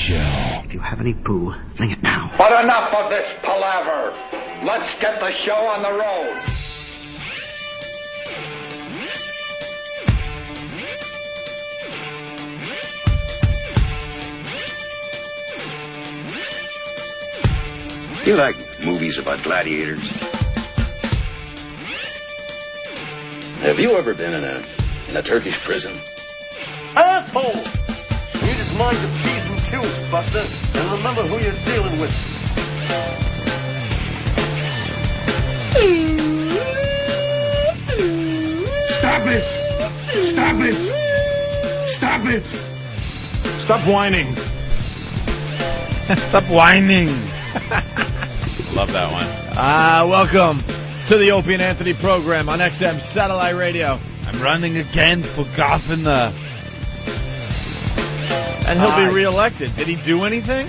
show. If you have any poo, bring it now. But enough of this palaver. Let's get the show on the road. You like movies about gladiators? Have you ever been in a Turkish prison? Asshole! You just mind your P's and Q's, Buster, and remember who you're dealing with. Stop it! Stop it! Stop it! Stop whining! Stop whining! Love that one. Welcome to the Opie and Anthony program on XM Satellite Radio. I'm running again for governor. And he'll be reelected. Did he do anything?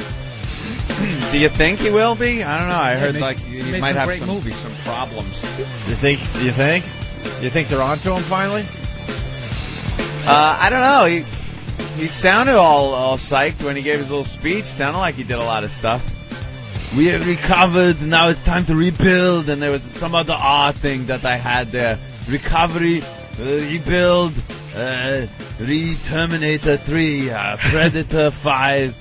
Do you think he will be? I don't know. I heard he might have some problems. You think? You think they're onto him finally? I don't know. He sounded all psyched when he gave his little speech. Sounded like he did a lot of stuff. We have recovered, now it's time to rebuild, and there was some other thing that I had there. Recovery, rebuild, Terminator 3, Predator 5.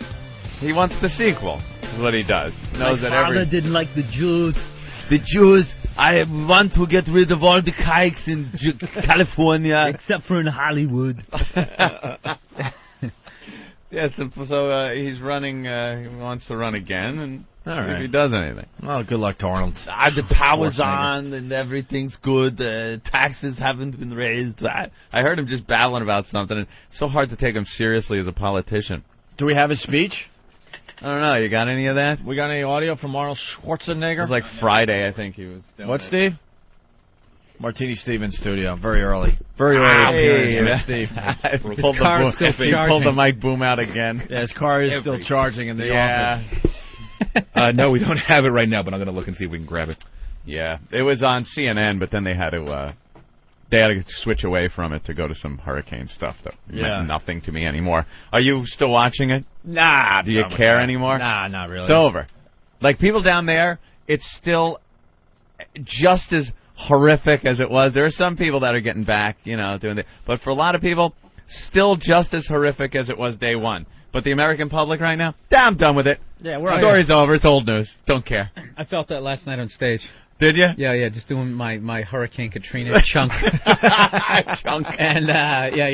He wants the sequel, is what he does. Knows that father didn't like the Jews. The Jews, I want to get rid of all the kikes in California. Except for in Hollywood. Yes, so he's running, he wants to run again, and see if he does anything. Well, good luck to Arnold. The power's on, and everything's good. Taxes haven't been raised. I heard him just babbling about something, and it's so hard to take him seriously as a politician. Do we have his speech? I don't know. You got any of that? We got any audio from Arnold Schwarzenegger? It was like Friday, I think he was doing What, it. Steve? Martini Stevens studio, very early. Very early appearance, Steve. Pulled the mic boom out again. Yeah, his car is still charging in the office. No, we don't have it right now, but I'm going to look and see if we can grab it. Yeah, it was on CNN, but then they had to switch away from it to go to some hurricane stuff that meant nothing to me anymore. Are you still watching it? Nah. Do you care anymore? Nah, not really. It's over. Like, people down there, it's still just as horrific as it was. There are some people that are getting back, doing it. But for a lot of people, still just as horrific as it was day one. But the American public right now, I'm done with it. Yeah, the story's over. It's old news. Don't care. I felt that last night on stage. Did you? Yeah, just doing my Hurricane Katrina chunk. Chunk. And,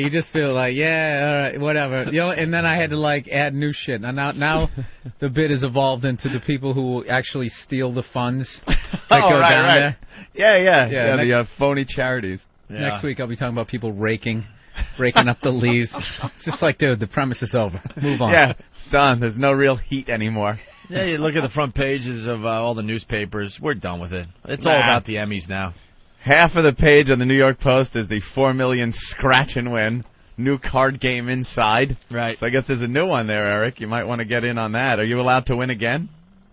you just feel like, all right, whatever. And then I had to, add new shit. And now the bit has evolved into the people who actually steal the funds that go down there. Yeah, the phony charities. Yeah. Next week I'll be talking about people raking up the leaves. It's just like, dude, the premise is over. Move on. Yeah, it's done. There's no real heat anymore. Yeah, you look at the front pages of all the newspapers. We're done with it. It's all about the Emmys now. Half of the page on the New York Post is the $4 million scratch and win. New card game inside. Right. So I guess there's a new one there, Eric. You might want to get in on that. Are you allowed to win again?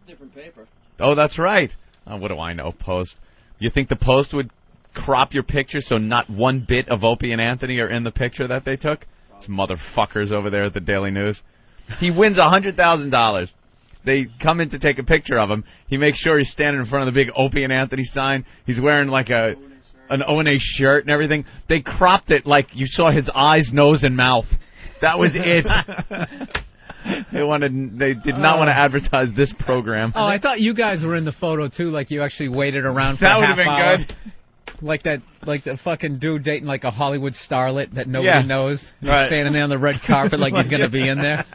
Different paper. Oh, that's right. What do I know, Post? You think the Post would crop your picture so not one bit of Opie and Anthony are in the picture that they took? These motherfuckers over there at the Daily News. He wins $100,000. They come in to take a picture of him. He makes sure he's standing in front of the big Opie and Anthony sign. He's wearing like an O&A shirt and everything. They cropped it like you saw his eyes, nose, and mouth. That was it. They did not want to advertise this program. Oh, I thought you guys were in the photo too, like you actually waited around for that a half would have been hour. good. Like the fucking dude dating like a Hollywood starlet that nobody knows. He's standing there on the red carpet like he's going to be in there.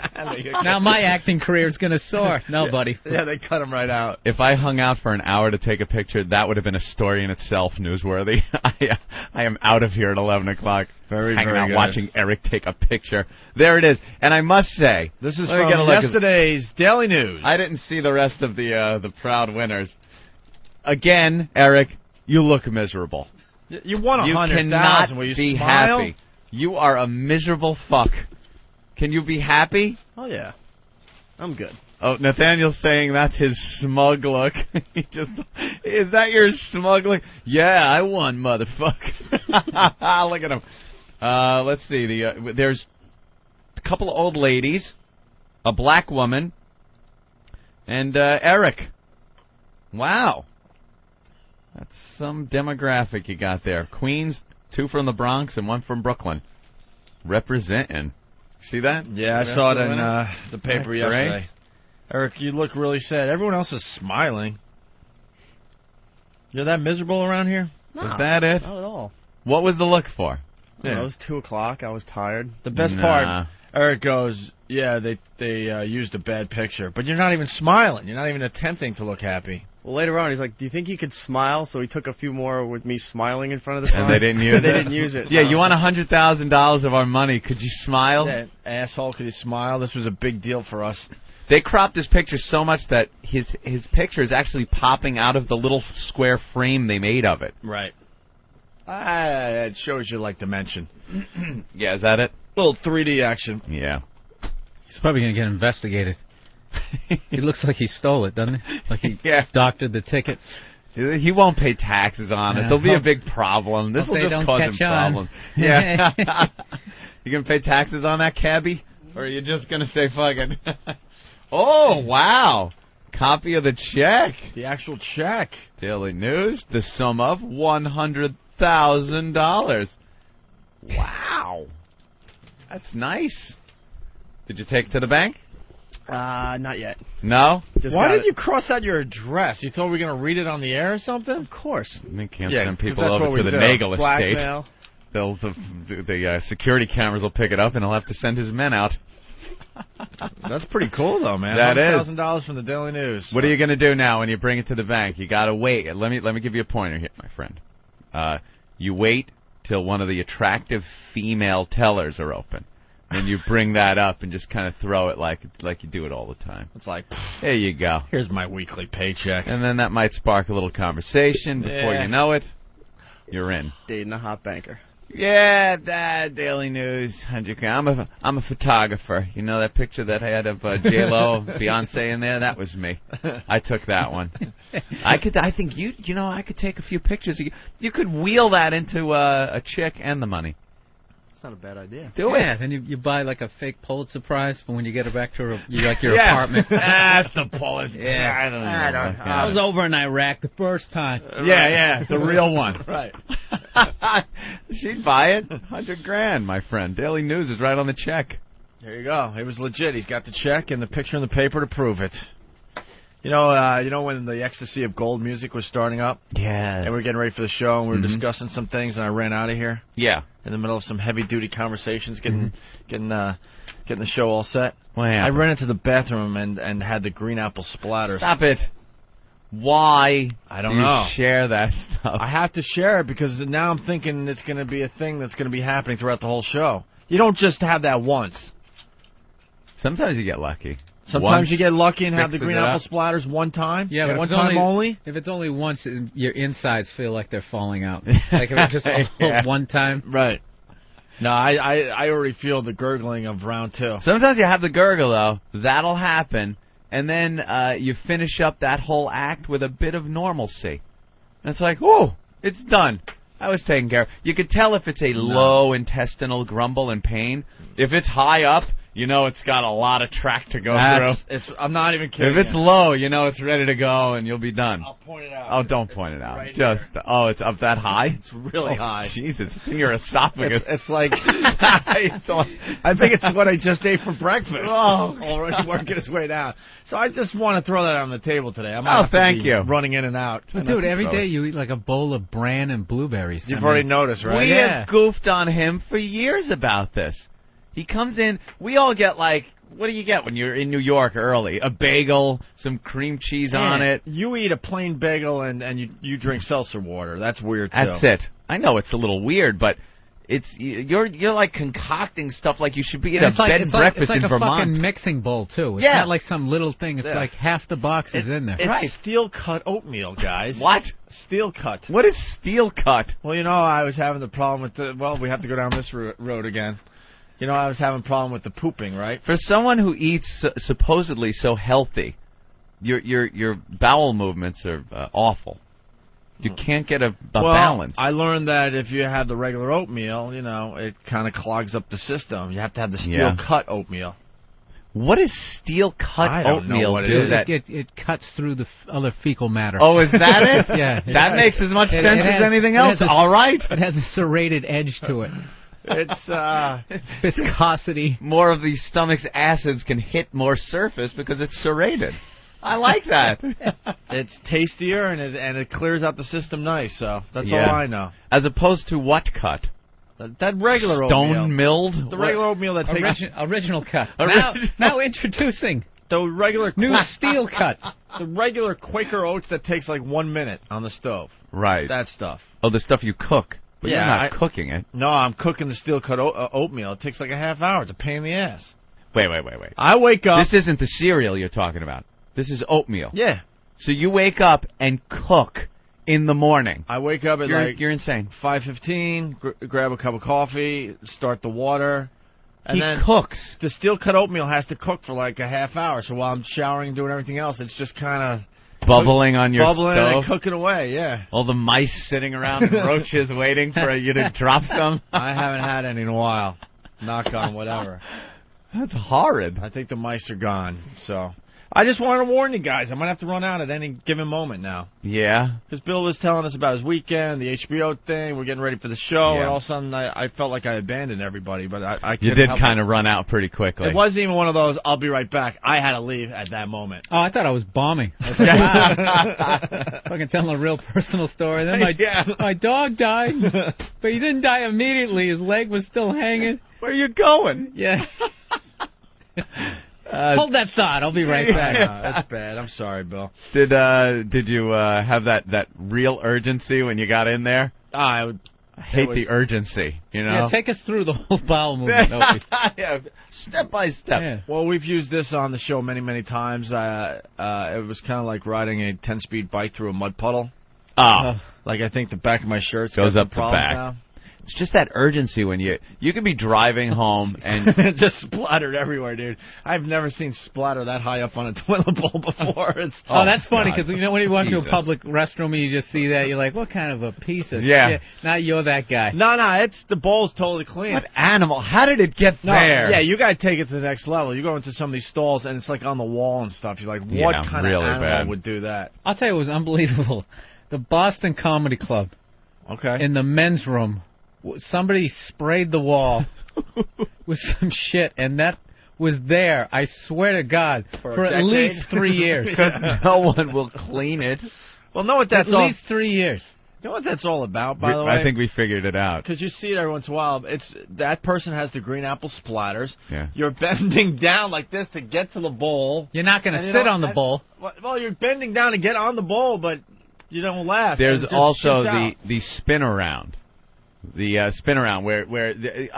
Now my acting career is going to soar. No, buddy. Yeah, they cut him right out. If I hung out for an hour to take a picture, that would have been a story in itself, newsworthy. I am out of here at 11 o'clock. Hanging out watching Eric take a picture. There it is. And I must say, this is from yesterday's Daily News. I didn't see the rest of the proud winners. Again, Eric, you look miserable. You won $100,000. You cannot Will you be smile? happy. You are a miserable fuck. Can you be happy? Oh, yeah. I'm good. Oh, Nathaniel's saying that's his smug look. Is that your smug look? Yeah, I won, motherfucker. Look at him. Let's see. There's a couple of old ladies, a black woman, and Eric. Wow. That's some demographic you got there. Queens, 2 from the Bronx, and 1 from Brooklyn. Representing. See that? Yeah, I saw it in the paper yesterday. Eric, you look really sad. Everyone else is smiling. You're that miserable around here? No, Is that it? Not at all. What was the look for? Yeah. It was 2 o'clock. I was tired. The best part, Eric goes, yeah, they used a bad picture. But you're not even smiling. You're not even attempting to look happy. Well, later on, he's like, do you think you could smile? So he took a few more with me smiling in front of the sign. And they didn't use it? They didn't use it. Yeah, you want $100,000 of our money. Could you smile? That asshole, could you smile? This was a big deal for us. They cropped his picture so much that his picture is actually popping out of the little square frame they made of it. Right. It shows you, like, dimension. Yeah, is that it? Little 3D action. Yeah. He's probably going to get investigated. He looks like he stole it, doesn't he? Like he doctored the ticket. He won't pay taxes on it. There'll be a big problem. This will just cause him problems. Yeah. You going to pay taxes on that, cabbie? Or are you just going to say fucking... Oh, wow. Copy of the check. The actual check. Daily News, the sum of $100,000. Wow. That's nice. Did you take it to the bank? Not yet. No? Why did you cross out your address? You thought we were going to read it on the air or something? Of course. We can't send people over to the do. Nagel estate. Blackmail. The security cameras will pick it up, and he'll have to send his men out. That's pretty cool, though, man. That is. $100,000 from the Daily News. What are you going to do now when you bring it to the bank? You got to wait. Let me give you a pointer here, my friend. You wait till one of the attractive female tellers are open. And you bring that up and just kind of throw it like you do it all the time. It's like, there you go. Here's my weekly paycheck. And then that might spark a little conversation. Before you know it, you're in. Dating a hot banker. Yeah, that Daily News, 100K. I'm a photographer. You know that picture that I had of J-Lo, Beyonce in there? That was me. I took that one. I think I could take a few pictures. You could wheel that into a chick and the money. That's not a bad idea. Do it. Yeah, then you buy like a fake Pulitzer Prize for when you get her back to your apartment. That's the Pulitzer. Yeah, I don't know. I was over in Iraq the first time. Yeah, the real one. Right. She'd buy it. $100,000, my friend. Daily News is right on the check. There you go. It was legit. He's got the check and the picture in the paper to prove it. You know when the Ecstasy of Gold music was starting up? Yeah. And we were getting ready for the show, and we were discussing some things, and I ran out of here. Yeah. In the middle of some heavy-duty conversations, getting the show all set. What happened? I ran into the bathroom and had the green apple splatters. Stop it. Why I don't do you know. share that stuff? I have to share it because now I'm thinking it's going to be a thing that's going to be happening throughout the whole show. You don't just have that once. Sometimes you get lucky. Sometimes you get lucky and have the fixes green it apple up. splatters one time. Yeah, but one time only. If it's only once, your insides feel like they're falling out. Like if it's just one time. Right. No, I already feel the gurgling of round 2. Sometimes you have the gurgle, though. That'll happen. And then you finish up that whole act with a bit of normalcy. And it's like, whoa, it's done. I was taken care of. You could tell if it's a low intestinal grumble and pain. If it's high up, you know it's got a lot of track to go through. I'm not even kidding. If it's low, you know it's ready to go and you'll be done. I'll point it out. Oh, don't point it out. Right Just here. it's up that high? It's really high. Jesus, it's in your esophagus. It's like I think it's what I just ate for breakfast. Oh, already working its way down. So I just want to throw that on the table today. Thank you. Running in and out. But dude, every day you eat like a bowl of bran and blueberries. You've already noticed, right? We have goofed on him for years about this. He comes in, we all get like, what do you get when you're in New York early? A bagel, some cream cheese on it. You eat a plain bagel and you drink seltzer water. That's weird, too. That's it. I know it's a little weird, but you're like concocting stuff like you should be at a bed and breakfast in Vermont. It's like a fucking mixing bowl, too. It's not like some little thing. It's like half the box is in there. It's steel-cut oatmeal, guys. What? Steel-cut. What is steel-cut? Well, I was having the problem with we have to go down this road again. I was having a problem with the pooping, right? For someone who eats supposedly so healthy, your bowel movements are awful. You can't get a balance. I learned that if you have the regular oatmeal, it kind of clogs up the system. You have to have the steel-cut oatmeal. What does steel cut I don't know oatmeal what it do? is. That It cuts through the other fecal matter. oh, is that it? Yeah. That makes as much sense as anything else. All All right. It has a serrated edge to it. It's Viscosity. More of the stomach's acids can hit more surface because it's serrated. I like that. it's tastier and it clears out the system nice. So that's Yeah. all I know. As opposed to what cut? That regular oatmeal. Stone milled? The regular oatmeal that takes Original cut. Original. Now introducing the regular new steel cut. the regular Quaker Oats that takes like 1 minute on the stove. Right. That stuff. Oh, the stuff you cook. But Yeah, you're not cooking it. No, I'm cooking the steel cut oatmeal. It takes like a half hour. It's a pain in the ass. Wait. I wake up. This isn't the cereal you're talking about. This is oatmeal. Yeah. So you wake up and cook in the morning. I wake up at You're insane. 5:15, grab a cup of coffee, start the water, and He then cooks. the steel cut oatmeal has to cook for like a half hour. So while I'm showering and doing everything else, it's just kind of Bubbling on your bubbling stove. and cooking away. Yeah. All the mice sitting around and roaches waiting for you to drop some. I haven't had any in a while. Knock on whatever. That's horrid. I think the mice are gone. So I just wanted to warn you guys. I might have to run out at any given moment now. Yeah. Because Bill was telling us about his weekend, the HBO thing. We're getting ready for the show, Yeah. and all of a sudden I felt like I abandoned everybody. But I You couldn't did help kind of run out pretty quickly. It wasn't even one of those, I'll be right back. I had to leave at that moment. Oh, I thought I was bombing. I was like, wow. Fucking telling a real personal story. Then my dog died, but he didn't die immediately. His leg was still hanging. Where are you going? Yeah. Hold that thought. I'll be right back. No, that's bad. I'm sorry, Bill. Did you have that real urgency when you got in there? I hate the urgency, you know? Yeah, take us through the whole bowel movement. Opie. Yeah, step by step. Yeah. Well, we've used this on the show many, many times. It was kind of like riding a 10-speed bike through a mud puddle. Oh. Like, I think the back of my shirt Goes got up the some problems back. now. It's just that urgency when you can be driving home and It just splattered everywhere, dude. I've never seen splatter that high up on a toilet bowl before. Oh, that's funny God. because you know when you walk into Jesus. a public restroom and you just see that, you're like, what kind of a piece of Yeah. shit? Now you're that guy. No, it's the bowl's totally clean. what animal? How did it get No, there? yeah, you gotta take it to the next level. You go into some of these stalls and it's like on the wall and stuff. You're like, what Yeah, kind really of animal bad. would do that? I'll tell you, it was unbelievable. The Boston Comedy Club Okay. in the men's room, somebody sprayed the wall with some shit, and that was there, I swear to God, for at decade? least 3 years. Because no one will clean it. Well, know what that's At all. least 3 years. You know what that's all about, by the way? I think we figured it out. Because you see it every once in a while. It's that person has the green apple splatters. Yeah. You're bending down like this to get to the bowl. You're not going to And you sit don't- on the bowl. Well, you're bending down to get on the bowl, but you don't laugh. There's It just also shoots out. the spin around. The spin around where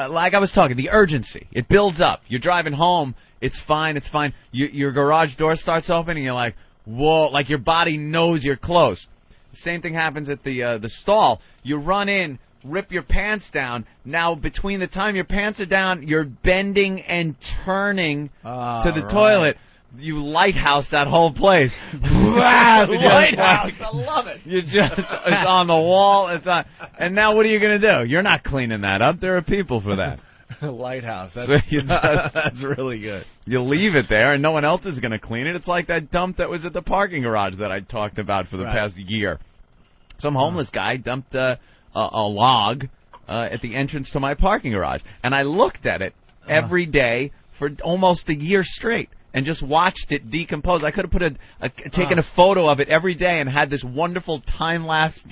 like I was talking, the urgency. It builds up. You're driving home. It's fine. It's fine. Your garage door starts opening. You're like, whoa, like your body knows you're close. The same thing happens at the stall. You run in, rip your pants down. Now, between the time your pants are down, you're bending and turning to the toilet. You lighthouse that whole place. Lighthouse, I love it. You just it's on the wall. It's on, and now what are you gonna do? You're not cleaning that up. There are people for that. Lighthouse. So you just, That's really good. you leave it there, and no one else is gonna clean it. It's like that dump that was at the parking garage that I talked about for the past year. Some homeless guy dumped a log at the entrance to my parking garage, and I looked at it every day for almost a year straight. And just watched it decompose. I could have taken a photo of it every day and had this wonderful time-lapse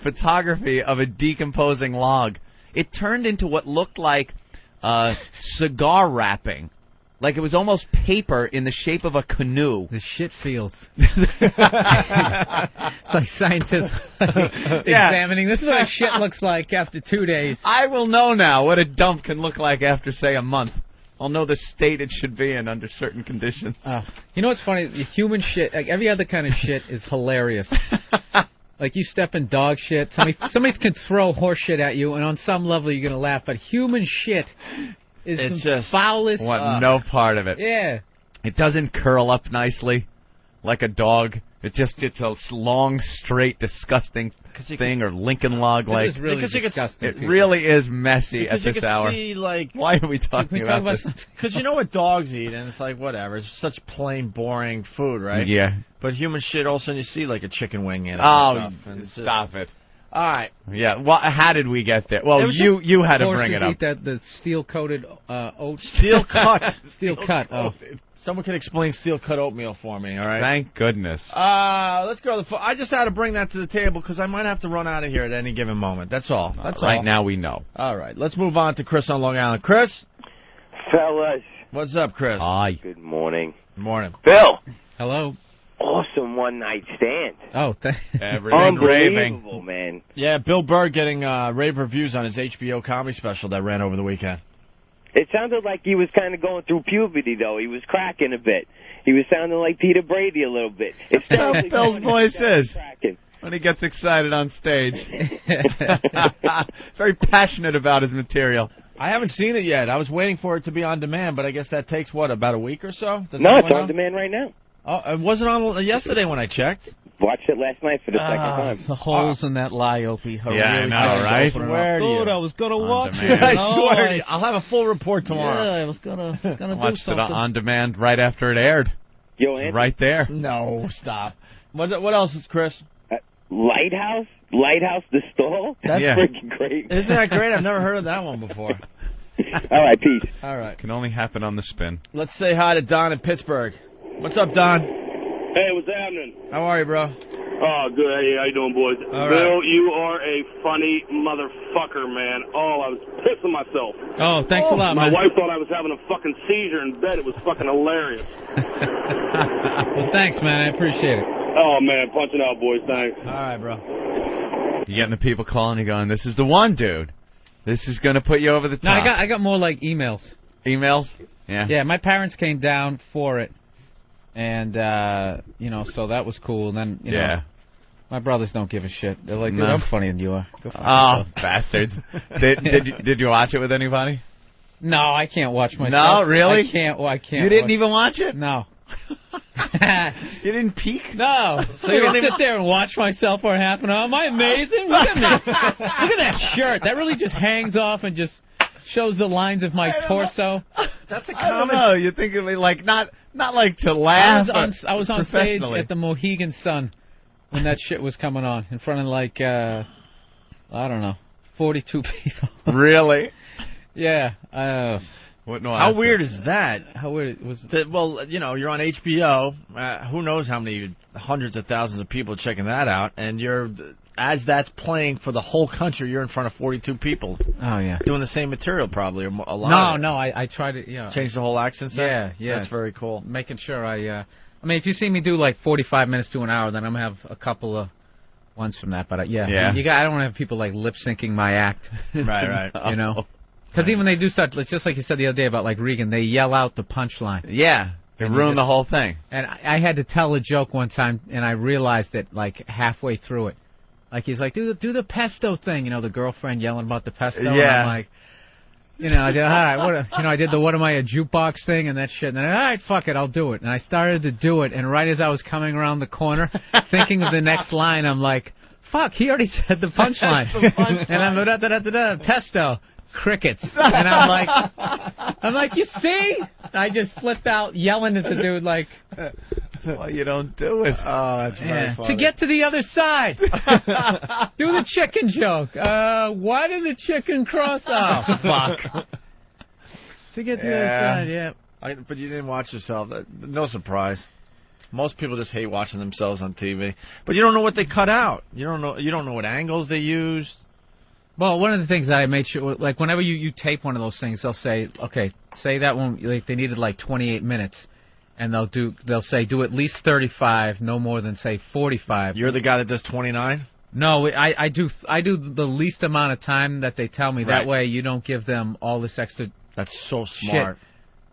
photography of a decomposing log. It turned into what looked like cigar wrapping. Like it was almost paper in the shape of a canoe. The shit fields. It's like scientists examining. This is what shit looks like after 2 days. I will know now what a dump can look like after, say, a month. I'll know the state it should be in under certain conditions. You know what's funny? The human shit, like every other kind of shit, is hilarious. Like you step in dog shit. Somebody can throw horse shit at you, and on some level you're gonna laugh. But human shit is It's the just- foulest. Want no part of it. Yeah. It doesn't curl up nicely like a dog. It's a long, straight, disgusting thing, or Lincoln log like. Really because it really is messy because at this hour. See, like, why are we talking about this? Because you know what dogs eat, and it's like whatever. It's such plain, boring food, right? Yeah. But human shit, all of a sudden you see like a chicken wing in it. Oh, stop it! All right. Yeah. Well, how did we get there? Well, you had to bring it up. Eat that the steel coated oats. Steel cut. Steel cut. Oh. Someone can explain steel cut oatmeal for me, all right? Thank goodness. Let's go to the phone. I just had to bring that to the table because I might have to run out of here at any given moment. That's all. That's all. Right now we know. All right. Let's move on to Chris on Long Island. Chris? Fellas. What's up, Chris? Hi. Good morning. Morning. Bill. Hello. Awesome one-night stand. Oh, unbelievable, man. Yeah, Bill Burr getting rave reviews on his HBO comedy special that ran over the weekend. It sounded like he was kind of going through puberty, though. He was cracking a bit. He was sounding like Peter Brady a little bit. It's Bill's voice is when he gets excited on stage. Very passionate about his material. I haven't seen it yet. I was waiting for it to be on demand, but I guess that takes, what, about a week or so? No, it's on demand right now. Oh, it wasn't on yesterday when I checked. Watched it last night for the second time. The holes in that lie, Opie. Yeah, I know, right? I was going to watch it. I swear to you. I'll have a full report tomorrow. Yeah, I was going to do something. Watched it on demand right after it aired. Yo, it's right there. No, stop. What else is, Chris? Lighthouse the Stall? That's freaking great. Isn't that great? I've never heard of that one before. All right, peace. All right. Can only happen on the spin. Let's say hi to Don in Pittsburgh. What's up, Don? Hey, what's happening? How are you, bro? Oh, good. Hey, how you doing, boys? All Bill, right. you are a funny motherfucker, man. Oh, I was pissing myself. Oh, thanks a lot, My man. wife thought I was having a fucking seizure in bed. It was fucking hilarious. Well, thanks, man. I appreciate it. Oh, man, punching out, boys. Thanks. All right, bro. You getting the people calling you going, this is the one, dude. This is going to put you over the top. No, I got more like emails. Emails? Yeah. Yeah, my parents came down for it. And, so that was cool. And then, you know, my brothers don't give a shit. They're like, dude, I'm funnier than you are. Go fuck yourself. Bastards. Did you watch it with anybody? No, I can't watch myself. No, really? I can't. You didn't even watch it? No. You didn't peek? No. So you don't sit there and watch myself for half an hour. Am I amazing? Look at me. Look at that shirt. That really just hangs off and just shows the lines of my torso. That's a I don't common. know. You think of it like not like to laugh. I was on stage at the Mohegan Sun when that shit was coming on in front of like I don't know, 42 people. Really? Yeah. How weird is that? How weird was it? Well, you know, you're on HBO. Who knows how many hundreds of thousands of people checking that out, and as that's playing for the whole country, you're in front of 42 people. Oh yeah. Doing the same material probably, or a lot. No, I tried to change the whole accent. Yeah. That's very cool. Making sure I mean, if you see me do like 45 minutes to an hour, then I'm gonna have a couple of ones from that. But yeah. I don't want to have people like lip syncing my act. Right. You know. Because even they do such, it's just like you said the other day about like Regan, they yell out the punchline. Yeah, they ruin the whole thing. And I had to tell a joke one time, and I realized it like halfway through it. Like he's like, do the pesto thing, you know, the girlfriend yelling about the pesto. Yeah. And I'm like, I did, all right, I did the what am I, a jukebox thing and that shit. And then, all right, fuck it, I'll do it. And I started to do it, and right as I was coming around the corner, thinking of the next line, I'm like, fuck, he already said the punchline. And I'm da-da-da-da-da, pesto. Crickets. And I'm like, you see? I just flipped out yelling at the dude like, well, you don't do it. Oh, that's very funny. To get to the other side. Do the chicken joke. Why did the chicken cross off? Fuck. To get to the other side, yeah. But you didn't watch yourself. No surprise. Most people just hate watching themselves on TV. But you don't know what they cut out. You don't know what angles they used. Well, one of the things that I made sure, like, whenever you tape one of those things, they'll say, okay, say that one, like, they needed like 28 minutes, and they'll say do at least 35, no more than say 45. You're the guy that does 29? No, I do the least amount of time that they tell me. That way, you don't give them all this extra. That's so smart.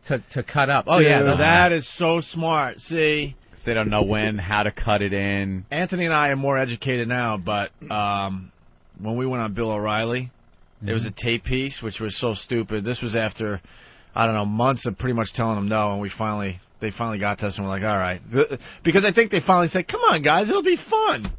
Shit to cut up. Oh Dude, yeah, that is so smart. See, they don't know how to cut it in. Anthony and I are more educated now, but when we went on Bill O'Reilly, there was a tape piece which was so stupid. This was after I don't know, months of pretty much telling them no, and they finally got to us, and we're like, all right. Because I think they finally said, come on, guys, it'll be fun.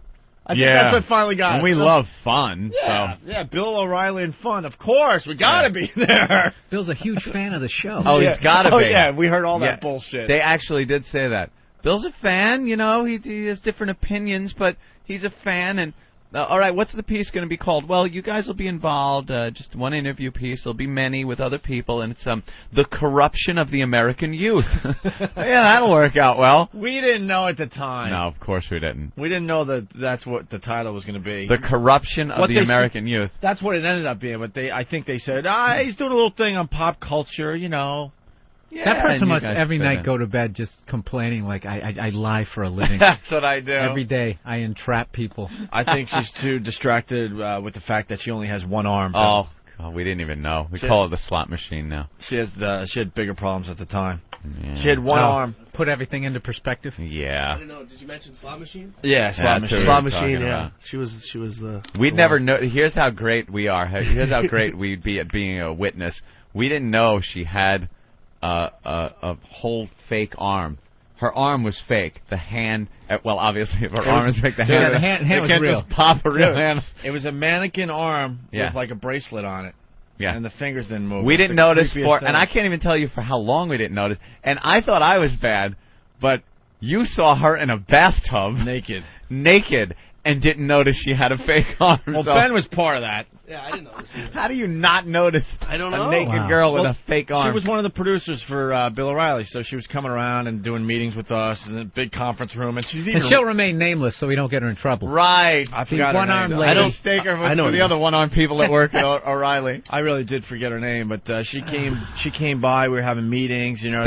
I think that's what finally got and we love fun. Yeah, so. yeah, Bill O'Reilly and fun. Of course, we got to be there. Bill's a huge fan of the show. Oh, he's got to be. Oh, yeah, we heard all that bullshit. They actually did say that. Bill's a fan, you know, he has different opinions, but he's a fan, and all right, what's the piece going to be called? Well, you guys will be involved, just one interview piece. There'll be many with other people, and it's the corruption of the American youth. Yeah, that'll work out well. We didn't know at the time. No, of course we didn't. We didn't know that that's what the title was going to be. The corruption of the American youth. That's what it ended up being, but I think they said, he's doing a little thing on pop culture, you know. Yeah, that person must every night go to bed just complaining like, I lie for a living. That's what I do. Every day I entrap people. I think she's too distracted with the fact that she only has one arm. Oh, God, we didn't even know. We call it the slot machine now. She had bigger problems at the time. Yeah. She had one arm. Put everything into perspective. Yeah. I don't know. Did you mention slot machine? Yeah, slot machine. Slot machine. Yeah, she was the. We'd never know. Here's how great we are. Here's how great we'd be at being a witness. We didn't know she had a whole fake arm. Her arm was fake. The hand, well, obviously, if her arm is fake, the hand was can't real. just pop a real hand. It was a mannequin arm with like a bracelet on it. Yeah. And the fingers didn't move. We didn't notice and I can't even tell you for how long we didn't notice. And I thought I was bad, but you saw her in a bathtub. Naked. And didn't notice she had a fake arm. Well, Ben was part of that. Yeah, I didn't notice either. How do you not notice I don't know. a naked girl with a fake arm? She was one of the producers for Bill O'Reilly, so she was coming around and doing meetings with us in a big conference room. And she'll remain nameless so we don't get her in trouble. Right. I forgot her one-armed name. lady. I don't mistake her for the other one-armed people that work at O'Reilly. I really did forget her name, but she came by. We were having meetings. You know,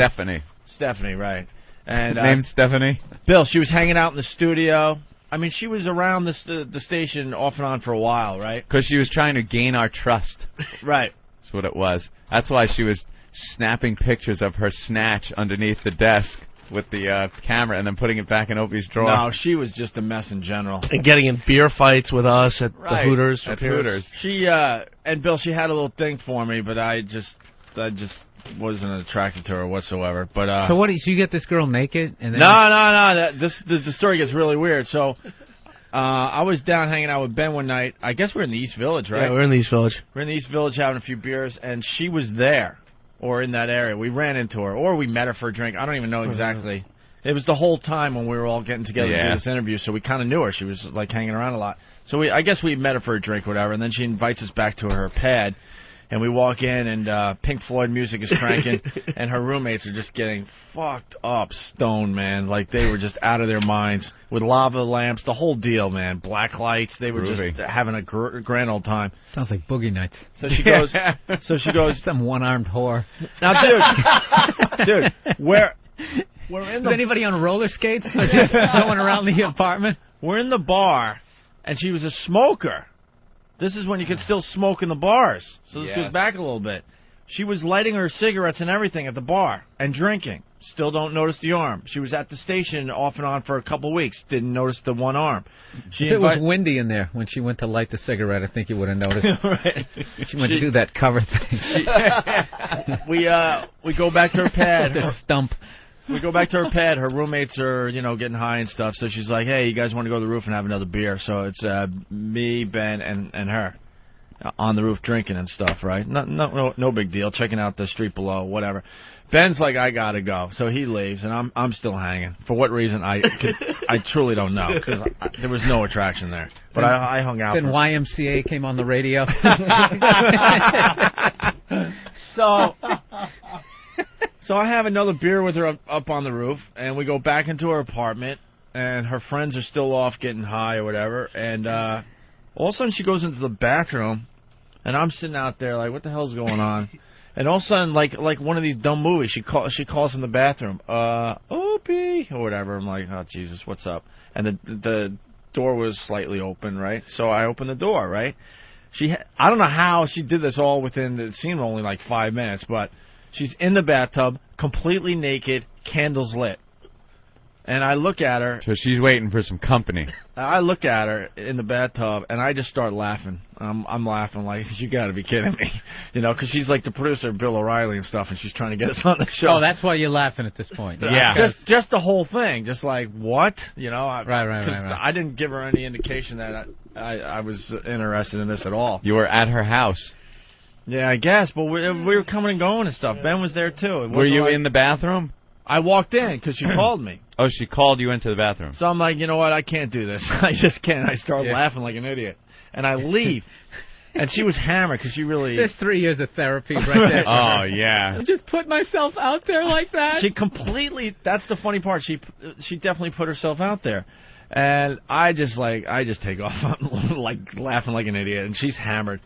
Stephanie, right? And named Stephanie. Bill. She was hanging out in the studio. I mean, she was around the station off and on for a while, right? Because she was trying to gain our trust. Right. That's what it was. That's why she was snapping pictures of her snatch underneath the desk with the camera and then putting it back in Opie's drawer. No, she was just a mess in general. And getting in beer fights with us at the Hooters. At Hooters. She and Bill, she had a little thing for me, but I just wasn't attracted to her whatsoever. But so so you get this girl naked and then no. The story gets really weird. So I was down hanging out with Ben one night. I guess we're in the East Village, right? Yeah, we're in the East Village. We're in the East Village having a few beers, and she was there or in that area. We ran into her, or we met her for a drink. I don't even know exactly. It was the whole time when we were all getting together to do this interview, so we kind of knew her. She was like hanging around a lot. So I guess we met her for a drink, or whatever, and then she invites us back to her pad. And we walk in, and Pink Floyd music is cranking, and her roommates are just getting fucked up stoned, man. Like, they were just out of their minds with lava lamps, the whole deal, man. Black lights. They were just having a grand old time. Sounds like boogie nights. So she goes, some one-armed whore. Now, dude, we're in Is anybody on roller skates just going around the apartment? We're in the bar, and she was a smoker. This is when you could still smoke in the bars. So this goes back a little bit. She was lighting her cigarettes and everything at the bar and drinking. Still don't notice the arm. She was at the station off and on for a couple weeks. Didn't notice the one arm. If it was windy in there when she went to light the cigarette, I think you would have noticed. Right. She went to do that cover thing. We go back to her pad. The stump. We go back to her pad. Her roommates are, getting high and stuff. So she's like, hey, you guys want to go to the roof and have another beer? So it's me, Ben, and her on the roof drinking and stuff, right? No big deal. Checking out the street below, whatever. Ben's like, I got to go. So he leaves, and I'm still hanging. For what reason, I truly don't know, because there was no attraction there. But I hung out. Then YMCA came on the radio. So I have another beer with her up on the roof, and we go back into her apartment, and her friends are still off getting high or whatever, and all of a sudden she goes into the bathroom, and I'm sitting out there like, what the hell's going on? And all of a sudden, like one of these dumb movies, she calls in the bathroom, Opie, or whatever. I'm like, oh, Jesus, what's up? And the door was slightly open, right? So I opened the door, right? I don't know how she did this all within, it seemed only like 5 minutes, but she's in the bathtub, completely naked, candles lit. And I look at her. So she's waiting for some company. I look at her in the bathtub, and I just start laughing. I'm laughing like, you got to be kidding me. You know, because she's like the producer of Bill O'Reilly and stuff, and she's trying to get us on the show. Oh, that's why you're laughing at this point. Yeah. Just the whole thing. Just like, what? You know? Right. I didn't give her any indication that I was interested in this at all. You were at her house. Yeah, I guess, but we were coming and going and stuff. Ben was there, too. Were you in the bathroom? I walked in because she called me. Oh, she called you into the bathroom. So I'm like, you know what? I can't do this. I just can't. I start laughing like an idiot. And I leave. And she was hammered because she really... There's 3 years of therapy right there. Oh, yeah. I just put myself out there like that. She completely... That's the funny part. She definitely put herself out there. And I just take off. I'm like laughing like an idiot. And she's hammered.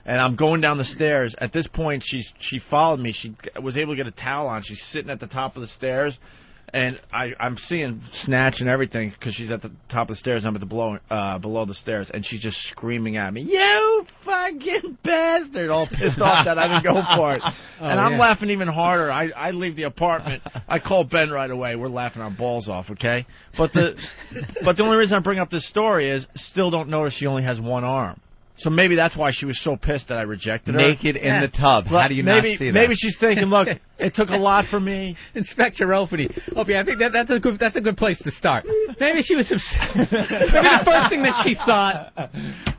And I'm going down the stairs. At this point, she followed me. She was able to get a towel on. She's sitting at the top of the stairs. And I'm seeing Snatch and everything because she's at the top of the stairs. I'm at the below the stairs. And she's just screaming at me, "You fucking bastard!" All pissed off that I didn't go for it. And I'm laughing even harder. I leave the apartment. I call Ben right away. We're laughing our balls off, okay? But the only reason I bring up this story is still don't notice she only has one arm. So maybe that's why she was so pissed that I rejected her. Naked in the tub. How do you not see that? Maybe she's thinking, look, it took a lot for me. Inspector Opie, I think that's a good place to start. Maybe she was upset. Maybe the first thing that she thought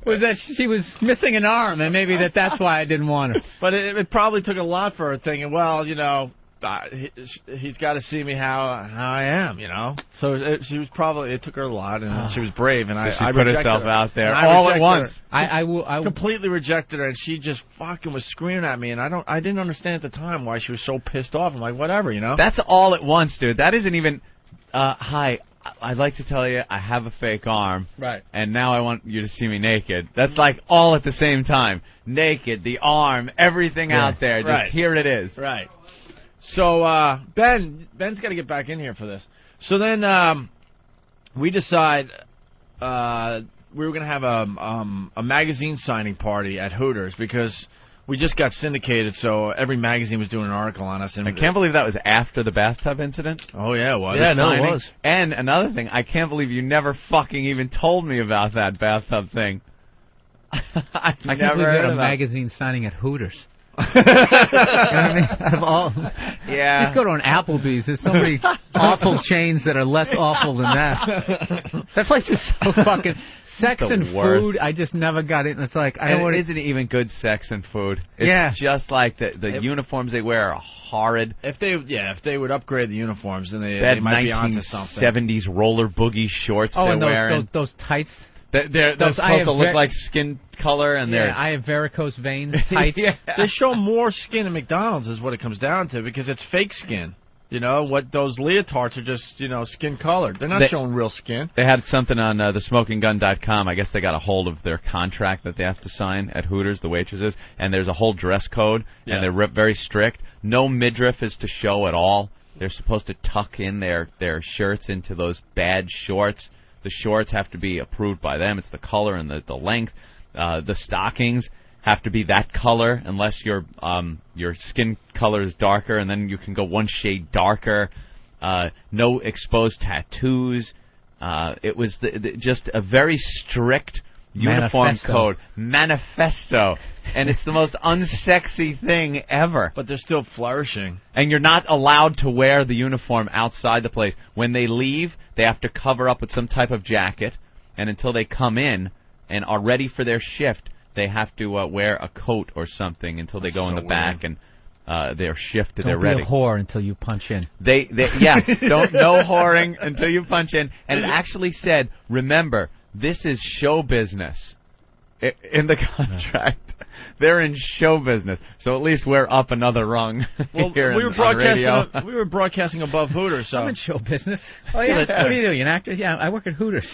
was that she was missing an arm, and maybe that's why I didn't want her. But it probably took a lot for her thinking, well, you know, he's got to see me how I am, you know. So it took her a lot, and she was brave, and so I put herself out there all at once. I completely rejected her, and she just fucking was screaming at me, and I didn't understand at the time why she was so pissed off. I'm like, whatever, you know. That's all at once, dude. That isn't even. Hi, I'd like to tell you I have a fake arm, right? And now I want you to see me naked. That's like all at the same time. Naked, the arm, everything out there. Just here it is. Right. So Ben's got to get back in here for this. So then we decide we were going to have a magazine signing party at Hooters because we just got syndicated. So every magazine was doing an article on us. And I can't believe that was after the bathtub incident. Oh yeah, it was. Yeah, no, it was. And another thing, I can't believe you never fucking even told me about that bathtub thing. I can't believe you had a magazine signing at Hooters. You know what I mean? Out of all, just go to an Applebee's. There's so many awful chains that are less awful than that. That place is so fucking sex and food. I just never got it. And it's like it isn't even good sex and food. It's just like the uniforms they wear are horrid. If they would upgrade the uniforms, then they might be onto something. 1970s roller boogie shorts they're wearing. Those tights. They're supposed to look like skin color, and I have varicose veins tights. They show more skin at McDonald's is what it comes down to because it's fake skin. You know what? Those leotards are just skin colored. They're not showing real skin. They had something on thesmokinggun.com. I guess they got a hold of their contract that they have to sign at Hooters, the waitresses, and there's a whole dress code, and they're very strict. No midriff is to show at all. They're supposed to tuck in their shirts into those bad shorts. The shorts have to be approved by them. It's the color and the length. The stockings have to be that color unless your skin color is darker, and then you can go one shade darker. No exposed tattoos. It was just a very strict uniform code. Manifesto. And it's the most unsexy thing ever. But they're still flourishing. And you're not allowed to wear the uniform outside the place. When they leave, they have to cover up with some type of jacket. And until they come in and are ready for their shift, they have to wear a coat or something until they go in the back and their shift. They're ready. Don't be a whore until you punch in. No whoring until you punch in. And it actually said, remember, this is show business. In the contract, they're in show business, so at least we're up another rung. Well, here we were broadcasting above Hooters. So I'm in show business. Oh yeah, what do you do? You're an actor? Yeah, I work at Hooters.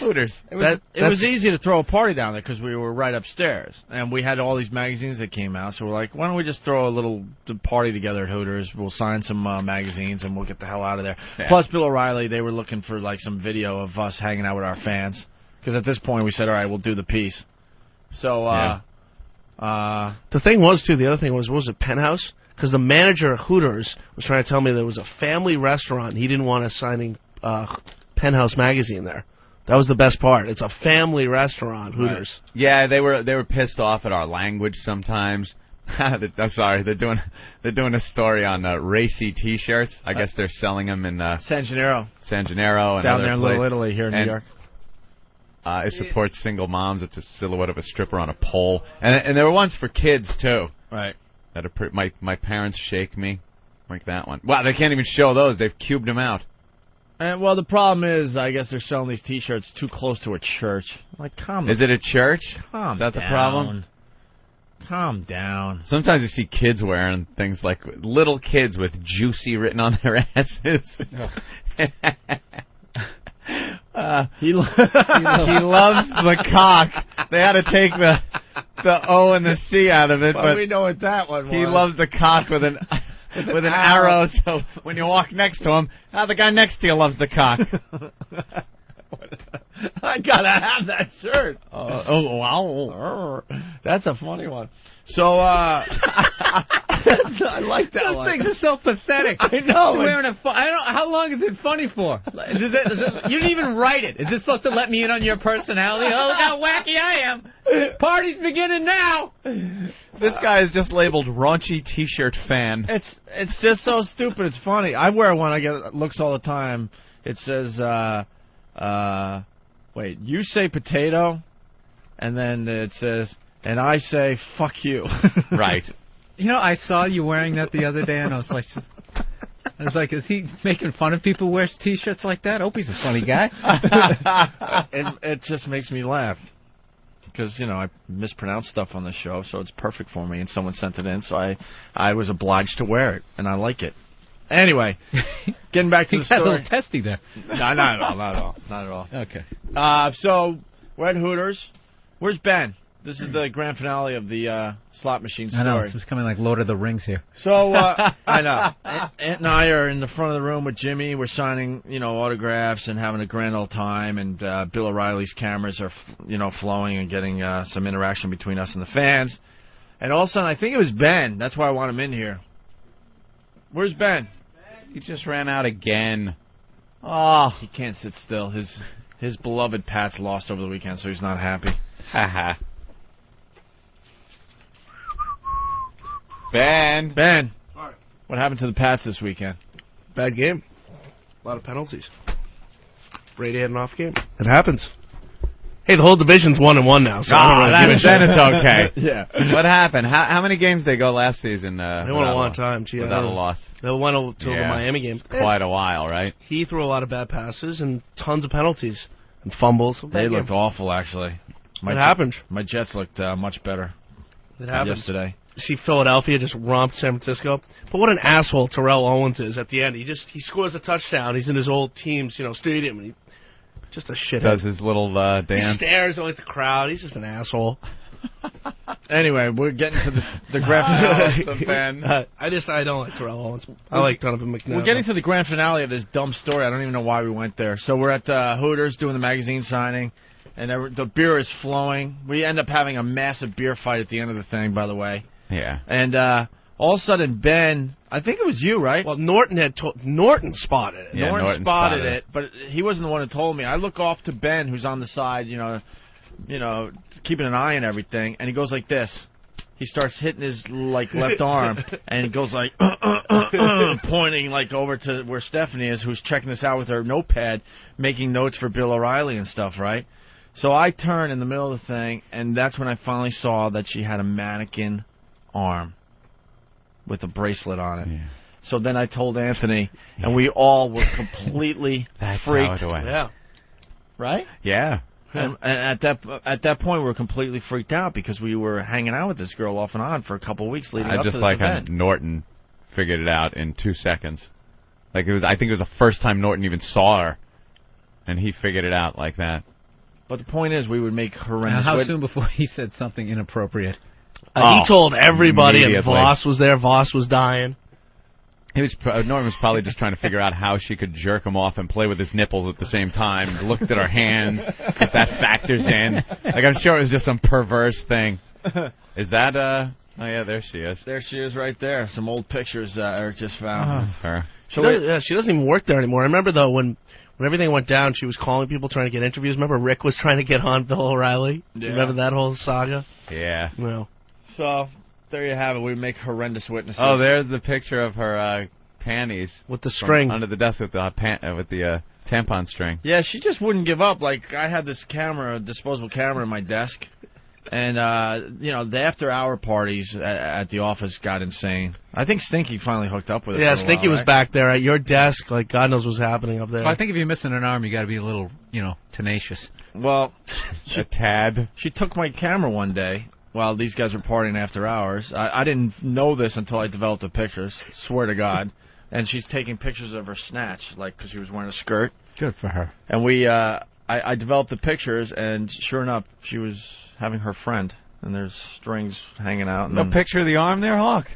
It was easy to throw a party down there because we were right upstairs, and we had all these magazines that came out. So we're like, why don't we just throw a little party together at Hooters? We'll sign some magazines, and we'll get the hell out of there. Yeah. Plus, Bill O'Reilly, they were looking for like some video of us hanging out with our fans because at this point we said, all right, we'll do the piece. So, the thing was, too, the other thing was it Penthouse? Because the manager at Hooters was trying to tell me there was a family restaurant and he didn't want us signing Penthouse magazine there. That was the best part. It's a family restaurant, Hooters. Right. Yeah, they were pissed off at our language sometimes. I'm sorry, they're doing a story on racy T-shirts. I guess they're selling them in San Gennaro and down there in Little Italy here in New York. It supports single moms. It's a silhouette of a stripper on a pole, and there were ones for kids too. Right. That are my parents shake me, like that one. Wow, they can't even show those. They've cubed them out. And well, the problem is, I guess they're selling these T-shirts too close to a church. Like, calm. Is it a church? Calm Is that down. the problem? Calm down. Sometimes you see kids wearing things like little kids with "juicy" written on their asses. He loves the cock. They had to take the O and the C out of it, but we know what that one was. He loves the cock with an arrow. So when you walk next to him, the guy next to you loves the cock. I gotta have that shirt. Wow, that's a funny one. So I like that Those one. things are so pathetic. I know. Wearing I don't. How long is it funny for? You didn't even write it. Is this supposed to let me in on your personality? Oh, look how wacky I am. Party's beginning now. This guy is just labeled raunchy T-shirt fan. It's just so stupid. It's funny. I wear one. I get looks all the time. It says, wait, you say potato, and then it says, and I say fuck you. Right. You know, I saw you wearing that the other day, and I was like, is he making fun of people who wear T-shirts like that? Opie's a funny guy. It just makes me laugh. Because, I mispronounce stuff on the show, so it's perfect for me, and someone sent it in, so I was obliged to wear it, and I like it. Anyway, getting back to the story. A little testy there. No, not at all. Okay. So, we're at Hooters. Where's Ben? This is the grand finale of the slot machine story. I know, it's becoming like Lord of the Rings here. So, I know. Aunt and I are in the front of the room with Jimmy. We're signing, autographs and having a grand old time. And Bill O'Reilly's cameras are, flowing and getting some interaction between us and the fans. And all of a sudden, I think it was Ben. That's why I want him in here. Where's Ben? He just ran out again. Oh, he can't sit still. His beloved Pats lost over the weekend, so he's not happy. Haha. Ben. Sorry. What happened to the Pats this weekend? Bad game. A lot of penalties. Brady had an off game. It happens. Hey, the whole division's 1-1 now, so I don't really give a shit. Then it's okay. Yeah. What happened? How many games did they go last season? They won a long time. Without a loss. They won until the Miami game. Quite a while, right? He threw a lot of bad passes and tons of penalties and fumbles. They looked awful, actually. It happened. My Jets looked much better yesterday. See, Philadelphia just romped San Francisco. But what an asshole Terrell Owens is at the end. He scores a touchdown. He's in his old team's stadium, and just a shithead. Does his little dance. He stares at the crowd. He's just an asshole. Anyway, we're getting to the grand finale. I don't like Terrell Owens. I like Donovan McNabb. We're getting to the grand finale of this dumb story. I don't even know why we went there. So we're at Hooters doing the magazine signing, and the beer is flowing. We end up having a massive beer fight at the end of the thing, by the way. Yeah. And all of a sudden, Ben, I think it was you, right? Well, Norton spotted it. Yeah, Norton spotted it, but he wasn't the one who told me. I look off to Ben, who's on the side, keeping an eye on everything, and he goes like this. He starts hitting his left arm, and he goes like pointing over to where Stephanie is, who's checking this out with her notepad, making notes for Bill O'Reilly and stuff, right? So I turn in the middle of the thing, and that's when I finally saw that she had a mannequin arm with a bracelet on it. Yeah. So then I told Anthony, and we all were completely freaked. How it went. Yeah. Right? Yeah. And at that point, we were completely freaked out because we were hanging out with this girl off and on for a couple of weeks leading up to this event. How Norton figured it out in 2 seconds. I think it was the first time Norton even saw her, and he figured it out like that. But the point is, we would make horrendous... How soon before he said something inappropriate? He told everybody, and Voss was there. Voss was dying. Norton was probably just trying to figure out how she could jerk him off and play with his nipples at the same time. Looked at her hands, because that factors in. I'm sure it was just some perverse thing. Is that, oh yeah, there she is. There she is right there. Some old pictures Eric just found. That's her. She doesn't even work there anymore. I remember, though, when when everything went down, she was calling people trying to get interviews. Remember Rick was trying to get on Bill O'Reilly? Do you remember that whole saga? Yeah. Well, So, there you have it. We make horrendous witnesses. Oh, there's the picture of her panties with the string under the desk with the tampon string. Yeah, she just wouldn't give up. Like, I had this camera, a disposable camera in my desk, and, the after-hour parties at the office got insane. I think Stinky finally hooked up with her. Yeah, for a Stinky while, was right? back there at your desk. Like, God knows what's happening up there. Well, I think if you're missing an arm, you got to be a little, tenacious. Well, a tad. She took my camera one day while these guys were partying after hours. I didn't know this until I developed the pictures, swear to God. And she's taking pictures of her snatch, like, because she was wearing a skirt. Good for her. And I developed the pictures, and sure enough, she was having her friend, and there's strings hanging out. And No picture of the arm there, Hawk.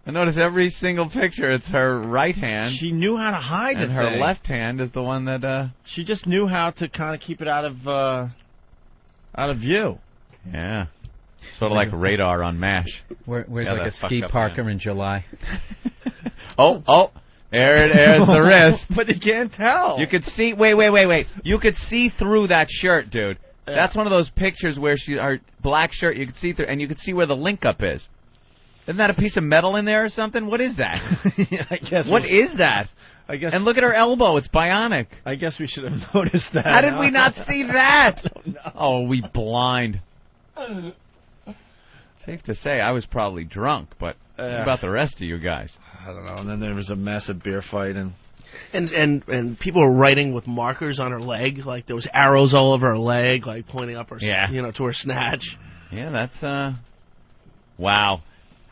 I notice every single picture, it's her right hand. She knew how to hide it. And her left hand is the one that, She just knew how to kind of keep it out of view. Yeah. Sort of like radar on MASH. Where's Yeah, like a that ski fucked up parker hand. in July? There's the wrist. But you can't tell. You could see. Wait. You could see through that shirt, dude. Yeah. That's one of those pictures where her black shirt. You could see through, and you could see where the link up is. Isn't that a piece of metal in there or something? What is that? I guess. What is that? I guess. And look at her elbow. It's bionic. I guess we should have noticed that. How did we not see that? I don't know. Oh, we blind. Safe to say, I was probably drunk, but what about the rest of you guys? I don't know. And then there was a massive beer fight, And people were writing with markers on her leg, like there was arrows all over her leg, like pointing up her, to her snatch. Yeah, that's wow.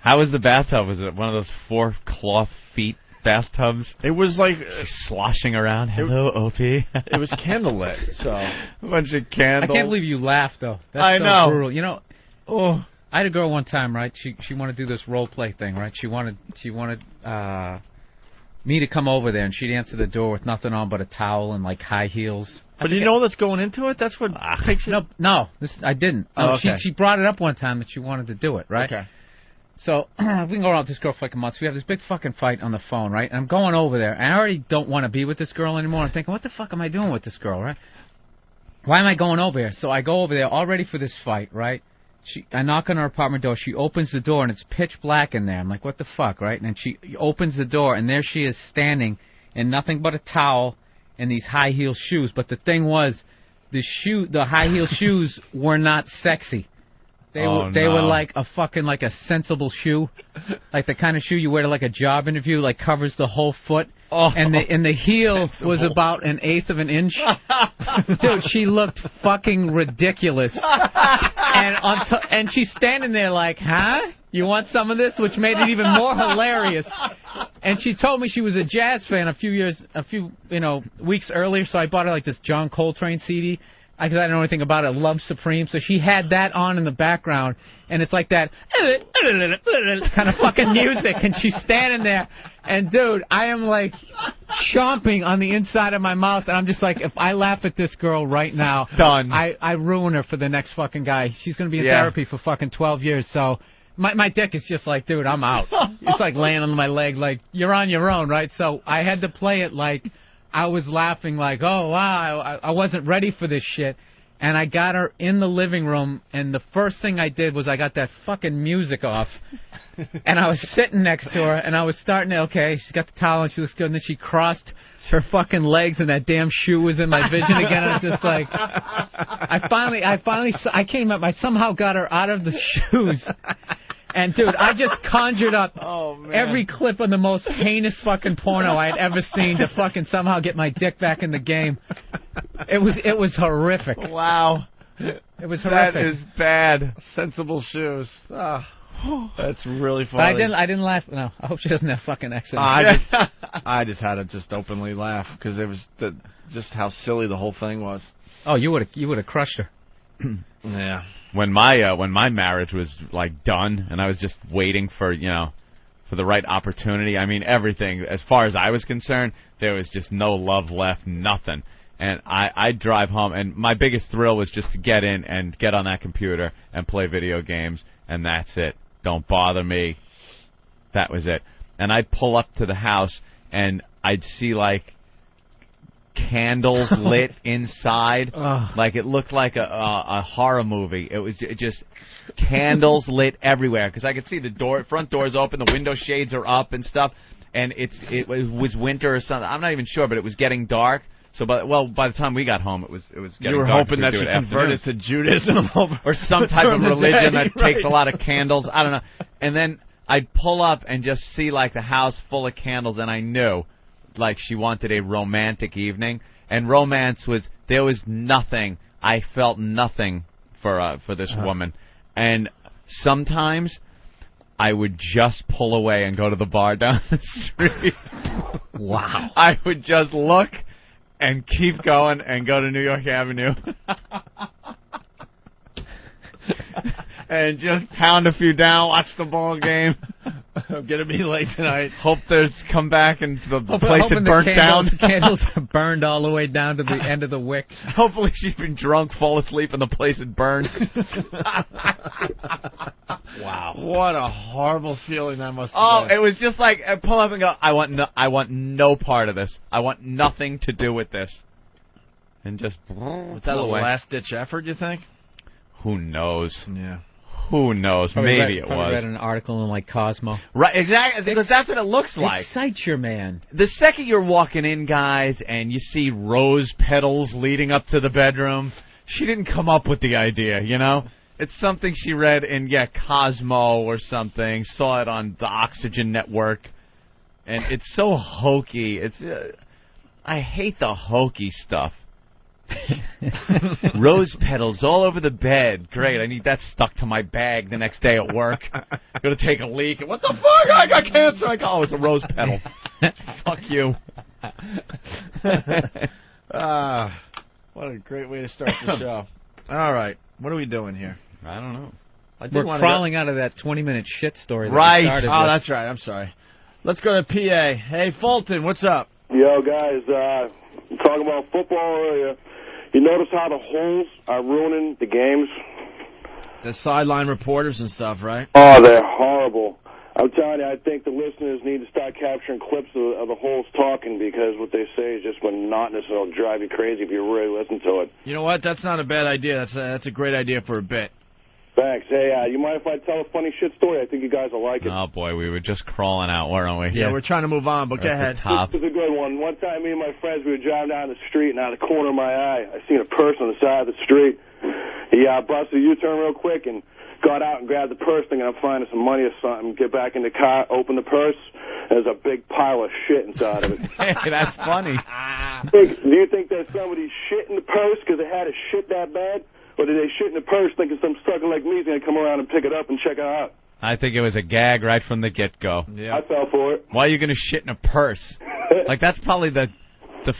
How was the bathtub? Was it one of those 4 cloth feet bathtubs? It was like sloshing around. Hello, Opie. It was candlelit, so a bunch of candles. I can't believe you laughed though. That's I so know. brutal. I had a girl one time, right? She wanted to do this role play thing, right? She wanted me to come over there, and she'd answer the door with nothing on but a towel and like high heels. But you know that's going into it? That's what takes you... No, I didn't. No, Oh, okay. She brought it up one time that she wanted to do it, right? Okay. So we've been going out with this girl for like a month. So we have this big fucking fight on the phone, right? And I'm going over there, and I already don't want to be with this girl anymore. I'm thinking, what the fuck am I doing with this girl, right? Why am I going over here? So I go over there all ready for this fight, right? I knock on her apartment door. She opens the door, and it's pitch black in there. I'm like, what the fuck, right? And then she opens the door, and there she is standing in nothing but a towel and these high heel shoes. But the thing was, the high heel shoes were not sexy. They were like a fucking like a sensible shoe, like the kind of shoe you wear to like a job interview, like covers the whole foot. Oh, and the heel was about 1/8 of an inch. Dude, she looked fucking ridiculous. And she's standing there like, huh? You want some of this? Which made it even more hilarious. And she told me she was a jazz fan a few weeks earlier, so I bought her like this John Coltrane CD. Because I didn't know anything about it, Love Supreme. So she had that on in the background, and it's like that kind of fucking music, and she's standing there. And, dude, I am, like, chomping on the inside of my mouth, and I'm just like, if I laugh at this girl right now, done. I ruin her for the next fucking guy. She's going to be in therapy for fucking 12 years, so... My dick is just like, dude, I'm out. It's like laying on my leg, like, you're on your own, right? So I had to play it like... I was laughing like, oh, wow, I wasn't ready for this shit. And I got her in the living room, and the first thing I did was I got that fucking music off. And I was sitting next to her, and I was starting to, okay, she got the towel, and she looks good. And then she crossed her fucking legs, and that damn shoe was in my vision again. I was just like, I somehow got her out of the shoes. And, dude, I just conjured up every clip of the most heinous fucking porno I had ever seen to fucking somehow get my dick back in the game. It was horrific. Wow. It was horrific. That is bad. Sensible shoes. That's really funny. But I didn't laugh. No, I hope she doesn't have fucking accent. I just had to just openly laugh because it was just how silly the whole thing was. Oh, you would have crushed her. Yeah. When my marriage was like done and I was just waiting for the right opportunity. I mean, everything as far as I was concerned, there was just no love left, nothing. And I'd drive home, and my biggest thrill was just to get in and get on that computer and play video games, and that's it. Don't bother me. That was it. And I'd pull up to the house, and I'd see like candles lit inside. Like it looked like a horror movie. It was just candles lit everywhere because I could see the front doors open, the window shades are up and stuff. And it was winter or something. I'm not even sure, but it was getting dark. So, by the time we got home, it was getting dark. You were hoping that she converted to Judaism or some type of religion that takes a lot of candles. I don't know. And then I'd pull up and just see like the house full of candles, and I knew like she wanted a romantic evening. And romance there was nothing. I felt nothing for this woman. And sometimes I would just pull away and go to the bar down the street. Wow. I would just look and keep going and go to New York Avenue. And just pound a few down, watch the ball game. I'm gonna be late tonight. Hope there's come back and the place had burnt down. The candles burned all the way down to the end of the wick. Hopefully she'd been drunk, fall asleep, and the place had burned. Wow. What a horrible feeling that must have been. It was just like I pull up and go, I want no part of this. I want nothing to do with this. And just was that a last ditch effort, you think? Who knows? Yeah. Who knows? Maybe it was. I read an article in like Cosmo. Right, exactly, because that's what it looks like. Excite your man. The second you're walking in, guys, and you see rose petals leading up to the bedroom, she didn't come up with the idea, you know? It's something she read in, Cosmo or something, saw it on the Oxygen Network, and it's so hokey. I hate the hokey stuff. Rose petals all over the bed. Great, I need that stuck to my bag the next day at work. Gonna take a leak. What the fuck? I got cancer. I go, oh, it's a rose petal. Fuck you. What a great way to start the show. All right, what are we doing here? I don't know. We're crawling out of that 20-minute shit story. Right. Oh, that's right. I'm sorry. Let's go to PA. Hey, Fulton, what's up? Yo, guys, talking about football earlier. You notice how the holes are ruining the games? The sideline reporters and stuff, right? Oh, they're horrible. I'm telling you, I think the listeners need to start capturing clips of the holes talking because what they say is just monotonous and it'll drive you crazy if you really listen to it. You know what? That's not a bad idea. That's a great idea for a bit. Thanks. Hey, you mind if I tell a funny shit story? I think you guys will like it. Oh, boy, we were just crawling out, weren't we? Yeah, we're trying to move on, but go ahead. This is a good one. One time, me and my friends, we were driving down the street, and out of the corner of my eye, I seen a purse on the side of the street. He busted a U-turn real quick and got out and grabbed the purse, thinking I'm finding some money or something. Get back in the car, open the purse, there's a big pile of shit inside of it. Hey, that's funny. Do you think there's somebody shit in the purse because they had a shit that bad? Or did they shit in the purse thinking some sucker like me is going to come around and pick it up and check it out? I think it was a gag right from the get-go. Yeah. I fell for it. Why are you going to shit in a purse? Like, that's probably the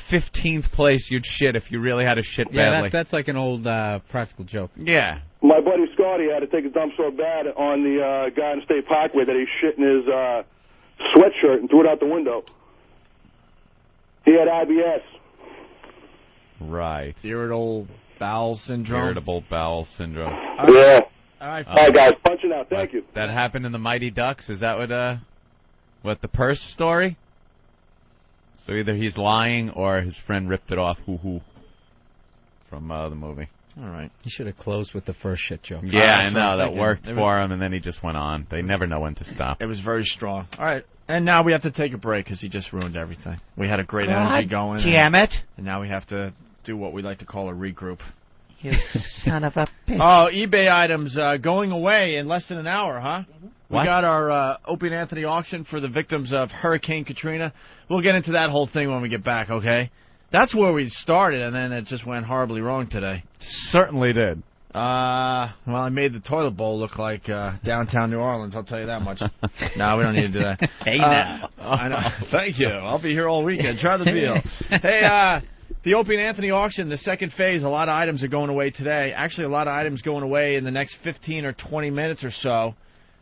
15th place you'd shit if you really had to shit badly. Yeah, that's like an old practical joke. Yeah. My buddy Scotty had to take a dump so bad on the guy in the State Parkway that he shit in his sweatshirt and threw it out the window. He had IBS. Right. Irritable bowel syndrome. Irritable bowel syndrome. Yeah. All right, guys, punching out. Thank you. That happened in the Mighty Ducks. Is that what the purse story? So either he's lying or his friend ripped it off. Hoo-hoo. From the movie. All right. He should have closed with the first shit joke. Yeah, I know. That worked for him, and then he just went on. They never know when to stop. It was very strong. All right. And now we have to take a break because he just ruined everything. We had a great energy going. Damn it. And now we have to do what we like to call a regroup. You son of a bitch. Oh, eBay items going away in less than an hour, huh? What? We got our Opie and Anthony auction for the victims of Hurricane Katrina. We'll get into that whole thing when we get back, okay? That's where we started, and then it just went horribly wrong today. Certainly did. Well, I made the toilet bowl look like downtown New Orleans, I'll tell you that much. No, we don't need to do that. Hey, now. I know. Thank you. I'll be here all weekend. Try the deal. Hey, the Opie and Anthony auction, the second phase, a lot of items are going away today. Actually, a lot of items going away in the next 15 or 20 minutes or so.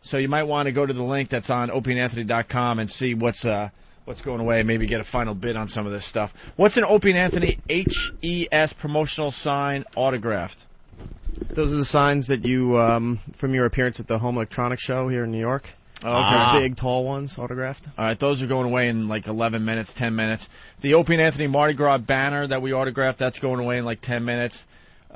So you might want to go to the link that's on opieandanthony.com and see what's going away, maybe get a final bid on some of this stuff. What's an Opie and Anthony HES promotional sign autographed? Those are the signs that you, from your appearance at the Home Electronics Show here in New York. Okay. Big, tall ones, autographed. All right, those are going away in like 11 minutes, 10 minutes. The Opie and Anthony Mardi Gras banner that we autographed, that's going away in like 10 minutes.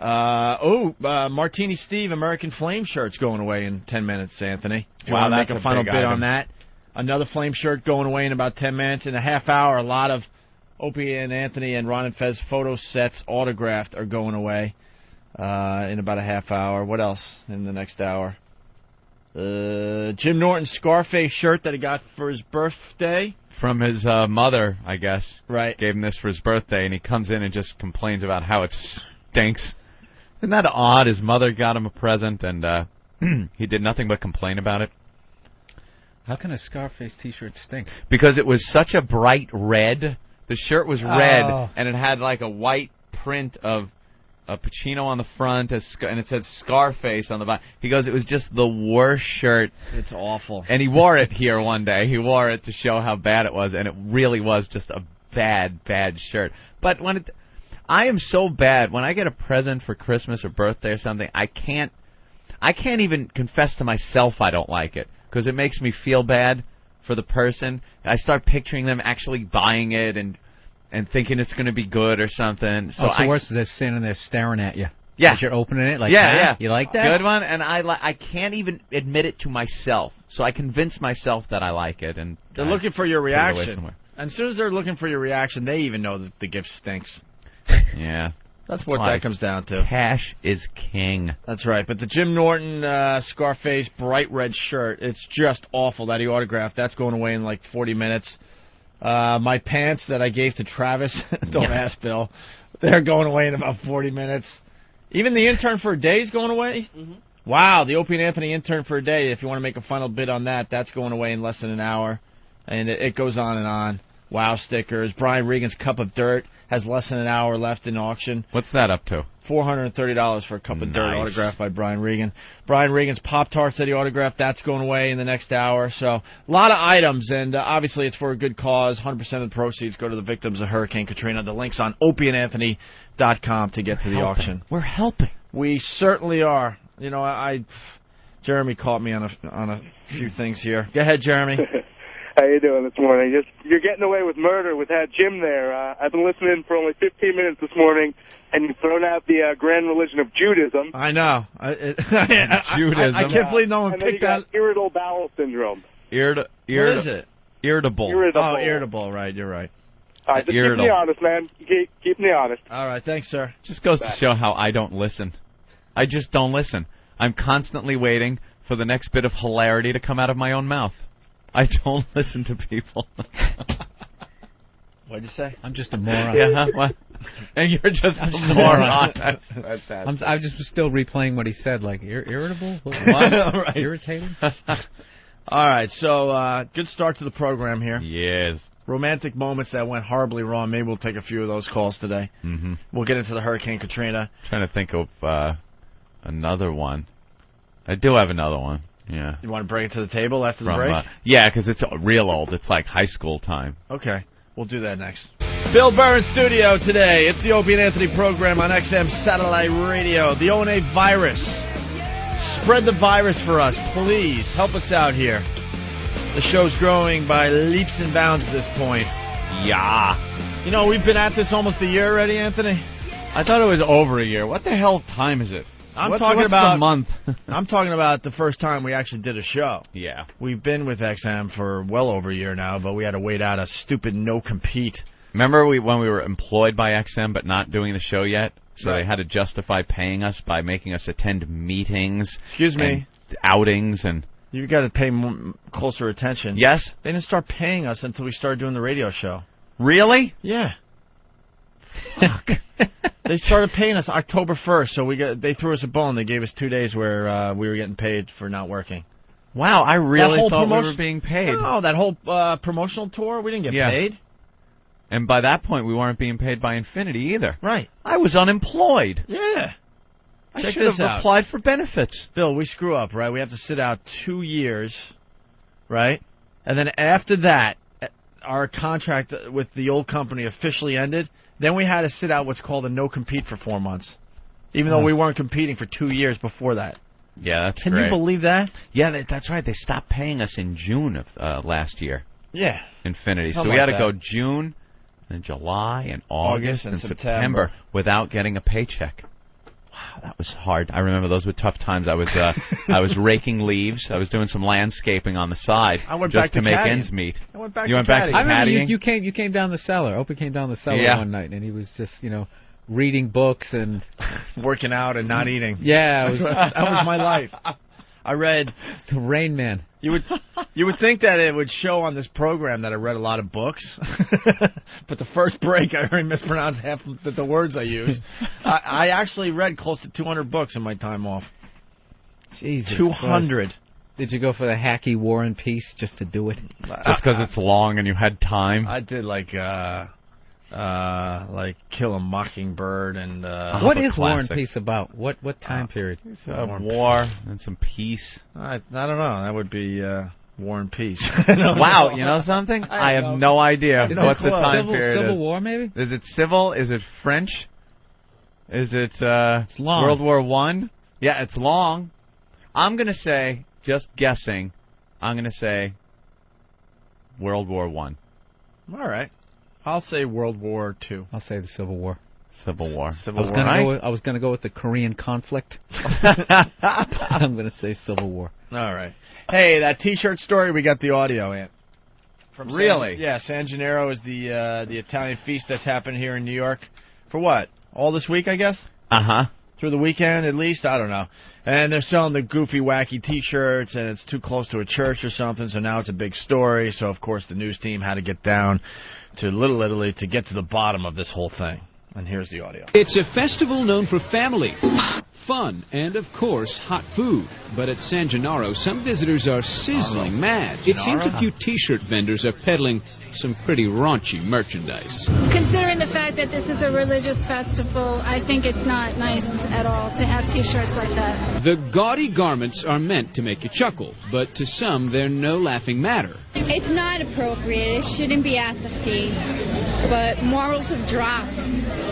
Martini Steve American Flame shirt's going away in 10 minutes, Anthony. Do you want to make a final bid on that? Another Flame shirt going away in about 10 minutes. In a half hour, a lot of Opie and Anthony and Ron and Fez photo sets autographed are going away in about a half hour. What else in the next hour? Jim Norton's Scarface shirt that he got for his birthday. From his mother, I guess. Right. Gave him this for his birthday, and he comes in and just complains about how it stinks. Isn't that odd? His mother got him a present, and he did nothing but complain about it. How can a Scarface T-shirt stink? Because it was such a bright red. The shirt was red, and it had like a white print of Pacino on the front, and it said Scarface on the back. He goes, it was just the worst shirt. It's awful. And he wore it here one day. He wore it to show how bad it was, and it really was just a bad, bad shirt. But I am so bad. When I get a present for Christmas or birthday or something, I can't even confess to myself I don't like it, because it makes me feel bad for the person. I start picturing them actually buying it and thinking it's going to be good or something. So worse is they're standing there staring at you. Yeah. As you're opening it, like, yeah. You like that? Good one, and I can't even admit it to myself. So I convince myself that I like it, and they're looking for your reaction. And as soon as they're looking for your reaction, they even know that the gift stinks. Yeah. That's what that comes down to. Cash is king. That's right. But the Jim Norton Scarface bright red shirt, it's just awful that he autographed. That's going away in like 40 minutes. My pants that I gave to Travis, don't ask Bill, they're going away in about 40 minutes. Even the intern for a day is going away? Mm-hmm. Wow, the Opie and Anthony intern for a day, if you want to make a final bid on that, that's going away in less than an hour. And it goes on and on. Wow stickers. Brian Regan's Cup of Dirt has less than an hour left in auction. What's that up to? $430 for a Cup of Dirt autographed by Brian Regan. Brian Regan's Pop-Tarts that he autographed, that's going away in the next hour. So a lot of items, and obviously it's for a good cause. 100% of the proceeds go to the victims of Hurricane Katrina. The link's on opieandanthony.com to get to the auction. We're helping. We certainly are. You know, Jeremy caught me on a few things here. Go ahead, Jeremy. How you doing this morning? You're getting away with murder with that Jim there. I've been listening for only 15 minutes this morning, and you've thrown out the grand religion of Judaism. I know. Judaism. I can't believe no one picked that. Irritable bowel syndrome. What is it? Irritable. Irritable. Oh, irritable. Right, you're right. All right, just keep me honest, man. Keep me honest. All right, thanks, sir. Just goes to show how I don't listen. I just don't listen. I'm constantly waiting for the next bit of hilarity to come out of my own mouth. I don't listen to people. What'd you say? I'm just a moron. Yeah, what? And you're just a moron. That's fantastic. I just was still replaying what he said, like, irritable? What? Right. Irritating? All right, so good start to the program here. Yes. Romantic moments that went horribly wrong. Maybe we'll take a few of those calls today. Mm-hmm. We'll get into the Hurricane Katrina. Trying to think of another one. I do have another one. Yeah. You want to bring it to the table after the break? Yeah, because it's real old. It's like high school time. Okay. We'll do that next. Bill Burr in studio today. It's the Opie and Anthony program on XM Satellite Radio. The O&A virus. Spread the virus for us, please. Help us out here. The show's growing by leaps and bounds at this point. Yeah. You know, we've been at this almost a year already, Anthony. I thought it was over a year. What the hell time is it? What's the month? I'm talking about the first time we actually did a show. Yeah. We've been with XM for well over a year now, but we had to wait out a stupid no-compete. Remember when we were employed by XM but not doing the show yet? So Right. they had to justify paying us by making us attend meetings. Excuse me. And outings and... You've got to pay closer attention. Yes? They didn't start paying us until we started doing the radio show. Really? Yeah. Fuck. They started paying us October 1st, so they threw us a bone. They gave us 2 days where we were getting paid for not working. Wow, I really thought we were being paid. No, that whole promotional tour, we didn't get paid. And by that point, we weren't being paid by Infinity either. Right. I was unemployed. Yeah. I should have applied for benefits. Bill, we screw up, right? We have to sit out 2 years, right? And then after that, our contract with the old company officially ended. Then we had to sit out what's called a no-compete for 4 months, even though we weren't competing for 2 years before that. Yeah, that's Can great. you believe that? Yeah, that's right. They stopped paying us in June of last year. Yeah. Infinity. So Something we had to like go that. June and July and August and September without getting a paycheck. Wow, that was hard. I remember those were tough times. I was raking leaves. I was doing some landscaping on the side just to make ends meet. I went back you to went back to I remember caddying? you came down the cellar. Opie came down the cellar Yeah. one night, and he was just reading books and working out and not eating. Yeah, it was, that was my life. I read the Rain Man. You would think that it would show on this program that I read a lot of books, but the first break I already mispronounced half of the words I used. I actually read close to 200 books in my time off. Jesus 200. Christ. Did you go for the hacky War and Peace just to do it? Just because it's long and you had time? I did like Kill a Mockingbird and what is War and Peace about? What time period? War and some peace. I don't know. That would be War and Peace. Wow, you know something? I have no idea. What's the time period? Civil War, maybe? Is it civil? Is it French? Is it it's long. World War I? Yeah, it's long. I'm going to say, just guessing, I'm going to say World War I. All right. I'll say World War II. I'll say the Civil War. Civil War. I was gonna go with the Korean conflict. I'm gonna say Civil War. All right. Hey, that T-shirt story, we got the audio, Ant. From really? San Gennaro is the Italian feast that's happening here in New York. For what? All this week, I guess? Uh-huh. Through the weekend, at least? I don't know. And they're selling the goofy, wacky T-shirts, and it's too close to a church or something, so now it's a big story. So, of course, the news team had to get down to Little Italy to get to the bottom of this whole thing. And here's the audio. It's a festival known for family, fun, and, of course, hot food. But at San Gennaro, some visitors are sizzling mad. It seems a few T-shirt vendors are peddling some pretty raunchy merchandise. Considering the fact that this is a religious festival, I think it's not nice at all to have T-shirts like that. The gaudy garments are meant to make you chuckle, but to some, they're no laughing matter. It's not appropriate. It shouldn't be at the feast. But morals have dropped.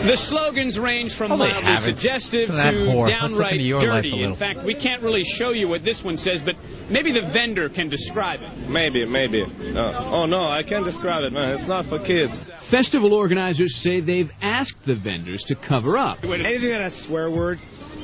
The slogans range from mildly suggestive to downright dirty. In fact, we can't really show you what this one says, but maybe the vendor can describe it. Maybe. Oh, no, I can't describe it, man. It's not for kids. Festival organizers say they've asked the vendors to cover up. Anything that has a swear word,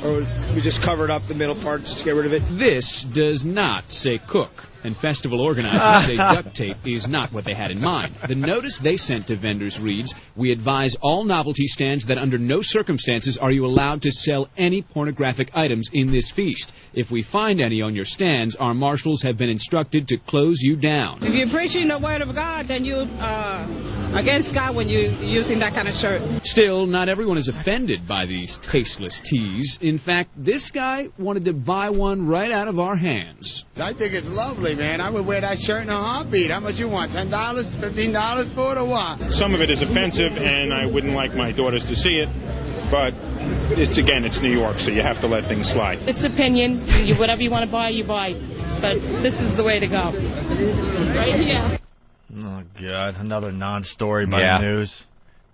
or we just covered up the middle part, just get rid of it. This does not say cook. And festival organizers say duct tape is not what they had in mind. The notice they sent to vendors reads, "We advise all novelty stands that under no circumstances are you allowed to sell any pornographic items in this feast. If we find any on your stands, our marshals have been instructed to close you down." If you're preaching the word of God, then you against God when you're using that kind of shirt. Still, not everyone is offended by these tasteless teas. In fact, this guy wanted to buy one right out of our hands. I think it's lovely, man. I would wear that shirt in a heartbeat. How much you want? $10, $15 for it, or what? Some of it is offensive, and I wouldn't like my daughters to see it. But it's New York, so you have to let things slide. It's opinion. Whatever you want to buy, you buy. But this is the way to go. Right here. Oh, God. Another non-story by the news.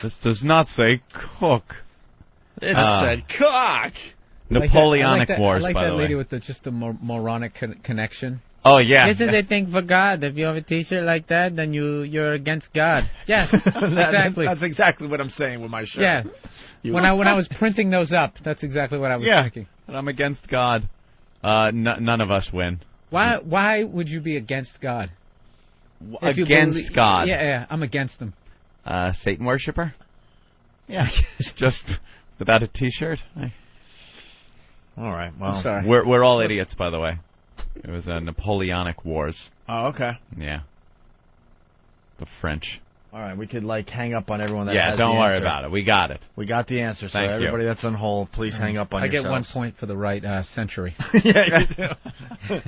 This does not say cook. It said cock. Napoleonic Wars, I like by that the lady way. with just a moronic connection. Oh, yeah. This is a thing for God. If you have a T-shirt like that, then you're against God. Yes, exactly. That's exactly what I'm saying with my shirt. Yeah. When I was printing those up, that's exactly what I was thinking. And I'm against God. None of us win. Why would you be against God? Against God? Yeah, I'm against them. Satan worshiper? Yeah. Just without a T-shirt? All right. Well, I'm sorry. We're all idiots, by the way. It was Napoleonic Wars. Oh, okay. Yeah. The French. All right, we could, hang up on everyone that has don't the worry answer. about it. We got it. We got the answer, so Thank you. everybody that's on hold, please hang up on yourselves. I get 1 point for the right century. Yeah, you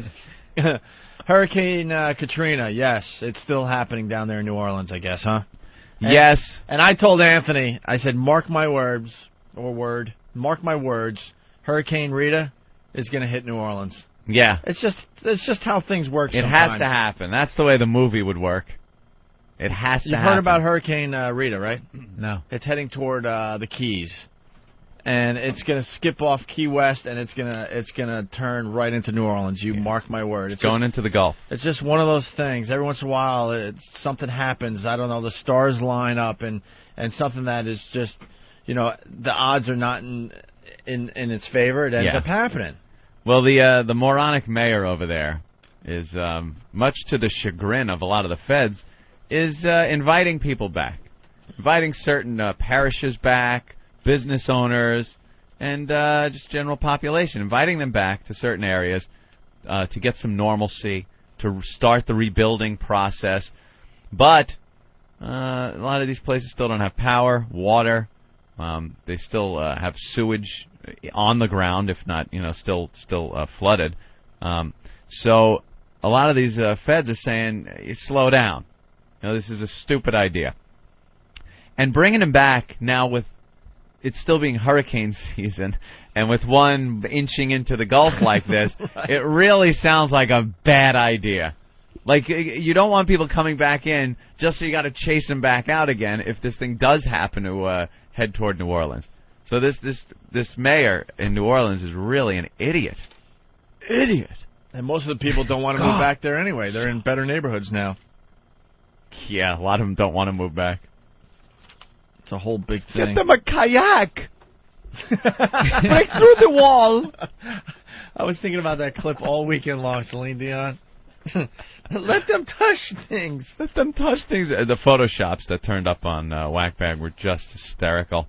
do. Hurricane Katrina, yes, it's still happening down there in New Orleans, I guess, huh? Yes. And I told Anthony, I said, mark my words, Hurricane Rita is going to hit New Orleans. Yeah. It's just how things work It sometimes. has to happen. That's the way the movie would work. It has to You've happen. heard about Hurricane Rita, right? No. It's heading toward the Keys. and it's gonna skip off Key West, and it's gonna turn right into New Orleans. You mark my word. It's Going into the Gulf. It's just one of those things. Every once in a while, something happens. I don't know. The stars line up, and something that is just, the odds are not in its favor. It ends up happening. Well, the moronic mayor over there is, much to the chagrin of a lot of the feds, is inviting people back, inviting certain parishes back, business owners, and just general population, inviting them back to certain areas to get some normalcy, to start the rebuilding process. But a lot of these places still don't have power, water. They still have sewage on the ground, if not, still flooded. So a lot of these feds are saying, slow down. This is a stupid idea. And bringing them back now with it still being hurricane season, and with one inching into the Gulf like this, right. It really sounds like a bad idea. Like, you don't want people coming back in just so you got to chase them back out again if this thing does happen to head toward New Orleans. So this mayor in New Orleans is really an idiot. Idiot. And most of the people don't want to move back there anyway. They're in better neighborhoods now. Yeah, a lot of them don't want to move back. It's a whole big thing. Get them a kayak. Break through the wall. I was thinking about that clip all weekend long, Celine Dion. Let them touch things. Let them touch things. The Photoshops that turned up on Whackbag were just hysterical.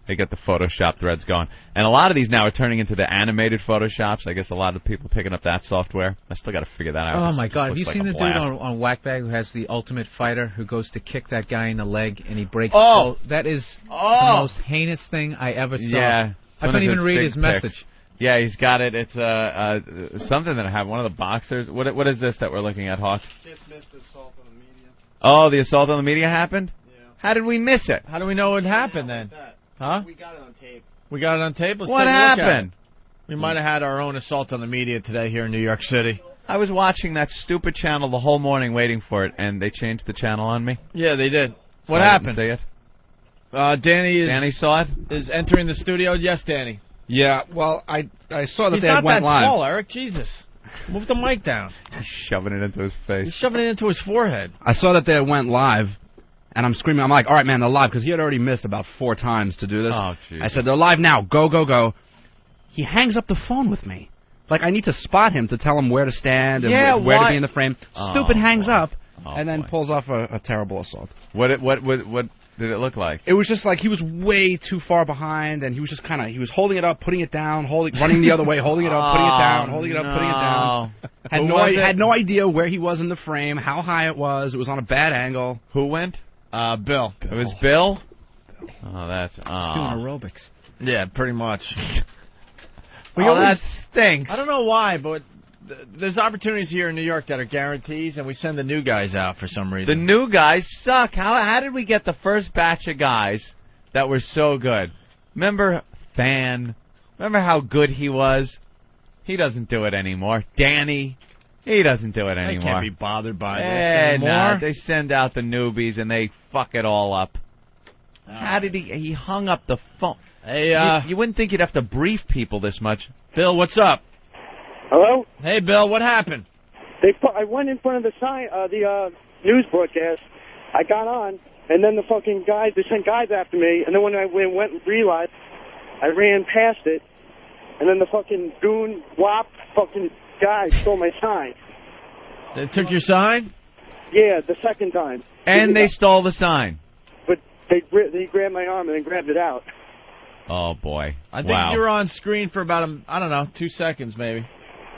They get the Photoshop threads going. And a lot of these now are turning into the animated Photoshops. I guess a lot of people picking up that software. I still got to figure that out. Oh, my God. Have you seen the blast. dude on Whackbag who has the Ultimate Fighter who goes to kick that guy in the leg and he breaks that is the most heinous thing I ever saw. Yeah. I couldn't even read his message. Yeah, he's got it. It's something that I have. One of the boxers. What is this that we're looking at, Hawk? Just missed the assault on the media. Oh, the assault on the media happened? Yeah. How did we miss it? How do we know it happened then? Huh? We got it on tape. We got it on tape? Let's what take a look happened? We might have had our own assault on the media today here in New York City. I was watching that stupid channel the whole morning waiting for it, and they changed the channel on me. Yeah, they did. So What I happened? Didn't see it. Danny saw it? Is entering the studio. Yes, Danny. Yeah, well, I saw that He's they not went that live. tall, Eric. Jesus. Move the mic down. He's shoving it into his face. He's shoving it into his forehead. I saw that they went live, and I'm screaming. I'm like, all right, man, they're live, because he had already missed about 4 times to do this. Oh, jeez. I said, they're live now. Go, go, go. He hangs up the phone with me. Like, I need to spot him to tell him where to stand and where to be in the frame. Stupid hangs up, and then pulls off a terrible assault. What did it look like? It was just like he was way too far behind, and he was just he was holding it up, putting it down, running the other way, holding it up, putting it down, holding it up, putting it down. Had no idea where he was in the frame, how high it was. It was on a bad angle. Who went? Bill. It was Bill? Oh, that's... He's doing aerobics. Yeah, pretty much. That stinks. I don't know why, but there's opportunities here in New York that are guarantees, and we send the new guys out for some reason. The new guys suck. How did we get the first batch of guys that were so good? Remember Fan? Remember how good he was? He doesn't do it anymore. Danny? He doesn't do it anymore. I can't be bothered by this anymore. Nah, they send out the newbies, and they fuck it all up. How did he hung up the phone? Hey, you wouldn't think you'd have to brief people this much. Bill, what's up? Hello? Hey, Bill, what happened? I went in front of the news broadcast. I got on, and then the fucking guys, they sent guys after me, and then when I went realized, I ran past it, and then the fucking goon, wop, fucking guy stole my sign. They took your sign? Yeah, the second time. And they stole the sign. But they grabbed my arm and then grabbed it out. Oh, boy. I think you were on screen for about, 2 seconds maybe.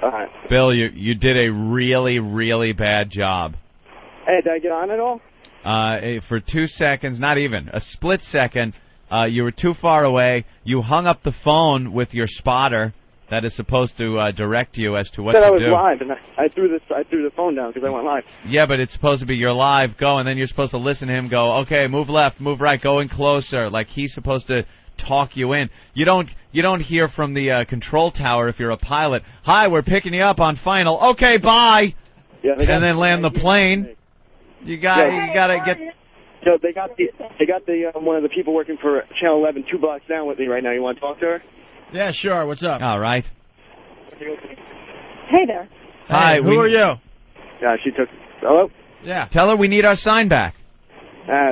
All right. Bill, you did a really, really bad job. Hey, did I get on at all? For 2 seconds, not even, a split second, you were too far away. You hung up the phone with your spotter that is supposed to direct you as to what to do. I was live, and I threw the phone down because I went live. Yeah, but it's supposed to be your live go, and then you're supposed to listen to him go, okay, move left, move right, go in closer. Like he's supposed to talk you in. You don't hear from the control tower if you're a pilot. Hi, we're picking you up on final. Okay, bye. Yeah, and then land the plane. You gotta So they got the one of the people working for Channel 11 2 blocks down with me right now. You want to talk to her? Yeah, sure. What's up? All right. Hey there. Hi. Who are you? Yeah, she took. Hello? Yeah. Tell her we need our sign back.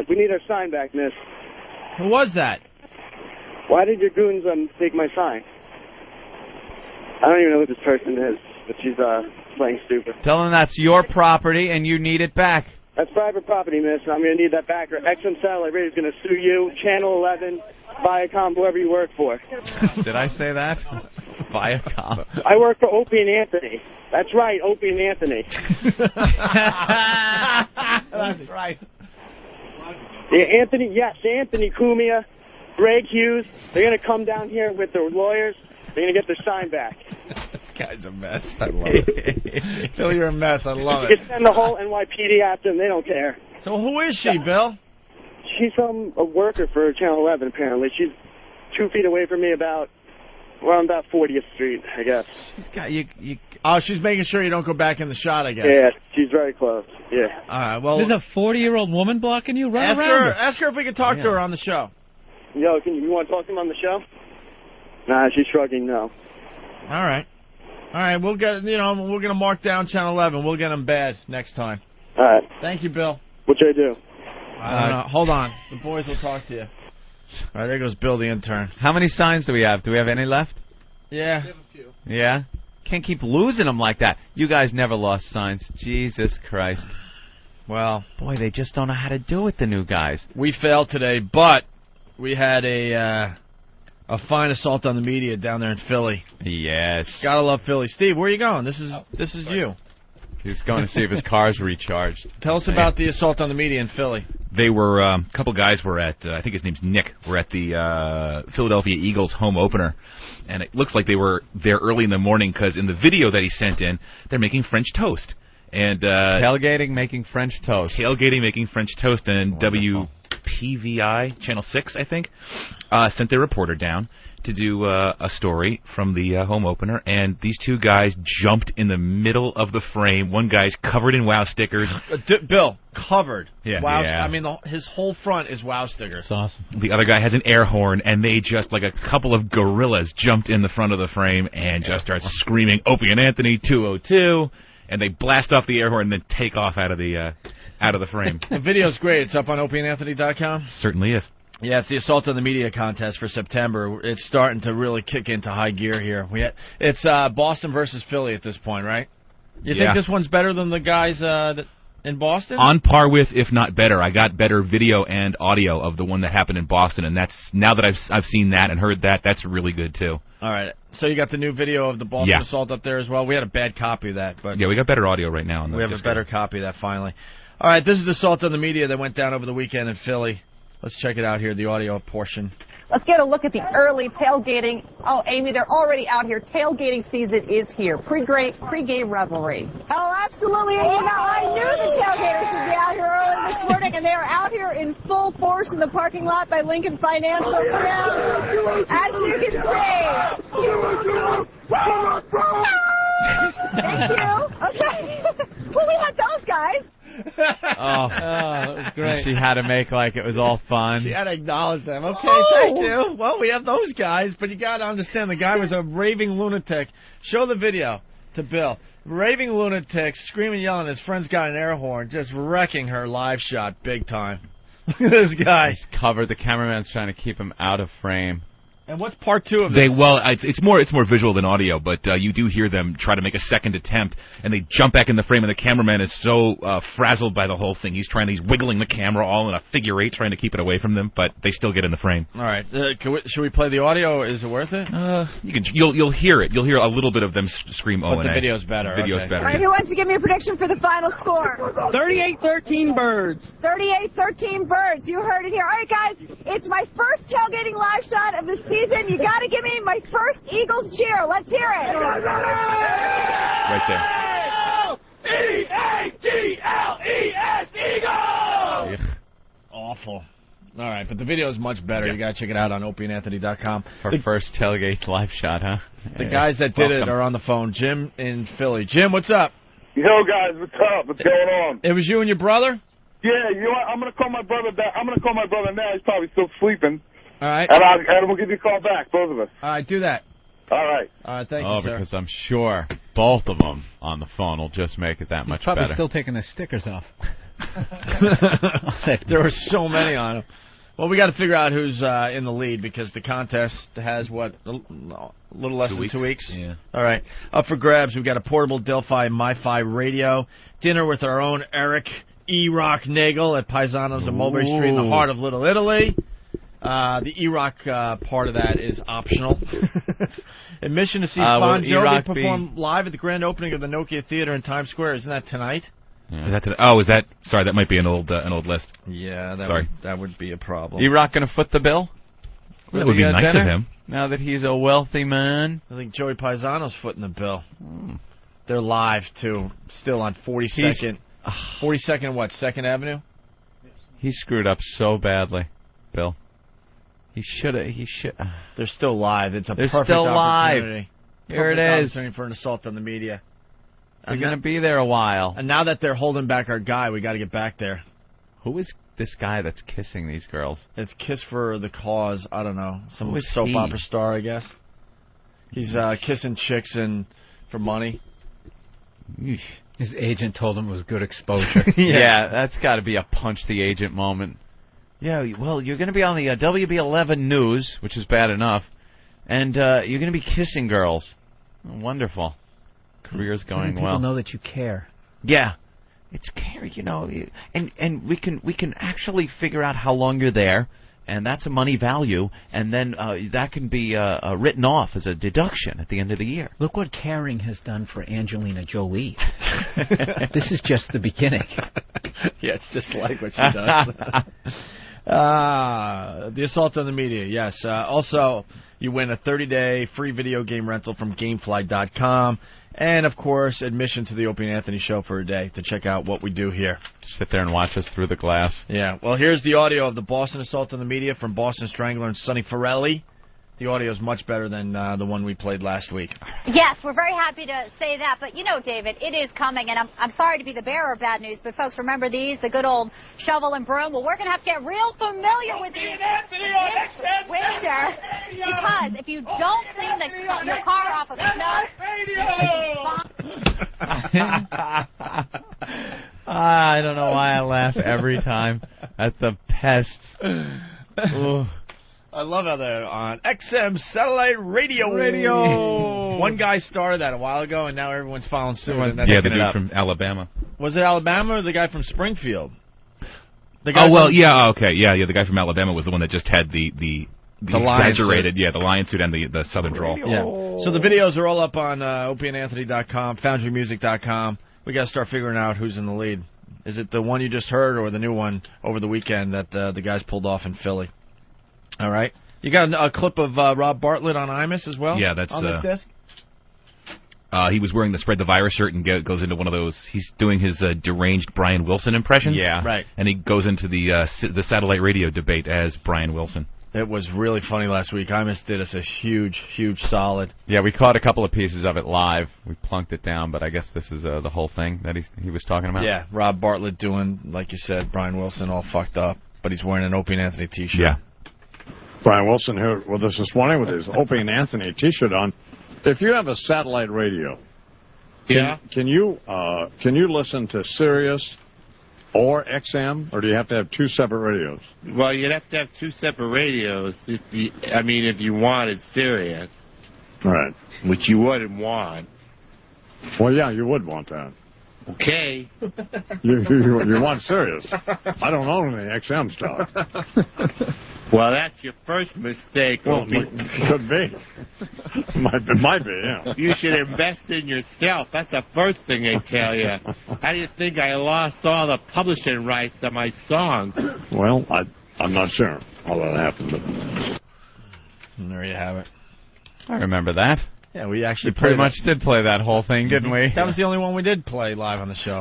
We need our sign back, miss. Who was that? Why did your goons take my sign? I don't even know who this person is, but she's playing stupid. Tell them that's your property and you need it back. That's private property, miss. I'm going to need that back, or XM Satellite Radio is going to sue you, Channel 11, Viacom, whoever you work for. Did I say that? Viacom. I work for Opie and Anthony. That's right, Opie and Anthony. That's right. Yeah, Anthony Cumia, Greg Hughes, they're going to come down here with their lawyers. They're going to get their sign back. This guy's a mess. I love it. Phil, you're a mess. I love You it. can send the whole NYPD after them. They don't care. So who is she, Bill? She's a worker for Channel 11, apparently. She's 2 feet away from me about 40th Street, I guess. Oh, she's making sure you don't go back in the shot, I guess. Yeah, she's very close. Yeah. All right, well... There's a 40-year-old woman blocking you? Run around her. Ask her if we can talk to her on the show. Yo, you want to talk to him on the show? Nah, she's shrugging no. All right. We'll get, we're going to mark down Channel 11. We'll get them bad next time. All right. Thank you, Bill. What should I do? I don't know. Hold on. The boys will talk to you. All right, there goes Bill, the intern. How many signs do we have? Do we have any left? Yeah. Yeah? Can't keep losing them like that. You guys never lost signs. Jesus Christ. Well, boy, they just don't know how to do it, the new guys. We failed today, but we had a fine assault on the media down there in Philly. Yes. Gotta love Philly. Steve, where are you going? This is you. He's going to see if his car's recharged. Tell us about the assault on the media in Philly. They were, a couple guys were at, I think his name's Nick, were at the Philadelphia Eagles home opener. And it looks like they were there early in the morning because in the video that he sent in, they're making French toast. And tailgating, making French toast. Tailgating, making French toast. And WPVI, Channel 6, I think, sent their reporter down to do a story from the home opener, and these two guys jumped in the middle of the frame. One guy's covered in WOW stickers. Bill, covered. Yeah. WOW. Yeah. I mean, his whole front is WOW stickers. That's awesome. The other guy has an air horn, and they just, like a couple of gorillas, jumped in the front of the frame and just start screaming, Opie and Anthony, 202, and they blast off the air horn and then take off out of the frame. The video's great. It's up on opieandanthony.com. Certainly is. Yeah, it's the Assault on the Media contest for September. It's starting to really kick into high gear here. It's Boston versus Philly at this point, right? You think this one's better than the guys in Boston? On par with, if not better. I got better video and audio of the one that happened in Boston, and that's now that I've seen that and heard that, that's really good too. All right. So you got the new video of the Boston assault up there as well. We had a bad copy of that, but yeah, we got better audio right now. We have a better copy of that finally. All right, this is the Assault on the Media that went down over the weekend in Philly. Let's check it out here, the audio portion. Let's get a look at the early tailgating. Oh, Amy, they're already out here. Tailgating season is here. Pre-game revelry. Oh, absolutely. And you know, I knew the tailgaters would be out here early this morning, and they are out here in full force in the parking lot by Lincoln Financial. Now, as you can see. Thank you. Okay. Well, we had those guys. That was great. She had to make like it was all fun. She had to acknowledge them. Okay, thank you. Well, we have those guys, but you got to understand the guy was a raving lunatic. Show the video to Bill. Raving lunatic, screaming, yelling. His friend's got an air horn, just wrecking her live shot big time. Look at this guy. He's covered. The cameraman's trying to keep him out of frame. And what's part two of this? It's more visual than audio, but you do hear them try to make a second attempt, and they jump back in the frame, and the cameraman is so frazzled by the whole thing. He's wiggling the camera all in a figure eight, trying to keep it away from them, but they still get in the frame. All right, should we play the audio? Is it worth it? You'll hear it. You'll hear a little bit of them scream. But the video's better. The video's better. All right, who wants to give me a prediction for the final score? 38-13 Birds. 38-13 Birds. You heard it here. All right, guys, it's my first tailgating live shot of the season. You got to give me my first Eagles cheer. Let's hear it. Right there. E-A-G-L-E-S, Eagles! Awful. All right, but the video is much better. You got to check it out on opieandanthony.com. Her first tailgate live shot, huh? The guys that did it are on the phone. Jim in Philly. Jim, what's up? Yo, guys, what's up? What's going on? It was you and your brother? Yeah, you know what? I'm gonna call my brother back. I'm gonna call my brother now. He's probably still sleeping. All right. And we'll give you a call back, both of us. All right, do that. All right. All right, thank you, sir. Because I'm sure both of them on the phone will just make it that much Probably better. still taking the stickers off. There were so many on them. Well, we got to figure out who's in the lead because the contest has, what, a little less than 2 weeks? Yeah. All right. Up for grabs, we've got a portable Delphi MiFi radio, dinner with our own Eric E-Rock Nagel at Paisanos on Mulberry Street in the heart of Little Italy. The E-Rock part of that is optional. Admission to see Bon Jovi perform live at the grand opening of the Nokia Theater in Times Square. Isn't that tonight? Yeah. Is that? Sorry, that might be an old list. Yeah, that would be a problem. E-Rock going to foot the bill? That would be nice of him. Now that he's a wealthy man. I think Joey Paisano's footing the bill. They're live, too. Still on 42nd. 42nd what, 2nd Avenue? He screwed up so badly, Bill. He should. They're still live. It's a They're perfect still opportunity. live. Here Perfect it is. opportunity for an assault on the media. They're going to be there a while. And now that they're holding back our guy, we got to get back there. Who is this guy that's kissing these girls? It's Kiss for the Cause. I don't know. Some Who is soap he? opera star, I guess. He's kissing chicks for money. His agent told him it was good exposure. Yeah, that's got to be a punch the agent moment. Yeah, well, you're going to be on the WB11 News, which is bad enough, and you're going to be kissing girls. Oh, wonderful. Career's going well. People know that you care. Yeah, it's care, and we can actually figure out how long you're there, and that's a money value, and then that can be written off as a deduction at the end of the year. Look what caring has done for Angelina Jolie. This is just the beginning. Yeah, it's just like what she does. The assault on the media, yes. Also, you win a 30-day free video game rental from Gamefly.com. And, of course, admission to the Opie and Anthony show for a day to check out what we do here. Just sit there and watch us through the glass. Yeah. Well, here's the audio of the Boston Assault on the Media from Boston Strangler and Sonny Forelli. The audio is much better than the one we played last week. Yes, we're very happy to say that. But, David, it is coming. And I'm sorry to be the bearer of bad news, but, folks, remember these, the good old shovel and broom? Well, we're going to have to get real familiar with these this winter. Because if you don't clean your car off of snow, I don't know why I laugh every time at the pests. I love how they're on XM Satellite Radio. One guy started that a while ago, and now everyone's following suit. The dude from Alabama. Was it Alabama or the guy from Springfield? The guy okay. Yeah, the guy from Alabama was the one that just had the exaggerated, the lion suit and the southern drawl. Yeah. So the videos are all up on opieandanthony.com, foundrymusic.com. We got to start figuring out who's in the lead. Is it the one you just heard or the new one over the weekend that the guys pulled off in Philly? All right. You got a clip of Rob Bartlett on Imus as well? Yeah, that's on this disc? He was wearing the Spread the Virus shirt and goes into one of those. He's doing his deranged Brian Wilson impressions. Yeah. Right. And he goes into the satellite radio debate as Brian Wilson. It was really funny last week. Imus did us a huge, huge solid. Yeah, we caught a couple of pieces of it live. We plunked it down, but I guess this is the whole thing that he was talking about. Yeah, Rob Bartlett doing, like you said, Brian Wilson all fucked up, but he's wearing an Opie and Anthony T-shirt. Yeah. Brian Wilson here with us this morning with his Opie and Anthony T-shirt on. If you have a satellite radio, can you listen to Sirius or XM, or do you have to have two separate radios? Well, you'd have to have two separate radios if you wanted Sirius. Right. Which you wouldn't want. Well, yeah, you would want that. Okay. You want Sirius. I don't own any XM stuff. Well, that's your first mistake, Opie. Could be. Might be, yeah. You should invest in yourself. That's the first thing they tell you. How do you think I lost all the publishing rights to my songs? Well, I'm not sure how that happened. But... And there you have it. I remember that. Yeah, we actually pretty much did play that whole thing, didn't we? That was the only one we did play live on the show.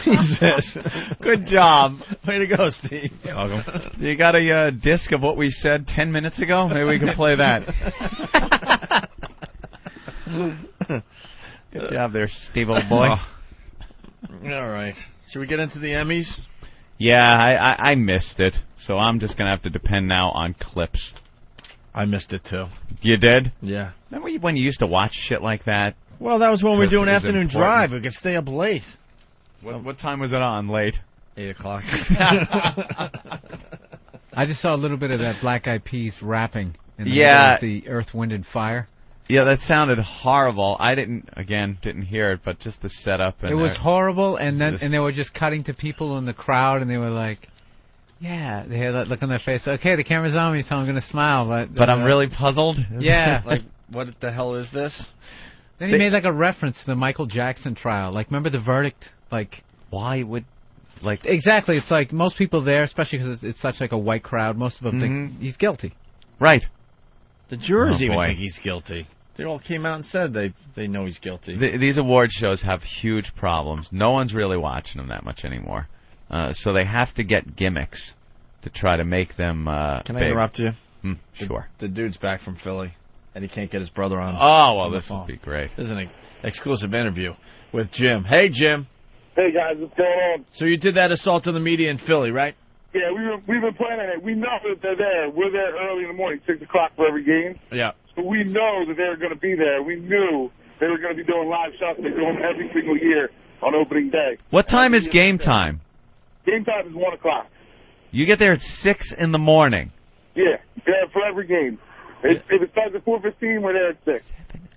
Jesus. Good job. Way to go, Steve. You're welcome. You got a disc of what we said 10 minutes ago? Maybe we can play that. Good job there, Steve, old boy. All right. Should we get into the Emmys? Yeah, I missed it, so I'm just going to have to depend now on clips. I missed it, too. You did? Yeah. Remember when you used to watch shit like that? Well, that was when we were doing Because it was afternoon important. drive. We could stay up late. What time was it on? Late? 8 o'clock. I just saw a little bit of that Black Eyed Peas rapping in the Yeah. middle of the Earth, Wind, and Fire. Yeah, that sounded horrible. I didn't hear it, but just the setup. And It was horrible, and they were just cutting to people in the crowd, and they were like, yeah, they had that look on their face. Okay, the camera's on me, so I'm going to smile, but I'm really puzzled. Yeah. Like, what the hell is this? Then he made like a reference to the Michael Jackson trial. Like, remember the verdict? Like, why would, like... Exactly. It's like most people there, especially because it's such like a white crowd, most of them think he's guilty. Right. The jurors Oh, even boy. think he's guilty. They all came out and said they know he's guilty. These award shows have huge problems. No one's really watching them that much anymore. So they have to get gimmicks to try to make them Can I big. interrupt you? Sure. The dude's back from Philly, and he can't get his brother on. Oh, well, on the this phone. would be great. This is an exclusive interview with Jim. Hey, Jim. Hey guys, what's going on? So you did that assault on the media in Philly, right? Yeah, we've been planning it. We know that they're there. We're there early in the morning, 6 o'clock for every game. Yeah. So we know that they're going to be there. We knew they were going to be doing live shots. They do them every single year on opening day. What time is game time? Game time is 1 o'clock. You get there at 6 in the morning. Yeah, for every game. If it starts at 4:15, we're there at 6.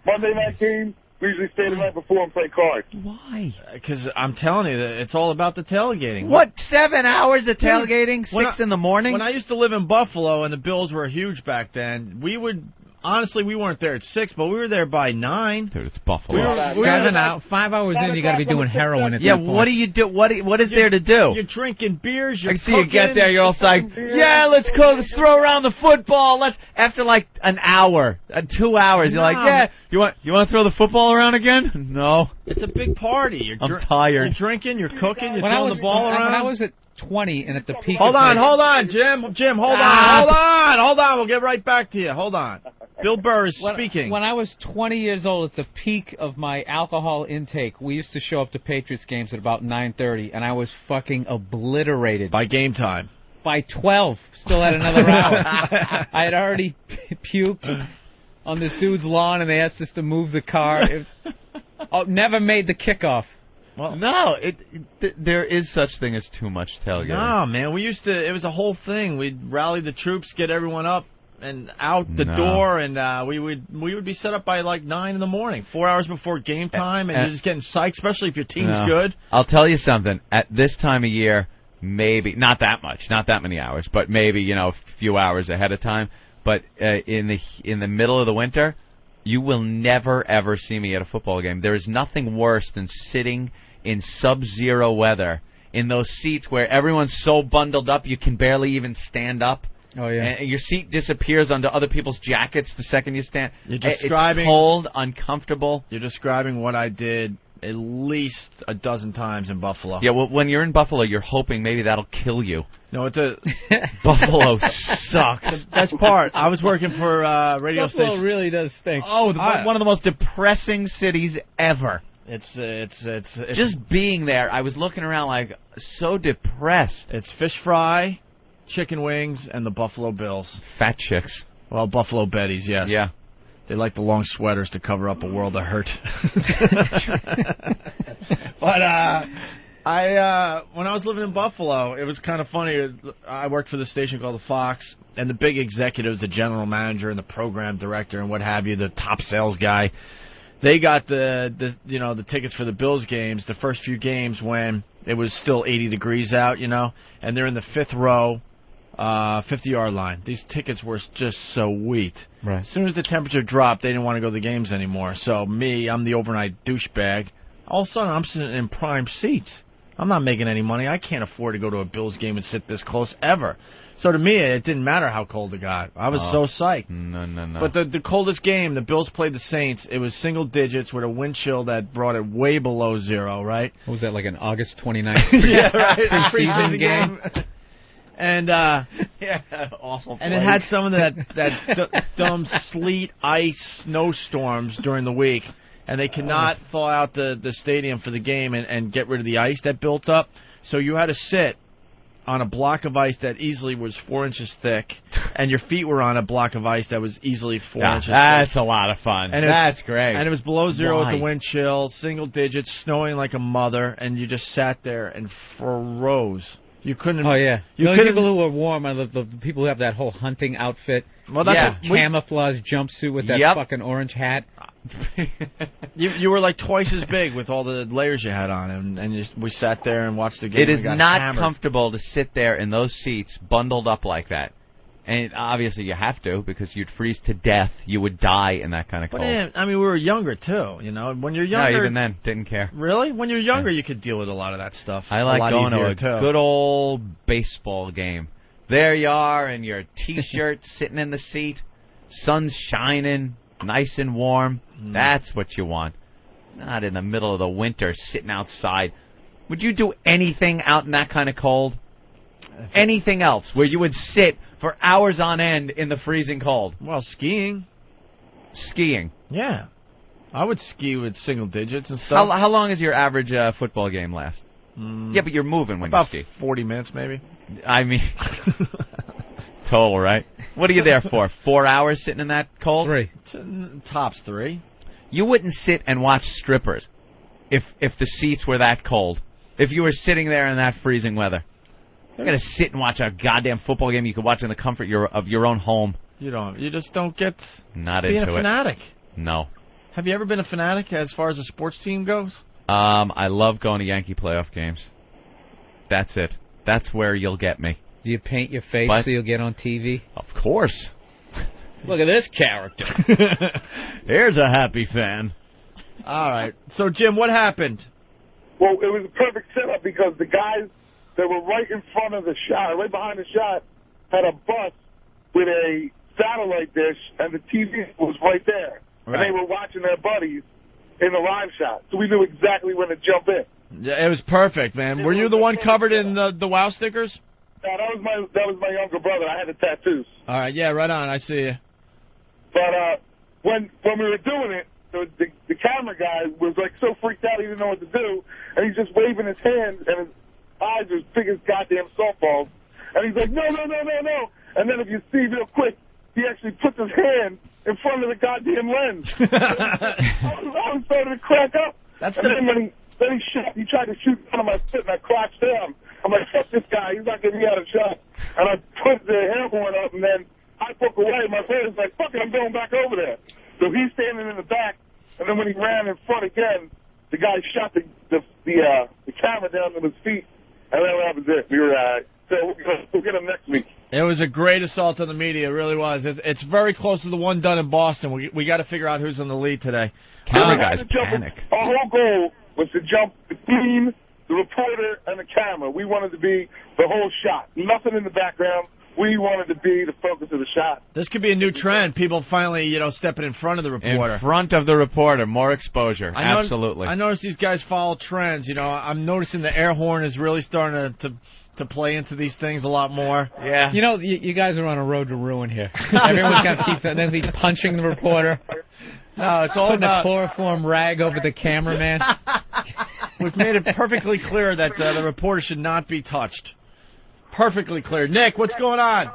Monday night game, we usually stay the night before and play cards. Why? Because I'm telling you, that it's all about the tailgating. What, 7 hours of tailgating? 6 in the morning? When I used to live in Buffalo and the Bills were huge back then, we weren't there at 6, but we were there by 9. Dude, it's Buffalo. 5 hours in, you got to be doing heroin at that point. What do you do? What is there to do? You're drinking beers. You're I see you get there, you're all like, yeah, let's go, let's throw around the football. After like an hour, 2 hours, you're like, yeah, you want to throw the football around again? No. It's a big party. I'm tired. You're drinking, you're cooking, you're When I throwing was- the ball around. When I was at 20 and at the peak. Hold of on, my- Jim. Jim, hold on. We'll get right back to you. Hold on. Bill Burr is speaking. When I was 20 years old, at the peak of my alcohol intake, we used to show up to Patriots games at about 9:30, and I was fucking obliterated. By game time. By 12, still had another hour. I had already puked on this dude's lawn, and they asked us to move the car. Never made the kickoff. Well, no, there is such thing as too much tailgating. No, man, it was a whole thing. We'd rally the troops, get everyone up and out the door, and we would be set up by like 9 in the morning, 4 hours before game time, and you're just getting psyched, especially if your team's good. I'll tell you something. At this time of year, maybe not that much, not that many hours, but maybe a few hours ahead of time. But in the middle of the winter, you will never ever see me at a football game. There is nothing worse than sitting in sub-zero weather in those seats where everyone's so bundled up you can barely even stand up. Oh yeah. And your seat disappears onto other people's jackets the second you stand. You're describing it's cold, uncomfortable. You're describing what I did at least a dozen times in Buffalo. Yeah, well, when you're in Buffalo, you're hoping maybe that'll kill you. No, it's a Buffalo sucks. The best part, I was working for a radio Buffalo station. really does stink. Oh, one of the most depressing cities ever. It's Just being there, I was looking around like so depressed. It's fish fry, chicken wings, and the Buffalo Bills. Fat chicks. Well, Buffalo Betties, yes. Yeah. They like the long sweaters to cover up a world of hurt. But when I was living in Buffalo, it was kind of funny. I worked for the station called the Fox, and the big executives, the general manager and the program director and what have you, the top sales guy, they got the tickets for the Bills games, the first few games when it was still 80 degrees out, and they're in the fifth row, 50-yard line. These tickets were just so sweet. Right. As soon as the temperature dropped, they didn't want to go to the games anymore. So I'm the overnight douchebag. All of a sudden, I'm sitting in prime seats. I'm not making any money. I can't afford to go to a Bills game and sit this close ever. So to me, it didn't matter how cold it got. I was so psyched. No. But the coldest game, the Bills played the Saints. It was single digits with a wind chill that brought it way below zero, right? What was that, like an August 29th yeah, right. preseason game? And yeah, awful. And it had some of that dumb sleet, ice, snowstorms during the week, and they could not thaw out the stadium for the game and get rid of the ice that built up. So you had to sit on a block of ice that easily was 4 inches thick, and your feet were on a block of ice that was easily 4 inches that's thick. a lot of fun. And That's great. And it was below zero Why? with the wind chill, single digits, snowing like a mother, and you just sat there and froze. You couldn't. Oh yeah, You the only couldn't. people who are warm are the people who have that whole hunting outfit. Well, that's that what we- camouflage jumpsuit with that Yep. fucking orange hat. You were like twice as big with all the layers you had on, and we sat there and watched the game. It and is got not hammered. comfortable to sit there in those seats bundled up like that. And obviously you have to because you'd freeze to death. You would die in that kind of But cold. yeah, I mean, we were younger too. You know, when you're younger. No, even then, didn't care. Really? When you're younger, you could deal with a lot of that stuff. I a like lot going to easier, a too. good old baseball game. There you are in your T-shirt, sitting in the seat, sun's shining, nice and warm. That's what you want. Not in the middle of the winter, sitting outside. Would you do anything out in that kind of cold? Anything else where you would sit for hours on end in the freezing cold? Well, skiing. Skiing. Yeah. I would ski with single digits and stuff. How long does your average football game last? Yeah, but you're moving when About you ski. 40 minutes, maybe. I mean, total, right? What are you there for? 4 hours sitting in that cold? 3. Tops 3. You wouldn't sit and watch strippers if the seats were that cold. If you were sitting there in that freezing weather. You're going to sit and watch a goddamn football game you could watch in the comfort of your own home. You just don't get Not being into a fanatic. it. No. Have you ever been a fanatic as far as a sports team goes? I love going to Yankee playoff games. That's it. That's where you'll get me. Do you paint your face But- so you'll get on TV? Of course. Look at this character. Here's a happy fan. All right. So, Jim, what happened? Well, it was a perfect setup because the guys that were right in front of the shot, right behind the shot, had a bus with a satellite dish, and the TV was right there. Right. And they were watching their buddies in the live shot, so we knew exactly when to jump in. Yeah, it was perfect, man. Were you the one covered in the WOW stickers? Now, that was my younger brother. I had the tattoos. All right, yeah, right on. I see you. But when we were doing it, the camera guy was like so freaked out he didn't know what to do, and he's just waving his hands, and his eyes are as big as goddamn softballs. And he's like, no. And then if you see real quick, he actually puts his hand in front of the goddamn lens. I was starting to crack up. Then he tried to shoot in front of my foot, and I crouched down. I'm like, fuck this guy. He's not getting me out of shot. And I put the air horn up, and then I broke away. My brother's like, fuck it, I'm going back over there. So he's standing in the back, and then when he ran in front again, the guy shot the camera down to his feet, and then that was it. We were so we'll get him next week. It was a great assault on the media. It really was. It's very close to the one done in Boston. We got to figure out who's in the lead today. Camera guys panic. Our whole goal was to jump between the reporter and the camera. We wanted to be the whole shot. Nothing in the background. We wanted to be the focus of the shot. This could be a new trend. People finally, stepping in front of the reporter. In front of the reporter, more exposure. Absolutely. I noticed these guys follow trends. I'm noticing the air horn is really starting to play into these things a lot more. Yeah. You guys are on a road to ruin here. Everyone's got to keep then he's punching the reporter. No, it's all putting about a chloroform rag over the cameraman. We've made it perfectly clear that the reporter should not be touched. Perfectly clear. Nick, what's going on?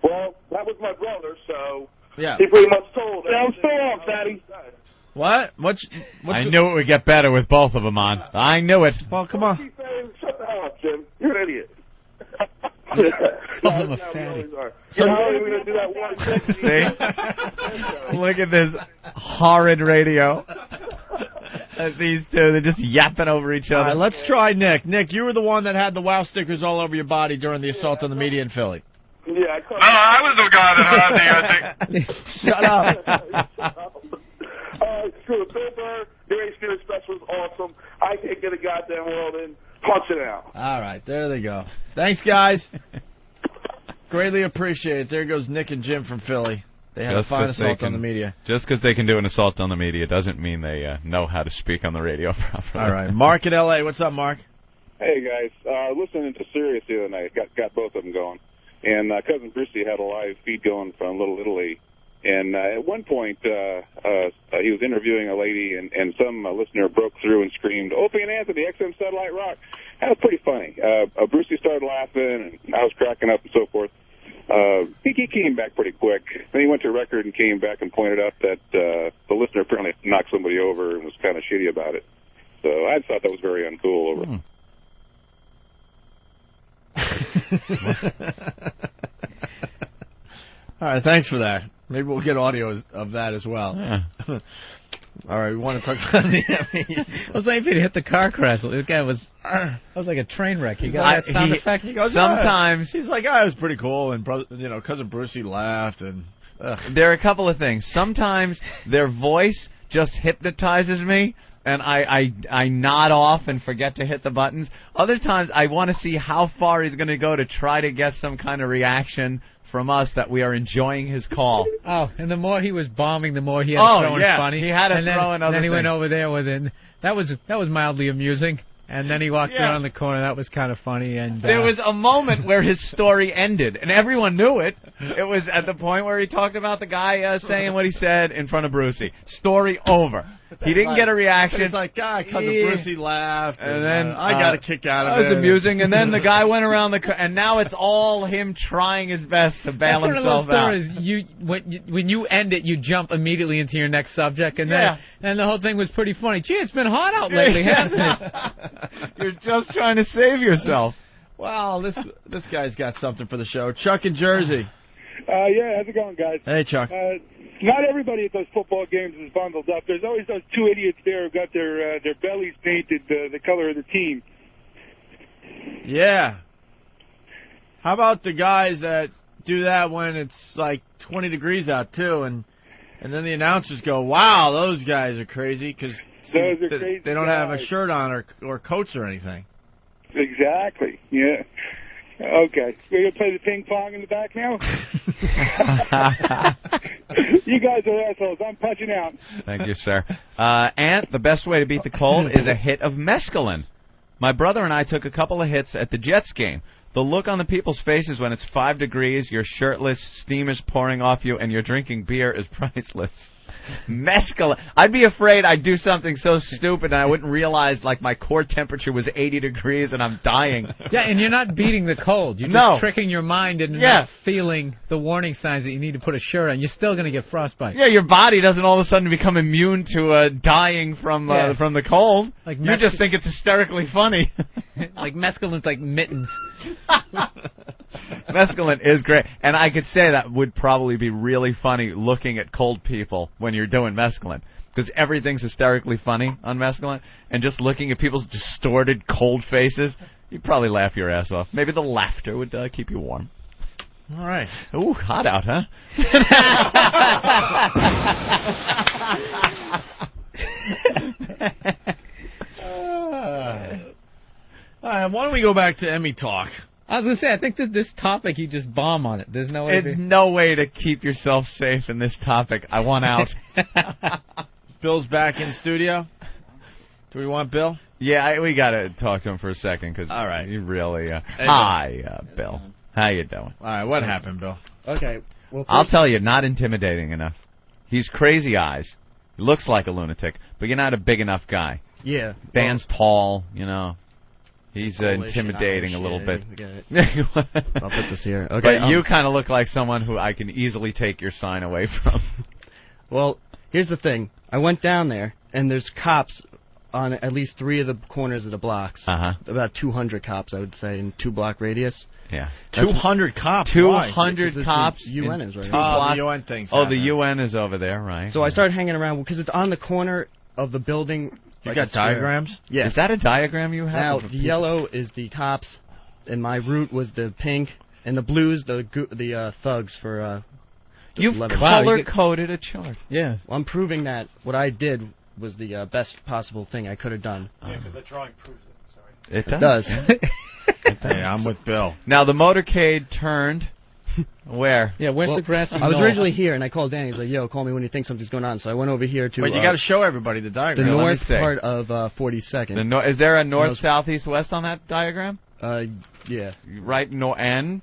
Well, that was my brother, so Yeah. he pretty much told. Yeah, I'm still on, Fatty. What? I knew it would get better with both of them on. I knew it. Well, come on. Shut the hell up, Jim. You're an idiot. Call him a fatty. So now we're going to do that one thing. See? Look at this horrid radio. These two, they're just yapping over each other. All right, let's try Nick. Nick, you were the one that had the WOW stickers all over your body during the assault on the media in Philly. Yeah, I was the guy that had the Shut up. Screw Bill Burr, your HBO special was awesome. I can't get a goddamn world in. Punch it out. All right, there they go. Thanks, guys. Greatly appreciate it. There goes Nick and Jim from Philly. They had a fine assault on the media. Just because they can do an assault on the media doesn't mean they know how to speak on the radio properly. All right, Mark in L.A. What's up, Mark? Hey, guys. Listening to Sirius the other night, got both of them going. And Cousin Christy had a live feed going from Little Italy. And at one point, he was interviewing a lady, and some listener broke through and screamed, "Opie and Anthony, XM Satellite Rock." That was pretty funny. Brucey started laughing, and I was cracking up and so forth. He came back pretty quick. Then he went to record and came back and pointed out that the listener apparently knocked somebody over and was kind of shitty about it. So I thought that was very uncool. All right, thanks for that. Maybe we'll get audio of that as well. Yeah. All right, we want to talk about the Emmys. I was waiting for you to hit the car crash. The guy was like a train wreck. You got that sound effect? He goes, sometimes he's like, "Oh, it was pretty cool," and cousin Brucey laughed, and there are a couple of things. Sometimes their voice just hypnotizes me, and I nod off and forget to hit the buttons. Other times I want to see how far he's going to go to try to get some kind of reaction from us that we are enjoying his call. Oh, and the more he was bombing, the more he had to throw in funny. He had to and throw in other then he things. went over there with it. That was mildly amusing. And then he walked around the corner. That was kind of funny. And there was a moment where his story ended, and everyone knew it. It was at the point where he talked about the guy saying what he said in front of Brucey. Story over. He didn't get a reaction. It's like, cousin Brucey laughed, and then I got a kick out of it. That was amusing. And then the guy went around and now it's all him trying his best to bail himself out. That's one of those stories. When you end it, you jump immediately into your next subject, and then the whole thing was pretty funny. Gee, it's been hot out lately, hasn't it? You're just trying to save yourself. Well, this guy's got something for the show. Chuck in Jersey. Yeah, how's it going, guys? Hey, Chuck. Not everybody at those football games is bundled up. There's always those two idiots there who got their bellies painted the color of the team. Yeah. How about the guys that do that when it's like 20 degrees out, too, and then the announcers go, "Wow, those guys are crazy," because they don't have a shirt on or coats or anything. Exactly, yeah. Okay, we're going to play the ping pong in the back now? You guys are assholes. I'm punching out. Thank you, sir. Ant, the best way to beat the cold is a hit of mescaline. My brother and I took a couple of hits at the Jets game. The look on the people's faces when it's 5 degrees, you're shirtless, steam is pouring off you, and you're drinking beer is priceless. Mescaline. I'd be afraid I'd do something so stupid and I wouldn't realize, like, my core temperature was 80 degrees and I'm dying. Yeah, and you're not beating the cold. You're just tricking your mind into not feeling the warning signs that you need to put a shirt on. You're still going to get frostbite. Yeah, your body doesn't all of a sudden become immune to dying from the cold. Like you just think it's hysterically funny. Like mescaline's like mittens. Mescaline is great, and I could say that would probably be really funny looking at cold people when you're doing mescaline, because everything's hysterically funny on mescaline, and just looking at people's distorted cold faces, you'd probably laugh your ass off. Maybe the laughter would keep you warm. All right. Ooh, hot out, huh? All right, why don't we go back to Emmy talk? I was going to say, I think that this topic, you just bomb on it. There's no way. It's no way to keep yourself safe in this topic. I want out. Bill's back in studio. Do we want Bill? Yeah, we got to talk to him for a second. Cause all right. You really... Hi, Bill. How you doing? All right, what happened, Bill? Okay. Well, I'll tell you, not intimidating enough. He's crazy eyes. He looks like a lunatic, but you're not a big enough guy. Yeah. Dan's tall, you know. He's intimidating a little bit. I'll put this here. Okay. But you kind of look like someone who I can easily take your sign away from. Well, here's the thing. I went down there, and there's cops on at least 3 of the corners of the blocks. About 200 cops, I would say, in 2-block radius. Yeah. 200 cops? 200 cops? The UN is right. The UN thing's the UN is over there, right. So I started hanging around, because it's on the corner of the building. You got diagrams? Yes. Is that a diagram you have? Now, the yellow is the cops, and my route was the pink, and the blue's the thugs for... You've color-coded a chart. Yeah. Well, I'm proving that what I did was the best possible thing I could have done. Yeah, because the drawing proves it. It does. Hey, I'm with Bill. Now, the motorcade turned... Where? Yeah, where's the grassy I was originally here, and I called Danny. He's like, yo, call me when you think something's going on. So I went over here to... But you got to show everybody the diagram. The north part of 42nd. Is there a north, south, east, west on that diagram? Yeah. Right, and?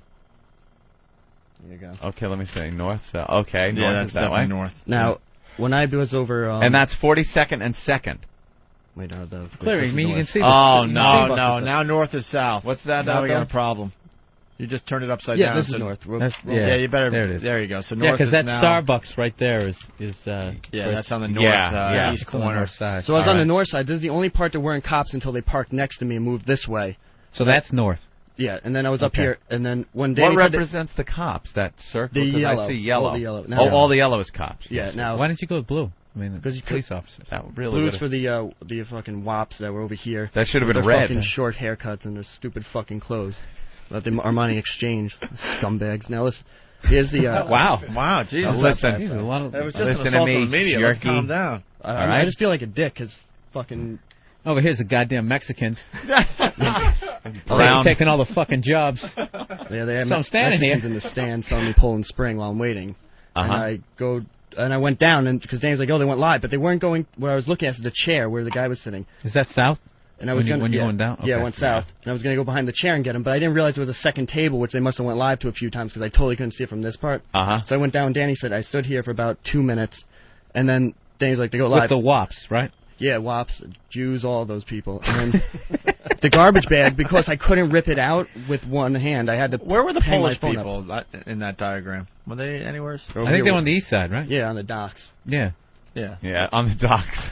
There you go. Okay, let me see. North, south. Okay, Yeah, north that's is that definitely way. north. Now, when I was over... and that's 42nd and 2nd. Wait, no, Clear, this I is mean, you north. can see the... Oh, no. Now north is south. What's that? Now we Bill? got a problem. You just turned it upside Yeah, down. this is so- north. Yeah, you better... there it is. There you go. So Yeah, north because is that now... Starbucks right there is Yeah, where that's on the it's- north east it's on the corner. north side. So I was All on the right. north side. This is the only part that weren't cops until they parked next to me and moved this way. So that's north. Yeah, and then I was up Okay. here, and then one day... What represents the cops? That circle? The 'Cause yellow. I see yellow. All the yellow. Oh, Now- all the yellow is cops. Yeah, Yes. now... Why didn't you go with blue? I mean, Because you police officers. That really Blues would've- for the fucking wops that were over here. That should have with been their red. fucking short haircuts and their stupid fucking clothes. About the Armani Exchange. Scumbags. Now listen, here's the... Wow, Jesus. Listen. Jeez, a lot of, That was just an Listen to assault me, on the media. Let's jerky. calm down. I just feel like a dick, because fucking... over here's the goddamn Mexicans. Brown. Taking all the fucking jobs. Yeah, they had So I'm standing Mexicans here. in the stand selling me Poland Spring while I'm waiting. Uh-huh. And I went down, and because Danny's like, oh, they went live, but they weren't going where I was looking at, the chair where the guy was sitting. Is that south? And I was when gonna, you're going down? Yeah, I Okay. went south, and I was going to go behind the chair and get him, but I didn't realize there was a second table, which they must have went live to a few times, because I totally couldn't see it from this part. Uh-huh. So I went down, Danny said, I stood here for about 2 minutes, and then Danny's like, they go live. With the wops, right? Yeah, wops, Jews, all those people. And then the garbage bag, because I couldn't rip it out with one hand, I had to Where were the hang my Polish phone up. people in that diagram? Were they anywhere? Over I think here. they were on the east side, right? Yeah, on the docks. Yeah. Yeah. Yeah, on the docks.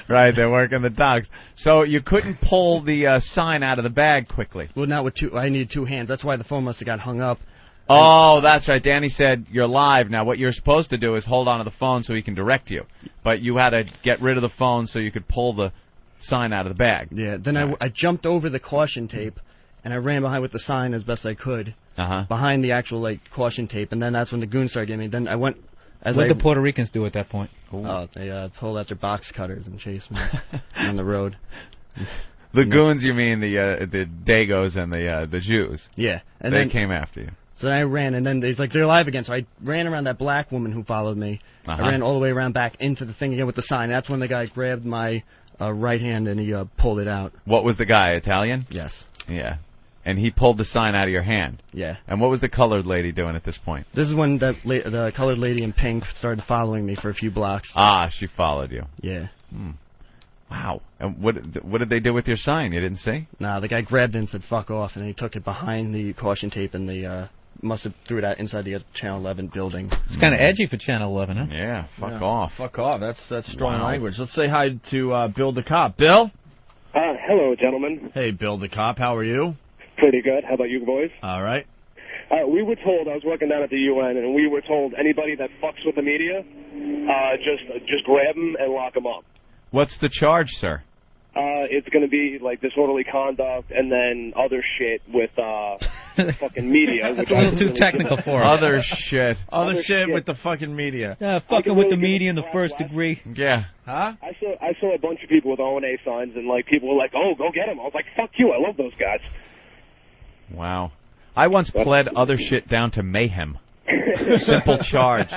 Right, they're working the docks. So you couldn't pull the sign out of the bag quickly. Well, not with two. I needed two hands. That's why the phone must have got hung up. Oh, that's right. Danny said you're live. Now, what you're supposed to do is hold onto the phone so he can direct you. But you had to get rid of the phone so you could pull the sign out of the bag. Yeah. Then I jumped over the caution tape, and I ran behind with the sign as best I could. Uh-huh. Behind the actual caution tape, and then that's when the goons started getting me. Then I went. What did the Puerto Ricans do at that point? Oh, they pulled out their box cutters and chased me on the road. The goons, you mean the Dagos and the Jews? Yeah. And they then came after you. So then I ran, and then he's like, they're live again. So I ran around that black woman who followed me. Uh-huh. I ran all the way around back into the thing again with the sign. That's when the guy grabbed my right hand and he pulled it out. What was the guy, Italian? Yes. Yeah. And he pulled the sign out of your hand. Yeah. And what was the colored lady doing at this point? This is when the colored lady in pink started following me for a few blocks. Ah, she followed you. Yeah. Hmm. Wow. And what did they do with your sign? You didn't see? Nah, the guy grabbed it and said, fuck off, and he took it behind the caution tape, and they must have threw it out inside the Channel 11 building. It's kind of edgy for Channel 11, huh? Yeah, fuck off. Fuck off. That's strong Wow. language. Let's say hi to Bill the Cop. Bill? Hello, gentlemen. Hey, Bill the Cop. How are you? Pretty good. How about you boys? All right. We were told, I was working down at the UN, and we were told anybody that fucks with the media, just grab them and lock them up. What's the charge, sir? It's going to be like disorderly conduct and then other shit with fucking media. That's a little too technical for us. Other shit. Other shit with the fucking media. Yeah, fucking with the media in the first degree. Yeah. Huh? I saw a bunch of people with O&A signs, and like people were like, "Oh, go get them." I was like, "Fuck you! I love those guys." Wow. I once pled other shit down to mayhem. Simple charge.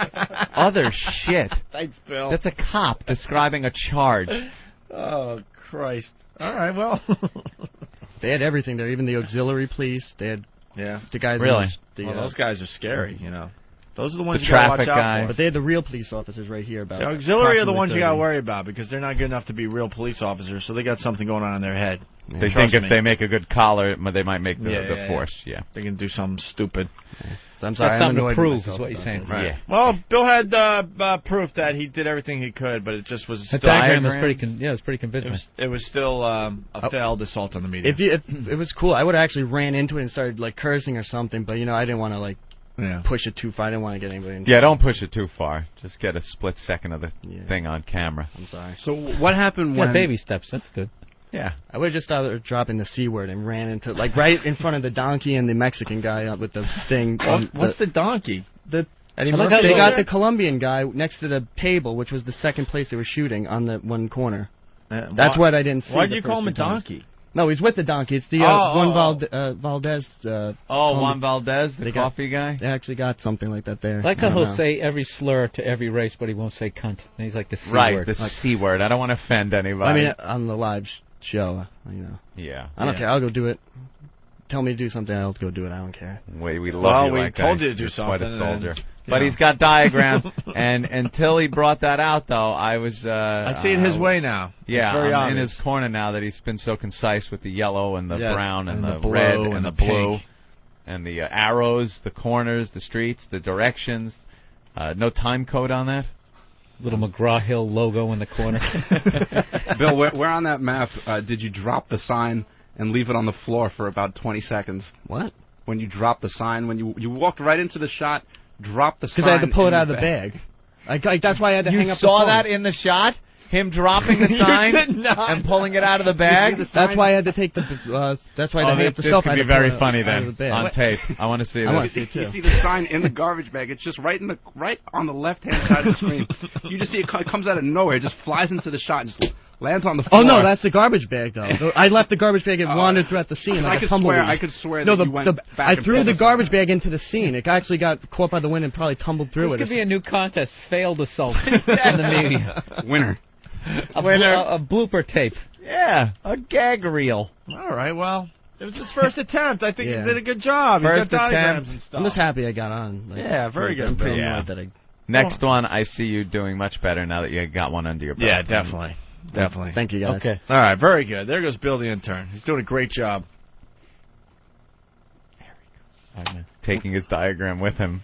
Other shit. Thanks, Bill. That's a cop describing a charge. Oh, Christ. All right, well. They had everything there, even the auxiliary police. They had the guys. Really? Well, those guys are scary, you know. Those are the ones The you gotta traffic watch out guys. for. But they had the real police officers right here. About The auxiliary are the approximately ones you got to 30. worry about because they're not good enough to be real police officers, so they got something going on in their head. They Trust think if me. they make a good collar, they might make the Yeah. force. Yeah. They can do something stupid. So I'm sorry, That's I'm something to annoyed with prove, myself is what you're about saying. this. Right. Yeah. Well, Bill had proof that he did everything he could, but it just was The still diagram was diagrams. pretty, it was pretty convincing. it was still a failed assault on the media. If it was cool, I would have actually ran into it and started like cursing or something. But I didn't want to like push it too far. I didn't want to get anybody in Yeah, trouble. don't push it too far. Just get a split second of the thing on camera. I'm sorry. So what happened when... Yeah, baby steps. That's good. Yeah. I would have just started dropping the C word and ran into like right in front of the donkey and the Mexican guy with the thing. What's the donkey? Eddie They Murphy? got the Colombian guy next to the table, which was the second place they were shooting on the one corner. That's what I didn't see. Why'd the you first call him a few times. donkey? No, he's with the donkey. It's the Valdez. Juan Valdez, the coffee guy? They actually got something like that there. I like I how don't he'll know. say every slur to every race, but he won't say cunt. And he's like the C Right, word. the C word. I don't want to offend anybody. I mean, on the live show, Yeah. I don't care. I'll go do it tell me to do something, I'll go do it. I don't care. We love you. We like told that. you to do You're something. Quite a soldier. And, but he's got diagrams, and until he brought that out, though, I was. I see it his way now. Yeah, it's very I'm in obvious. his corner now that he's been so concise with the yellow and the brown and the blue red and and the the blue, pink. and the arrows, the corners, the streets, the directions. No time code on that. Little McGraw-Hill logo in the corner. Bill, where on that map did you drop the sign and leave it on the floor for about 20 seconds? What? When you dropped the sign, when you walked right into the shot, dropped the sign. Because I had to pull it out of the bag. That's why I had to hang up the phone. You saw that in the shot? Him dropping the sign and pulling it out of the bag? That's why I had to take the. That's why I had to hang up the cell phone. This could be very funny then on tape. I want to see this. You see the sign in the garbage bag. It's just right on the left-hand side of the screen. You just see it comes out of nowhere. It just flies into the shot and just lands on the floor. Oh no, that's the garbage bag though. I left the garbage bag and wandered throughout the scene like a tumbleweed. I could swear that you went back I and threw forth. the garbage bag into the scene. It actually got caught by the wind and probably tumbled through it. This could be a new contest: failed assault in the media. Winner. A blooper tape. Yeah, a gag reel. All right, well, it was his first attempt. I think Yeah. he did a good job. First He's got diagrams attempt. and stuff. I'm just happy I got on. Yeah, very good. I'm pretty Yeah. annoyed that I. Next one, I see you doing much better now that you got one under your belt. Yeah, definitely. Definitely. Thank you guys. Okay. All right, very good. There goes Bill the intern. He's doing a great job. Taking his diagram with him.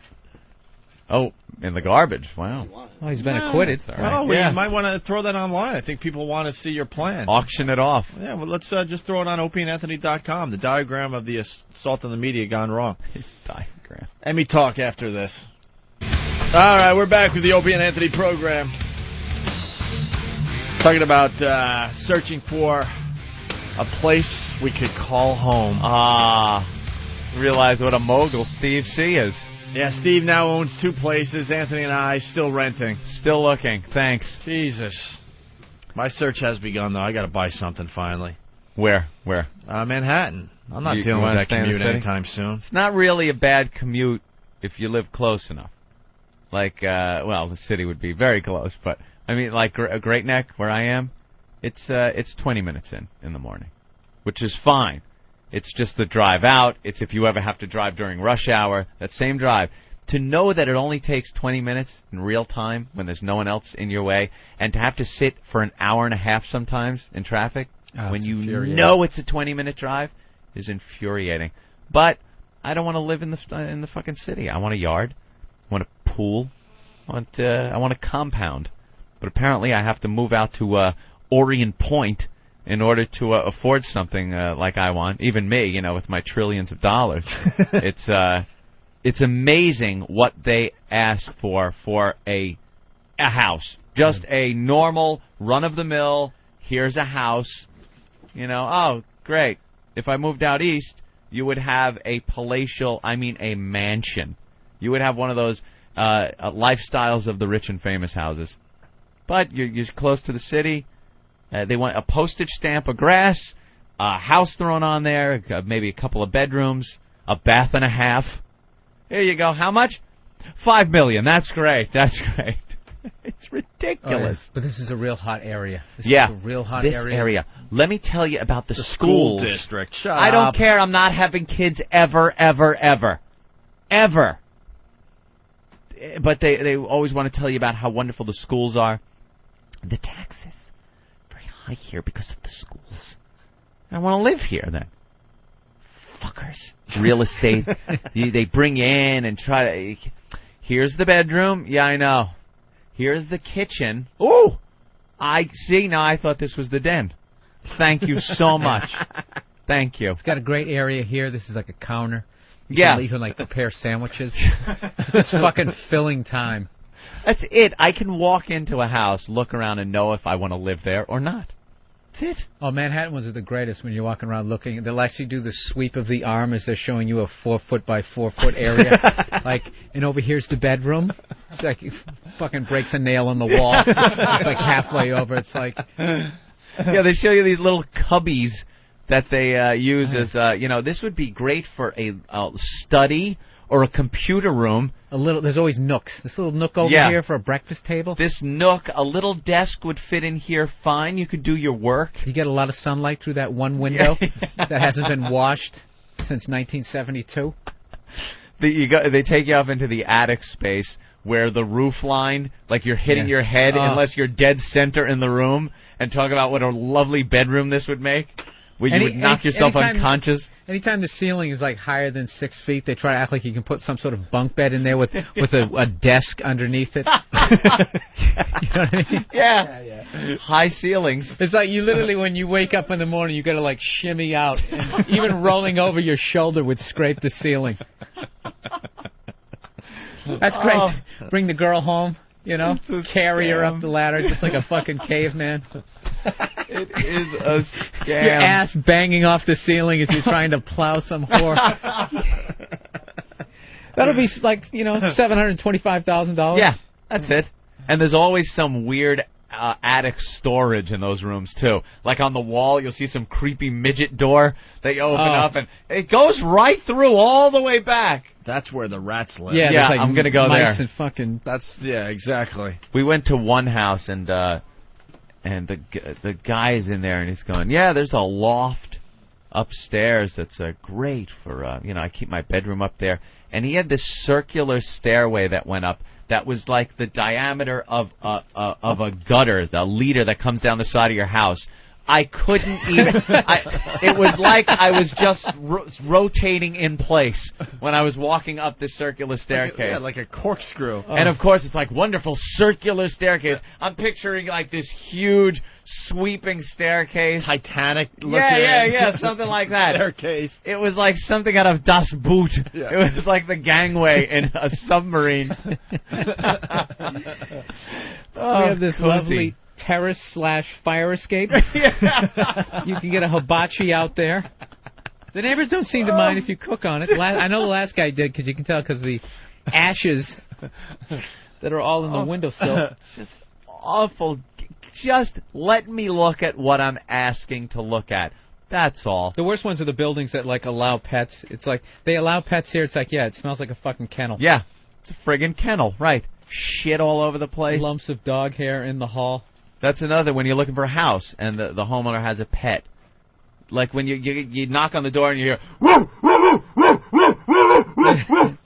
Oh, in the garbage. Wow. Oh, he's been acquitted. Well, you might want to throw that online. I think people want to see your plan. Auction it off. Yeah, well, let's just throw it on opieandanthony.com. The diagram of the assault on the media gone wrong. His diagram. Let me talk after this. All right, we're back with the Opie and Anthony program. Talking about searching for a place we could call home. Realize what a mogul Steve C is. Yeah, Steve now owns 2 places. Anthony and I still renting. Still looking. Thanks. Jesus. My search has begun, though. I got to buy something finally. Where? Manhattan. I'm not You dealing with wanna that stay in the commute city? anytime soon. It's not really a bad commute if you live close enough. Like, well, the city would be very close, but I mean, like Great Neck, where I am, it's 20 minutes in the morning, which is fine. It's just the drive out. It's if you ever have to drive during rush hour, that same drive. To know that it only takes 20 minutes in real time when there's no one else in your way, and to have to sit for an hour and a half sometimes in traffic when you know it's a 20-minute drive is infuriating. But I don't want to live in the fucking city. I want a yard. I want a pool. I want a compound. But apparently I have to move out to Orient Point in order to afford something like I want. Even me, with my trillions of dollars. It's amazing what they ask for a house. Just a normal, run-of-the-mill, here's a house. Oh, great. If I moved out east, you would have a palatial, a mansion. You would have one of those lifestyles of the rich and famous houses. But you're close to the city. They want a postage stamp of grass, a house thrown on there, maybe a couple of bedrooms, a bath and a half. Here you go. How much? $5 million. That's great. That's great. It's ridiculous. Oh, yeah. But this is a real hot area. This is a real hot this area. area. Let me tell you about the school schools. district. Shut I up. don't care. I'm not having kids ever. But they always want to tell you about how wonderful the schools are. The taxes very high here because of the schools. I want to live here then. Fuckers. Real estate. They bring you in and try to... Here's the bedroom. Yeah, I know. Here's the kitchen. Ooh! I see. Now I thought this was the den. Thank you so much. Thank you. It's got a great area here. This is like a counter. You can prepare sandwiches. Just fucking filling time. That's it. I can walk into a house, look around, and know if I want to live there or not. That's it. Oh, Manhattan was the greatest when you're walking around looking. They'll actually do the sweep of the arm as they're showing you a 4-foot by 4-foot area. And over here's the bedroom. It's like it fucking breaks a nail on the wall. It's like halfway over. It's like... Yeah, they show you these little cubbies that they use as, this would be great for a study or a computer room. There's always nooks. This little nook over here for a breakfast table. This nook, a little desk would fit in here fine. You could do your work. You get a lot of sunlight through that one window that hasn't been washed since 1972. They take you up into the attic space where the roof line, like you're hitting your head unless you're dead center in the room, and talk about what a lovely bedroom this would make, where you would knock yourself unconscious. Anytime the ceiling is like higher than 6 feet, they try to act like you can put some sort of bunk bed in there with a desk underneath it. You know what I mean? Yeah. High ceilings. It's like you literally, when you wake up in the morning, you got to like shimmy out, and even rolling over your shoulder would scrape the ceiling. That's great. Bring the girl home, carry her up the ladder just like a fucking caveman. It is a scam. Your ass banging off the ceiling as you're trying to plow some whore. That'll be like, $725,000. Yeah, that's it. And there's always some weird attic storage in those rooms, too. Like on the wall, you'll see some creepy midget door that you open up, and it goes right through all the way back. That's where the rats live. Yeah, like I'm going to go there. And fucking... exactly. We went to one house, and the guy is in there, and he's going, yeah, there's a loft upstairs that's great for, I keep my bedroom up there. And he had this circular stairway that went up that was like the diameter of a gutter, the leader that comes down the side of your house. I couldn't even... it was like I was just rotating in place when I was walking up this circular staircase. Like a corkscrew. And, of course, it's like wonderful circular staircase. I'm picturing like this huge sweeping staircase. Titanic looking. Yeah, something like that. Staircase. It was like something out of Das Boot. Yeah. It was like the gangway in a submarine. We have this lovely terrace/fire escape. You can get a hibachi out there. The neighbors don't seem to mind if you cook on it. I know the last guy did, because you can tell because of the ashes that are all in the windowsill. It's just awful. Just let me look at what I'm asking to look at. That's all. The worst ones are the buildings that like allow pets. It's like they allow pets here. It's like, yeah, it smells like a fucking kennel. Yeah, it's a friggin' kennel, right? Shit all over the place. Lumps of dog hair in the hall. That's another when you're looking for a house and the homeowner has a pet. Like when you knock on the door and you hear,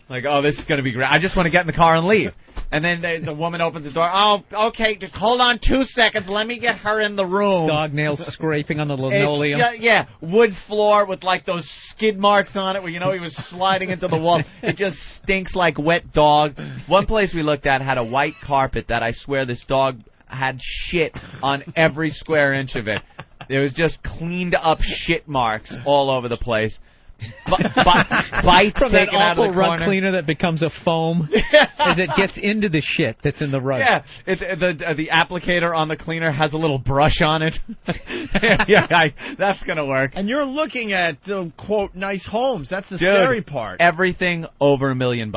like, oh, this is going to be great. I just want to get in the car and leave. And then the woman opens the door. Oh, okay, just hold on 2 seconds. Let me get her in the room. Dog nails scraping on the linoleum. Wood floor with like those skid marks on it where he was sliding into the wall. It just stinks like wet dog. One place we looked at had a white carpet that I swear this dog had shit on every square inch of it. There was just cleaned up shit marks all over the place. Bites from that taken out awful of the rug corner. cleaner that becomes a foam as it gets into the shit that's in the rug. Yeah, the applicator on the cleaner has a little brush on it. That's gonna work. And you're looking at quote nice homes. That's the scary part. Everything over $1 million.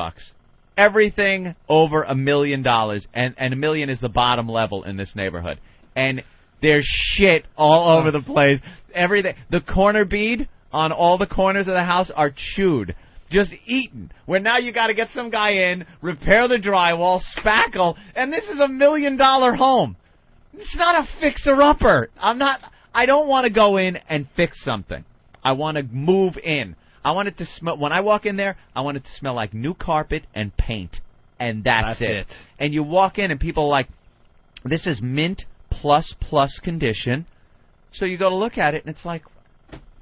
Everything over $1 million, and $1 million is the bottom level in this neighborhood. And there's shit all over the place. Everything. The corner bead on all the corners of the house are chewed, just eaten. Where now you got to get some guy in, repair the drywall, spackle, and this is $1 million home. It's not a fixer-upper. I don't want to go in and fix something. I want to move in. I want it to smell. When I walk in there, I want it to smell like new carpet and paint, and that's it. And you walk in, and people are like, "This is mint plus condition." So you go to look at it, and it's like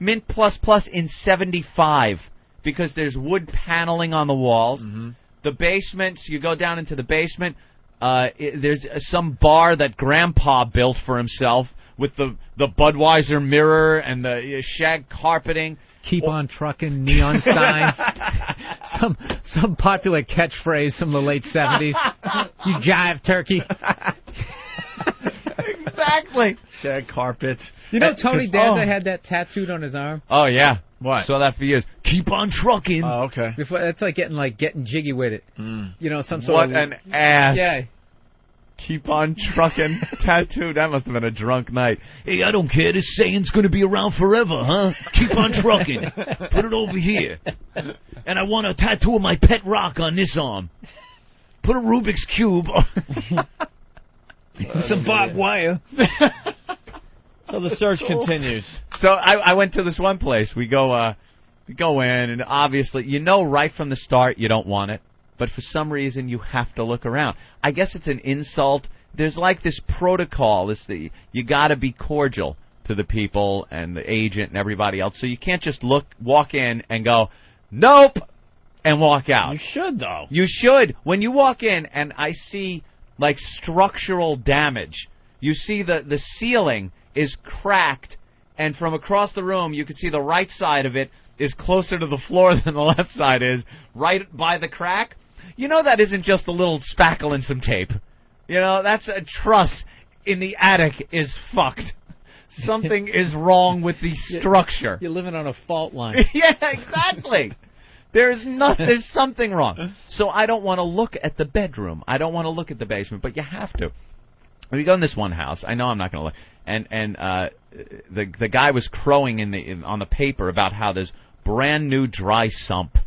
mint plus in 75 because there's wood paneling on the walls. Mm-hmm. The basements, you go down into the basement. There's some bar that Grandpa built for himself with the Budweiser mirror and the shag carpeting. Keep on trucking, neon sign. some popular catchphrase from the late 70s. You jive, turkey. Exactly. Shag carpet. You know Tony Danza had that tattooed on his arm? Oh, yeah. What? Saw that for years. Keep on trucking. Oh, okay. It's like getting jiggy with it. Mm. Some sort of... What an ass. Yeah. Keep on trucking tattoo. That must have been a drunk night. Hey, I don't care. This saying's going to be around forever, huh? Keep on trucking. Put it over here. And I want a tattoo of my pet rock on this arm. Put a Rubik's Cube. Some barbed wire. So the search continues. So I went to this one place. We go You go in, and obviously, you know right from the start you don't want it, but for some reason you have to look around. I guess it's an insult. There's like this protocol. You got to be cordial to the people and the agent and everybody else, so you can't just walk in and go, nope, and walk out. You should, though. You should. When you walk in and I see, like, structural damage, you see the ceiling is cracked, and from across the room you can see the right side of it is closer to the floor than the left side is, right by the crack. You know that isn't just a little spackle and some tape. You know, that's a truss in the attic is fucked. Something is wrong with the structure. You're living on a fault line. Yeah, exactly. There's something wrong. So I don't want to look at the bedroom. I don't want to look at the basement, but you have to. When you go in this one house, I know I'm not going to look, and the guy was crowing on the paper about how there's brand new dry sump.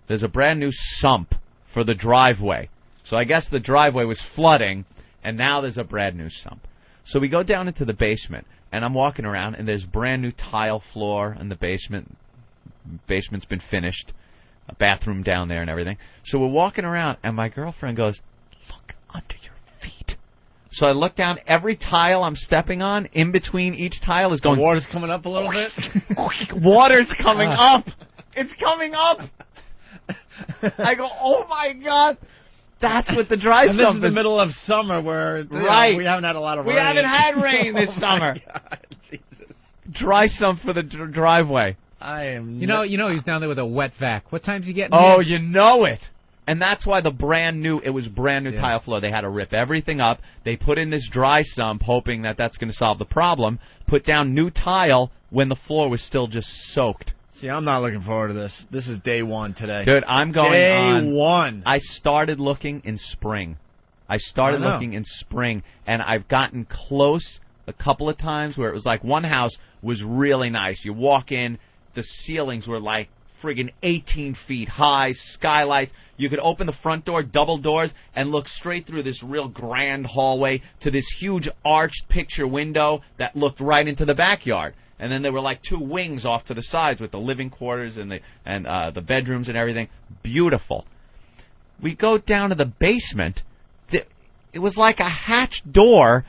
There's a brand new sump for the driveway. So I guess the driveway was flooding, and now there's a brand new sump. So we go down into the basement, and I'm walking around, and there's brand new tile floor in the basement. Basement's been finished, a bathroom down there and everything. So we're walking around, and my girlfriend goes, look under your feet. So I look down, every tile I'm stepping on, in between each tile is going... The water's coming up a little bit? Water's coming up! It's coming up! I go, oh my God! That's what the dry sump is. This is the middle of summer where we haven't had a lot of rain. We haven't had rain this summer. God, Jesus. Dry sump for the driveway. I am. You know, he's down there with a wet vac. What time's he getting? Oh, here? you know it. And that's why it was brand new tile floor. They had to rip everything up. They put in this dry sump, hoping that that's going to solve the problem. Put down new tile when the floor was still just soaked. See, I'm not looking forward to this. This is day one today. Dude, I'm going on. Day one. I started looking in spring. And I've gotten close a couple of times where it was like one house was really nice. You walk in, the ceilings were like friggin' 18 feet high, skylights. You could open the front door, double doors, and look straight through this real grand hallway to this huge arched picture window that looked right into the backyard. And then there were like two wings off to the sides with the living quarters and the bedrooms and everything. Beautiful. We go down to the basement. It was like a hatched door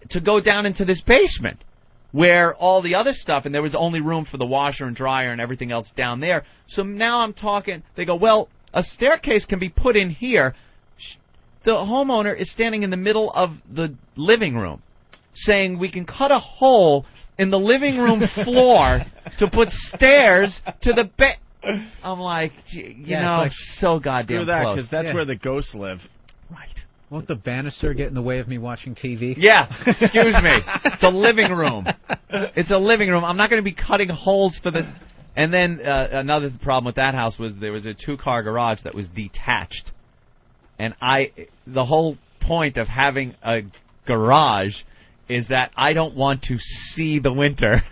to go down into this basement where all the other stuff, and there was only room for the washer and dryer and everything else down there. So now I'm talking, they go, well, a staircase can be put in here. The homeowner is standing in the middle of the living room saying we can cut a hole in the living room floor to put stairs to the bed. I'm like, so goddamn Screw that, close. because that's where the ghosts live. Right. Won't the banister get in the way of me watching TV? Yeah, excuse me. It's a living room. It's a living room. I'm not going to be cutting holes for the... And then another problem with that house was there was a two-car garage that was detached. And the whole point of having a garage is that I don't want to see the winter.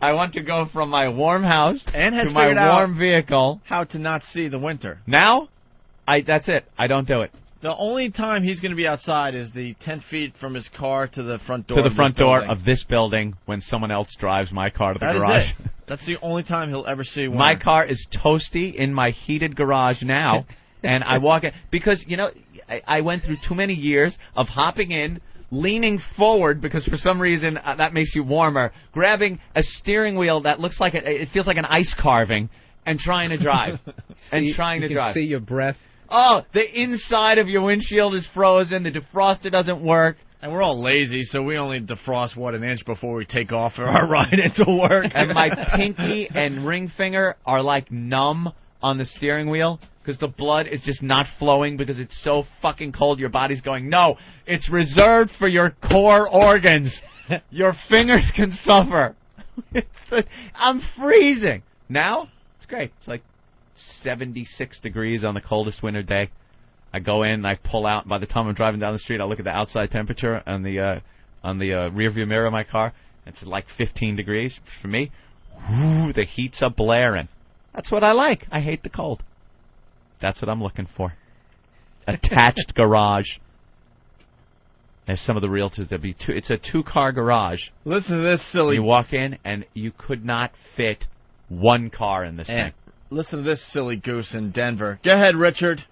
I want to go from my warm house to my warm vehicle. How to not see the winter. Now, that's it. I don't do it. The only time he's going to be outside is the 10 feet from his car to the front door. To the front door of this building when someone else drives my car to the garage. Is it. That's the only time he'll ever see winter. My car is toasty in my heated garage now, and I walk in because I went through too many years of hopping in, leaning forward because for some reason that makes you warmer, grabbing a steering wheel that looks like it feels like an ice carving, and trying to drive. You can see your breath. Oh, the inside of your windshield is frozen. The defroster doesn't work. And we're all lazy, so we only defrost, an inch before we take off for our ride into work. And my pinky and ring finger are like numb on the steering wheel because the blood is just not flowing because it's so fucking cold. Your body's going, no, it's reserved for your core organs. Your fingers can suffer. I'm freezing. Now, it's great. It's like 76 degrees on the coldest winter day. I go in and I pull out. And by the time I'm driving down the street, I look at the outside temperature on the rearview mirror of my car. It's like 15 degrees for me. Woo, the heat's a blaring. That's what I like. I hate the cold. That's what I'm looking for. Attached garage. As some of the realtors, it's a two-car garage. Listen to this silly. You walk in and you could not fit one car in this thing. listen to this silly goose in Denver. Go ahead, Richard.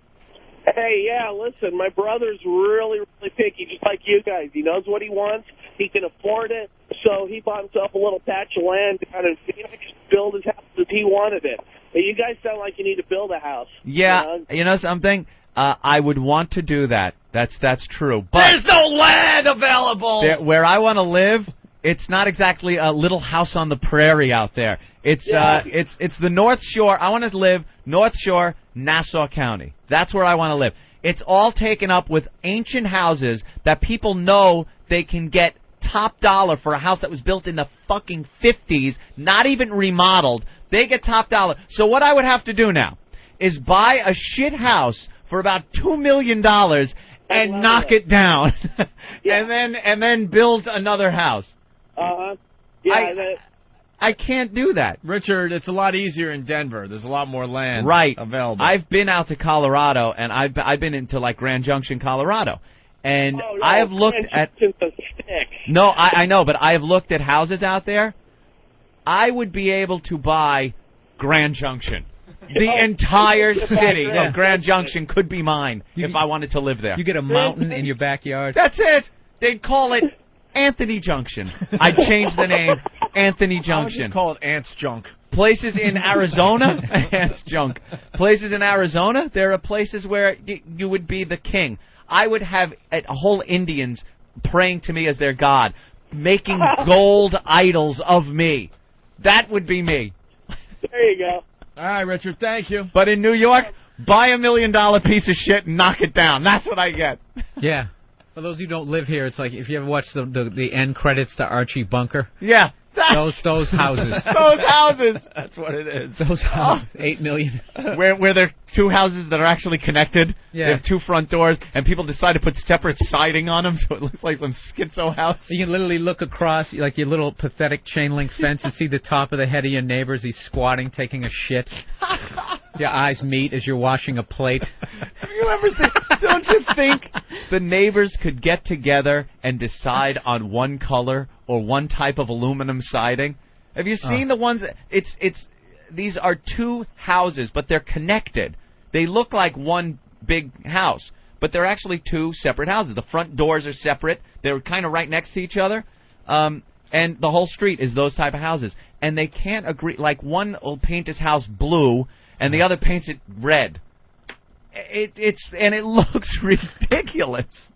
Hey, yeah, listen, my brother's really, really picky, just like you guys. He knows what he wants. He can afford it, so he bought himself a little patch of land down in Phoenix, build his house as he wanted it. But you guys sound like you need to build a house. Yeah, you know something? I would want to do that. That's true. But there's no land available. Where I want to live, it's not exactly a little house on the prairie out there. It's it's the North Shore. I want to live North Shore, Nassau County. That's where I want to live. It's all taken up with ancient houses that people know they can get top dollar for a house that was built in the fucking 50s, not even remodeled. They get top dollar. So what I would have to do now is buy a shit house for about $2 million and knock it down, and then build another house. Yeah, I can't do that. Richard, it's a lot easier in Denver. There's a lot more land available. I've been out to Colorado, and I've been into like Grand Junction, Colorado, and I have looked at. No, I know, but I have looked at houses out there. I would be able to buy Grand Junction. The entire city of Grand Junction could be mine if I wanted to live there. You get a mountain in your backyard. That's it. They'd call it Anthony Junction. I'd change the name Anthony Junction. I would just call it Ants Junk. Places in Arizona, Ants Junk. Places in Arizona, there are places where you would be the king. I would have whole Indians praying to me as their god, making gold idols of me. That would be me. There you go. All right, Richard, thank you. But in New York, buy $1 million piece of shit and knock it down. That's what I get. Yeah. For those who don't live here, it's like if you ever watch the end credits to Archie Bunker. Yeah. Those houses. Those houses. That's what it is. Those houses. $8 million. Where there are two houses that are actually connected. Yeah. They have two front doors, and people decide to put separate siding on them, so it looks like some schizo house. You can literally look across like your little pathetic chain link fence and see the top of the head of your neighbors. He's squatting, taking a shit. Your eyes meet as you're washing a plate. Have you ever seen? Don't you think the neighbors could get together and decide on one color or one type of aluminum siding? Have you seen the ones? These are two houses, but they're connected. They look like one big house, but they're actually two separate houses. The front doors are separate. They're kind of right next to each other. And the whole street is those type of houses. And they can't agree. Like, one will paint his house blue, and the other paints it red. It looks ridiculous.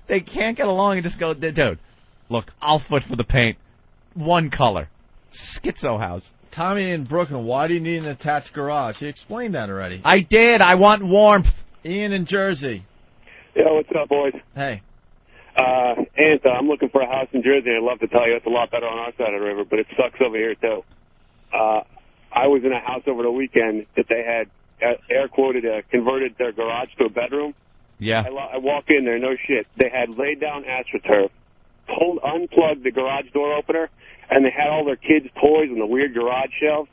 They can't get along and just go, dude, look, I'll foot for the paint. One color. Schizo house. Tommy in Brooklyn, why do you need an attached garage? You explained that already. I did. I want warmth. Ian in Jersey. Yo, what's up, boys? Hey. I'm looking for a house in Jersey. I'd love to tell you it's a lot better on our side of the river, but it sucks over here, too. I was in a house over the weekend that they had, air quoted, converted their garage to a bedroom. Yeah. I walk in there, no shit. They had laid down AstroTurf, unplugged the garage door opener, and they had all their kids' toys on the weird garage shelves.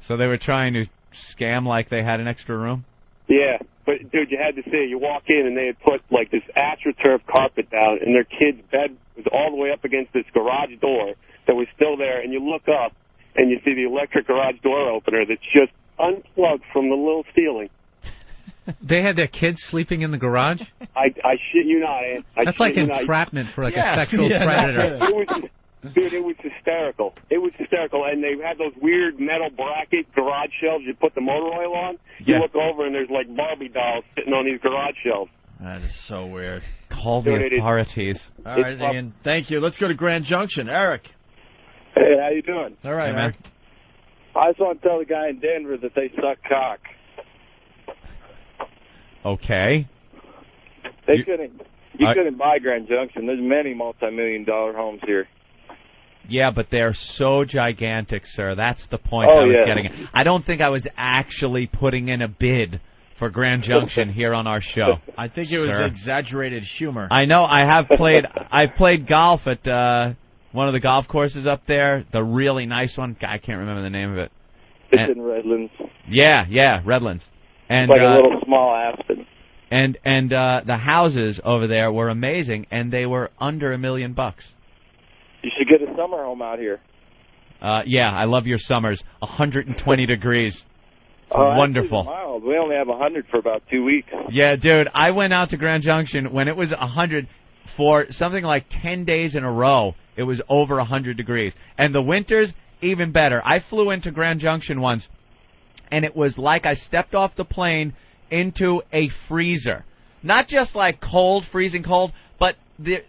So they were trying to scam like they had an extra room? Yeah, but, dude, you had to see it. You walk in, and they had put, like, this AstroTurf carpet down, and their kid's bed was all the way up against this garage door that was still there, and you look up, and you see the electric garage door opener that's just unplugged from the little ceiling. They had their kids sleeping in the garage? I shit you not, Ant. That's like entrapment for like a sexual predator. It was hysterical. It was hysterical, and they had those weird metal bracket garage shelves you put the motor oil on. You look over, and there's like Barbie dolls sitting on these garage shelves. That is so weird. Call the authorities. All right, Ian. Thank you. Let's go to Grand Junction. Eric. Hey, how you doing? All right, Eric. I just want to tell the guy in Denver that they suck cock. Okay. You couldn't buy Grand Junction. There's many multi-million-dollar homes here. Yeah, but they're so gigantic, sir. That's the point I was getting at. I don't think I was actually putting in a bid for Grand Junction here on our show. I think it was exaggerated humor. I know. I've played golf at one of the golf courses up there, the really nice one. I can't remember the name of it. It's in Redlands. Yeah, Redlands. And like a little small Aspen. And the houses over there were amazing, and they were under $1 million. You should get a summer home out here. Yeah, I love your summers. 120 degrees. It's wonderful. Mild. We only have 100 for about 2 weeks. Yeah, dude, I went out to Grand Junction when it was 100 for something like 10 days in a row. It was over 100 degrees. And the winters, even better. I flew into Grand Junction once, and it was like I stepped off the plane into a freezer. Not just like cold, freezing cold, but the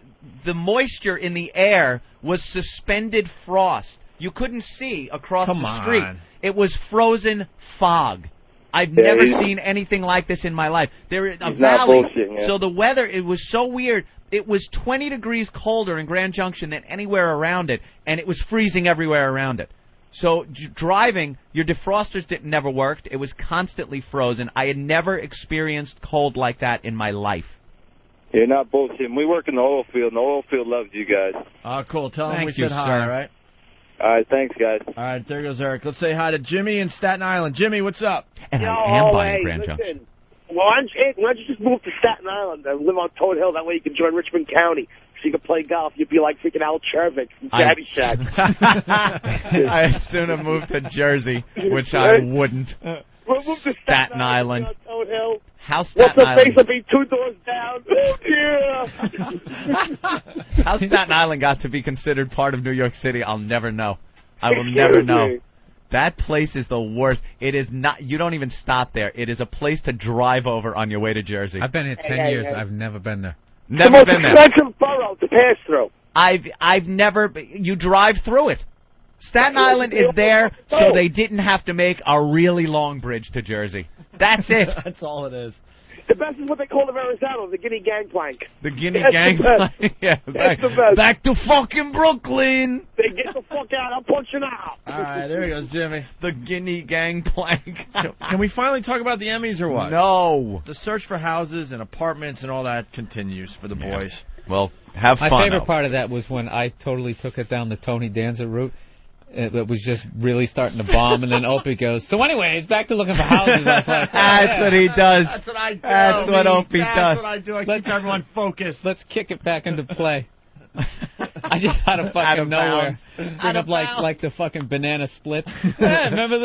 moisture in the air was suspended frost. You couldn't see across the street. It was frozen fog. I've never seen anything like this in my life. There is a valley, so the weather, it was so weird. It was 20 degrees colder in Grand Junction than anywhere around it, and it was freezing everywhere around it. So driving, your defrosters never worked. It was constantly frozen. I had never experienced cold like that in my life. You're not bullshitting. We work in the oil field, and the oil field loves you guys. Cool. Tell him we Thank you, said hi, sir. all right? All right, thanks, guys. All right, there goes Eric. Let's say hi to Jimmy in Staten Island. Jimmy, what's up? And Yo, I am buying hey, Grand listen. Junction. Well, why don't you just move to Staten Island and live on Toad Hill? That way you can join Richmond County so you can play golf. You'd be like freaking Al Chervik from Caddyshack. I'd sooner move to Jersey, which I wouldn't. We'll move to Staten Island. On Toad Hill. How What's Staten the face Island? will be 2 doors down? Oh, yeah. How Staten Island got to be considered part of New York City, I'll never know. I will never know. That place is the worst. It is not. You don't even stop there. It is a place to drive over on your way to Jersey. I've been here 10 years. I've never been there. Never been there. It's the most expensive borough to pass through. I've never. You drive through it. Staten Island is there so they didn't have to make a really long bridge to Jersey. That's it. That's all it is. The best is what they call the Verrazano, the Guinea Gangplank. The Guinea That's Gangplank. the best. Yeah, That's the best. back to fucking Brooklyn. They get the fuck out. I'm punching out. All right, there goes Jimmy. The Guinea Gangplank. Can we finally talk about the Emmys or what? No. The search for houses and apartments and all that continues for the boys. Well, have fun. My favorite though. part of that was when I totally took it down the Tony Danza route. It was just really starting to bomb, and then Opie goes, so anyways, back to looking for houses. I was like, That's what he does. That's what I do. That's what Opie does. That's what I do. I keep everyone focused. Let's kick it back into play. I just out of fucking Out of nowhere bounds. bring up like the fucking banana splits. Yeah, remember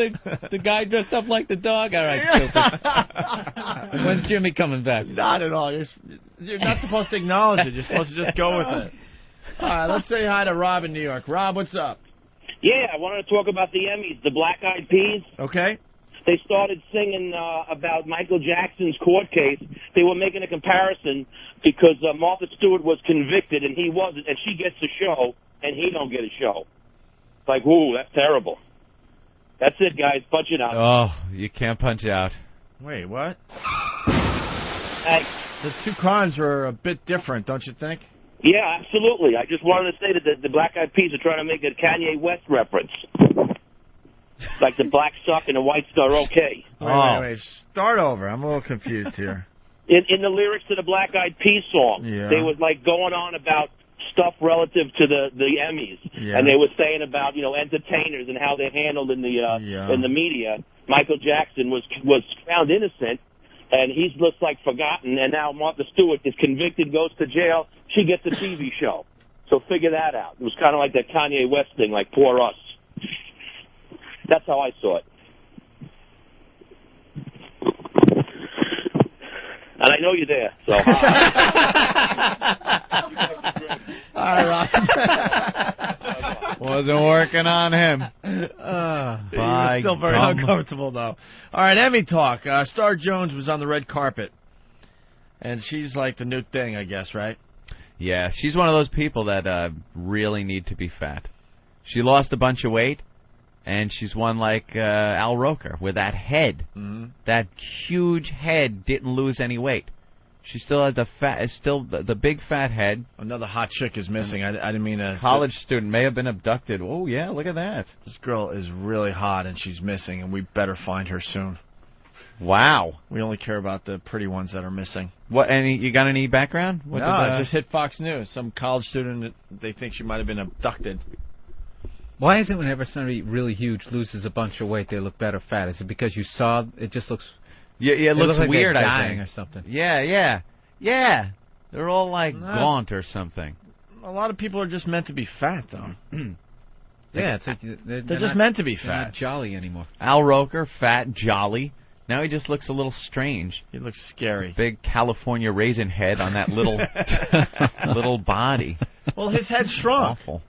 the guy dressed up like the dog? All right, stupid. When's Jimmy coming back? Not at all. You're not supposed to acknowledge it. You're supposed to just go with it. All right, let's say hi to Rob in New York. Rob, what's up? Yeah, I wanted to talk about the Emmys, the Black Eyed Peas. Okay. They started singing about Michael Jackson's court case. They were making a comparison because Martha Stewart was convicted and he wasn't, and she gets a show and he don't get a show. Like, ooh, that's terrible. That's it, guys. Punch it out. Oh, you can't punch out. Wait, what? Hey. The two crimes were a bit different, don't you think? Yeah, absolutely. I just wanted to say that the Black Eyed Peas are trying to make a Kanye West reference. Like the black sock and the white are okay. Wait. Start over. I'm a little confused here. In the lyrics to the Black Eyed Peas song, they was like going on about stuff relative to the Emmys, and they were saying about entertainers and how they're handled in the media. Michael Jackson was found innocent, and he's just like forgotten. And now Martha Stewart is convicted, goes to jail. She gets a TV show. So figure that out. It was kind of like that Kanye West thing, like poor us. That's how I saw it. And I know you're there, so. All right, Rob. Wasn't working on him. You're still very uncomfortable, though. All right, Emmy talk. Star Jones was on the red carpet. And she's like the new thing, I guess, right? Yeah, she's one of those people that really need to be fat. She lost a bunch of weight, and she's one like Al Roker with that head. Mm-hmm. That huge head didn't lose any weight. She still has the big fat head. Another hot chick is missing. I didn't mean to. College student may have been abducted. Oh yeah, look at that. This girl is really hot and she's missing, and we better find her soon. Wow. We only care about the pretty ones that are missing. What? You got any background? What no, it just hit Fox News. Some college student, they think she might have been abducted. Why is it whenever somebody really huge loses a bunch of weight, they look better fat? Is it because you saw it just looks... Yeah, it looks like weird, they're I dying think. or something. Yeah. They're all like gaunt or something. A lot of people are just meant to be fat, though. Yeah, it's like they're just meant to be They're not fat. jolly anymore. Al Roker, fat, jolly. Now he just looks a little strange. He looks scary. Big California raisin head on that little little body. Well, his head's strong. Awful.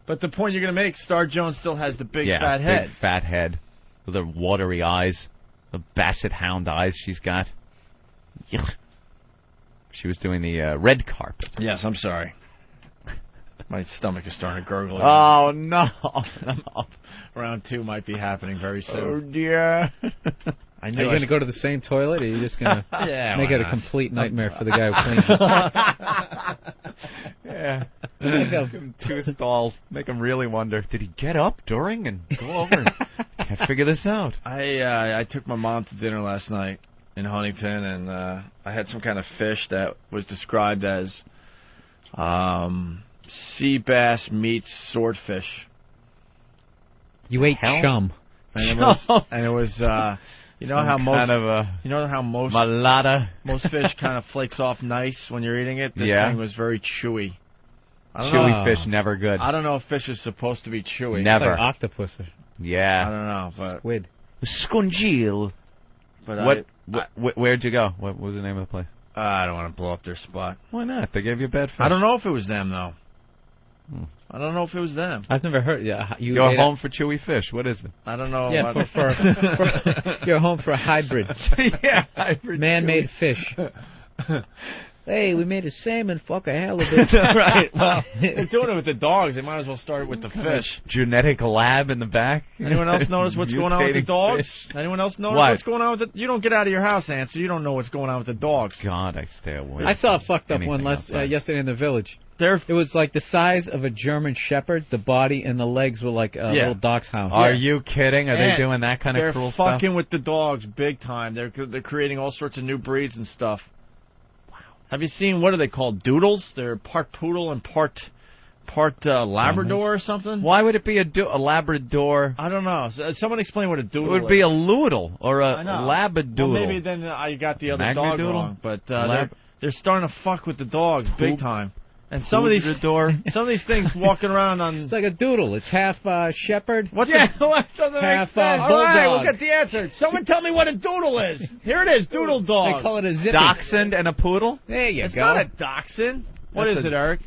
But the point you're going to make, Star Jones still has the big Yeah, fat big head. fat head with the watery eyes, the basset hound eyes she's got. Yuck. She was doing the red carpet. Yes, I'm sorry. My stomach is starting to gurgle. Oh, no. Round 2 might be happening very soon. Oh, dear. Are you going to go to the same toilet, or are you just going to Yeah, make why it a not? complete nightmare for the guy who cleans it? Yeah. Give him 2 stalls. Make him really wonder, did he get up during and go over and can't figure this out? I took my mom to dinner last night in Huntington, and I had some kind of fish that was described as sea bass meets swordfish. You ate chum. And it was you know Some how most kind of you know how most malata. most fish kind of flakes off nice when you're eating it. This Yeah. thing was very chewy. I don't Chewy know. fish, never good. I don't know if fish is supposed to be chewy. Never. It's like octopus. Yeah. I don't know, but Squid. Scungeel. But Where'd you go? What was the name of the place? I don't want to blow up their spot. Why not? They gave you a bad fish. I don't know if it was them though. I don't know if it was them. I've never heard. Yeah, you Go ate home for chewy fish. What is it? I don't know. Yeah, you're home for a hybrid. Yeah, hybrid Man-made fish. Hey, we made a salmon. Fuck a halibut. Right. Well, they're doing it with the dogs. They might as well start it with the fish. Genetic lab in the back. Anyone else notice what's going on with the Mutating dogs? fish. Anyone else notice What? what's going on with it? You don't get out of your house, Aunt, so you don't know what's going on with the dogs. God, I stay away. I saw a fucked up one Anything outside. yesterday in the village. They're It was like the size of a German shepherd. The body and the legs were like a little dachshund. Are you kidding? Are they And doing that kind of they're cruel stuff? fucking with the dogs big time. They're creating all sorts of new breeds and stuff. Wow. Have you seen, what are they called? Doodles? They're part poodle and part Labrador or something? Why would it be a Labrador? I don't know. Someone explain what a It doodle would is. be a Loodle or I a know. Labradoodle. Well, maybe then I got the other dog Magnadoodle? wrong. But Lab- they're starting to fuck with the dogs big time. And some of these things walking around on. It's like a doodle. It's half shepherd. What's Yeah, a, what doesn't half make sense? all right, we'll bulldog. get the answer. Someone tell me what a doodle is. Here it is, doodle dog. They call it a zippy. Dachshund and a poodle? There you It's go. not a dachshund. What That's is a- it, Eric?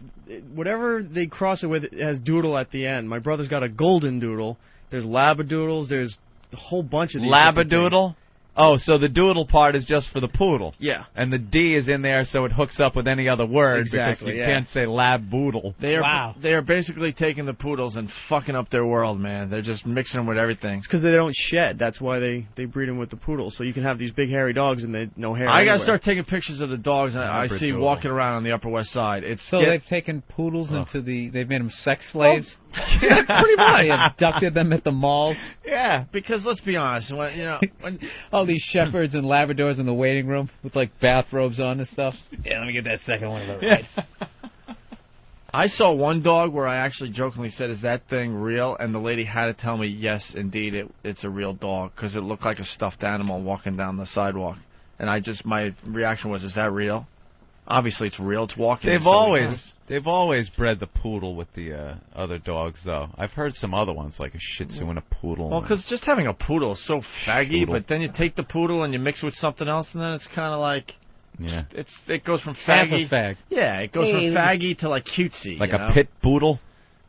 Whatever they cross it with, it has doodle at the end. My brother's got a golden doodle. There's labradoodles. There's a whole bunch of these. different things. Labradoodle? Oh, so the doodle part is just for the poodle. Yeah. And the D is in there so it hooks up with any other word Exactly, because you yeah. can't say lab-boodle. They are Wow. they are basically taking the poodles and fucking up their world, man. They're just mixing them with everything. It's because they don't shed. That's why they breed them with the poodles. So you can have these big hairy dogs and they no hair. I gotta anywhere. start taking pictures of the dogs I see Labradoodle. walking around on the Upper West Side. It's So yeah, they've taken poodles into the. They've made them sex slaves. pretty much. They abducted them at the malls. Yeah, because let's be honest, when All these shepherds and Labradors in the waiting room with like bathrobes on and stuff. Yeah, let me get that second one of the right. I saw one dog where I actually jokingly said, "Is that thing real?" And the lady had to tell me, "Yes, indeed, it's a real dog," because it looked like a stuffed animal walking down the sidewalk. And my reaction was, "Is that real?" Obviously, it's real. It's walking. They've always bred the poodle with the other dogs, though. I've heard some other ones, like a Shih Tzu and a poodle. Well, because just having a poodle is so faggy, Poodle. but then you take the poodle and you mix it with something else, and then it's kind of like yeah, it goes from Half faggy. a fag. Yeah, it goes from faggy to like cutesy. like you a know? pit boodle.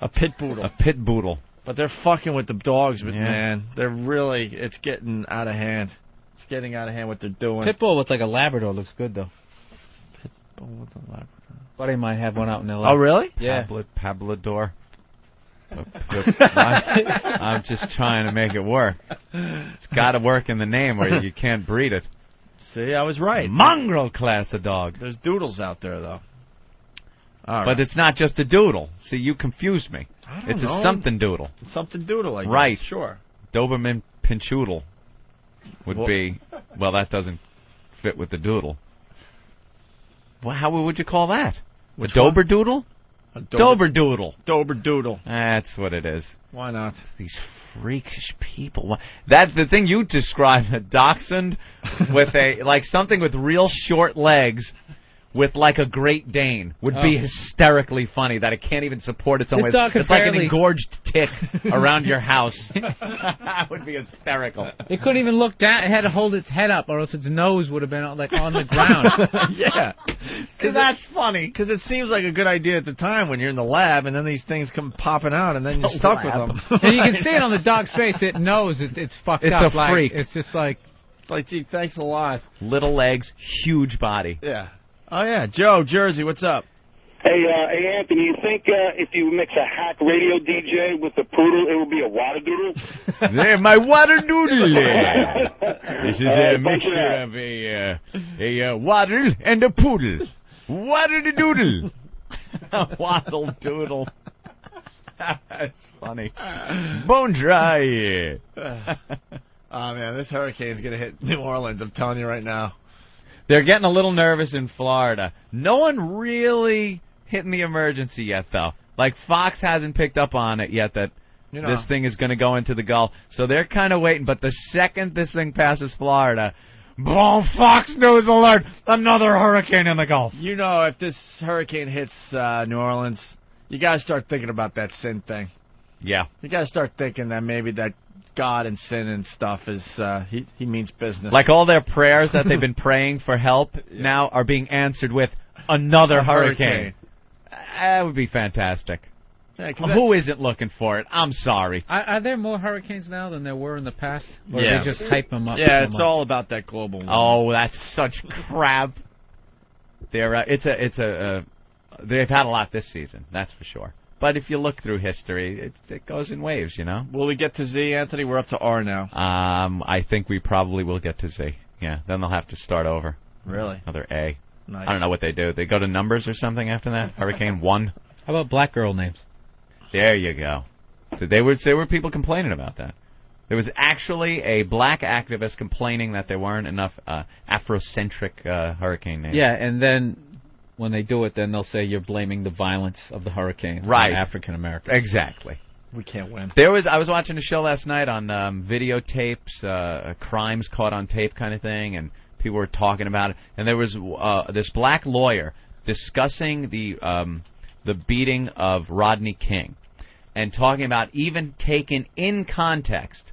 A pit poodle. A pit boodle. But they're fucking with the dogs, but Yeah. man, they're really, it's getting out of hand. It's getting out of hand what they're doing. Pitbull with like a Labrador looks good though. Pitbull with a Labrador. Buddy might have one out in L.A. Oh, really? Yeah. Pablador. I'm just trying to make it work. It's got to work in the name, or you can't breed it. See, I was right. Mongrel class of dog. There's doodles out there, though. All But right. it's not just a doodle. See, you confused me. I don't It's know. a something doodle. Something doodle, I guess. Right. Sure. Doberman Pinchoodle would Well- be. Well, that doesn't fit with the doodle. Well, how would you call that? Which a one? Doberdoodle? A Doberdoodle. Doberdoodle. That's what it is. Why not? These freakish people. That's the thing you described, a dachshund with a like something with real short legs, with like a Great Dane would be hysterically funny that it can't even support its own weight. It's like an engorged tick around your house. That would be hysterical. It couldn't even look down. It had to hold its head up, or else its nose would have been like on the ground. Yeah. Because that's funny. Because it seems like a good idea at the time when you're in the lab, and then these things come popping out, and then you're stuck with them. And you can see it on the dog's face. It knows it's fucked It's up. a freak. It's just like, gee, thanks a lot. Little legs, huge body. Yeah. Oh, yeah. Joe, Jersey, what's up? Hey, Anthony, you think if you mix a hack radio DJ with a poodle, it will be a water doodle? There, my water doodle. This is a mixture of a waddle and a poodle. Waddle the doodle. Waddle doodle. That's funny. Bone dry. Oh, man, this hurricane's going to hit New Orleans, I'm telling you right now. They're getting a little nervous in Florida. No one really hitting the emergency yet, though. Like, Fox hasn't picked up on it yet that this thing is going to go into the Gulf. So they're kind of waiting. But the second this thing passes Florida, boom, Fox News alert, another hurricane in the Gulf. You know, if this hurricane hits New Orleans, you got to start thinking about that sin thing. Yeah. You got to start thinking that maybe that God and sin and stuff is, he means business. Like all their prayers that they've been praying for help now are being answered with another hurricane. That would be fantastic. Yeah, who isn't looking for it? I'm sorry. Are there more hurricanes now than there were in the past? Or Yeah. they just hype them up? Yeah, so it's much? all about that global warming. Oh, that's such crap. They've had a lot this season, that's for sure. But if you look through history, it goes in waves, you know. Will we get to Z, Anthony? We're up to R now. I think we probably will get to Z. Yeah, then they'll have to start over. Really? Another A. Nice. I don't know what they do. They go to numbers or something after that? Hurricane 1? How about black girl names? There you go. There were people complaining about that. There was actually a black activist complaining that there weren't enough Afrocentric hurricane names. Yeah, and then when they do it, then they'll say you're blaming the violence of the hurricane Right. on African Americans. Exactly. We can't win. I was watching a show last night on videotapes, crimes caught on tape kind of thing, and people were talking about it. And there was this black lawyer discussing the beating of Rodney King and talking about, even taken in context,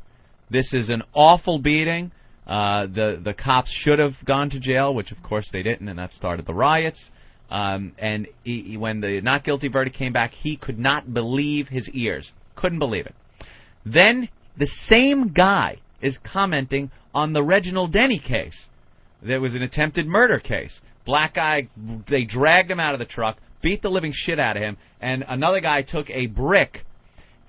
this is an awful beating. The cops should have gone to jail, which of course they didn't, and that started the riots. And when the not guilty verdict came back, he could not believe his ears. Couldn't believe it. Then the same guy is commenting on the Reginald Denny case. There was an attempted murder case. Black guy, they dragged him out of the truck, beat the living shit out of him, and another guy took a brick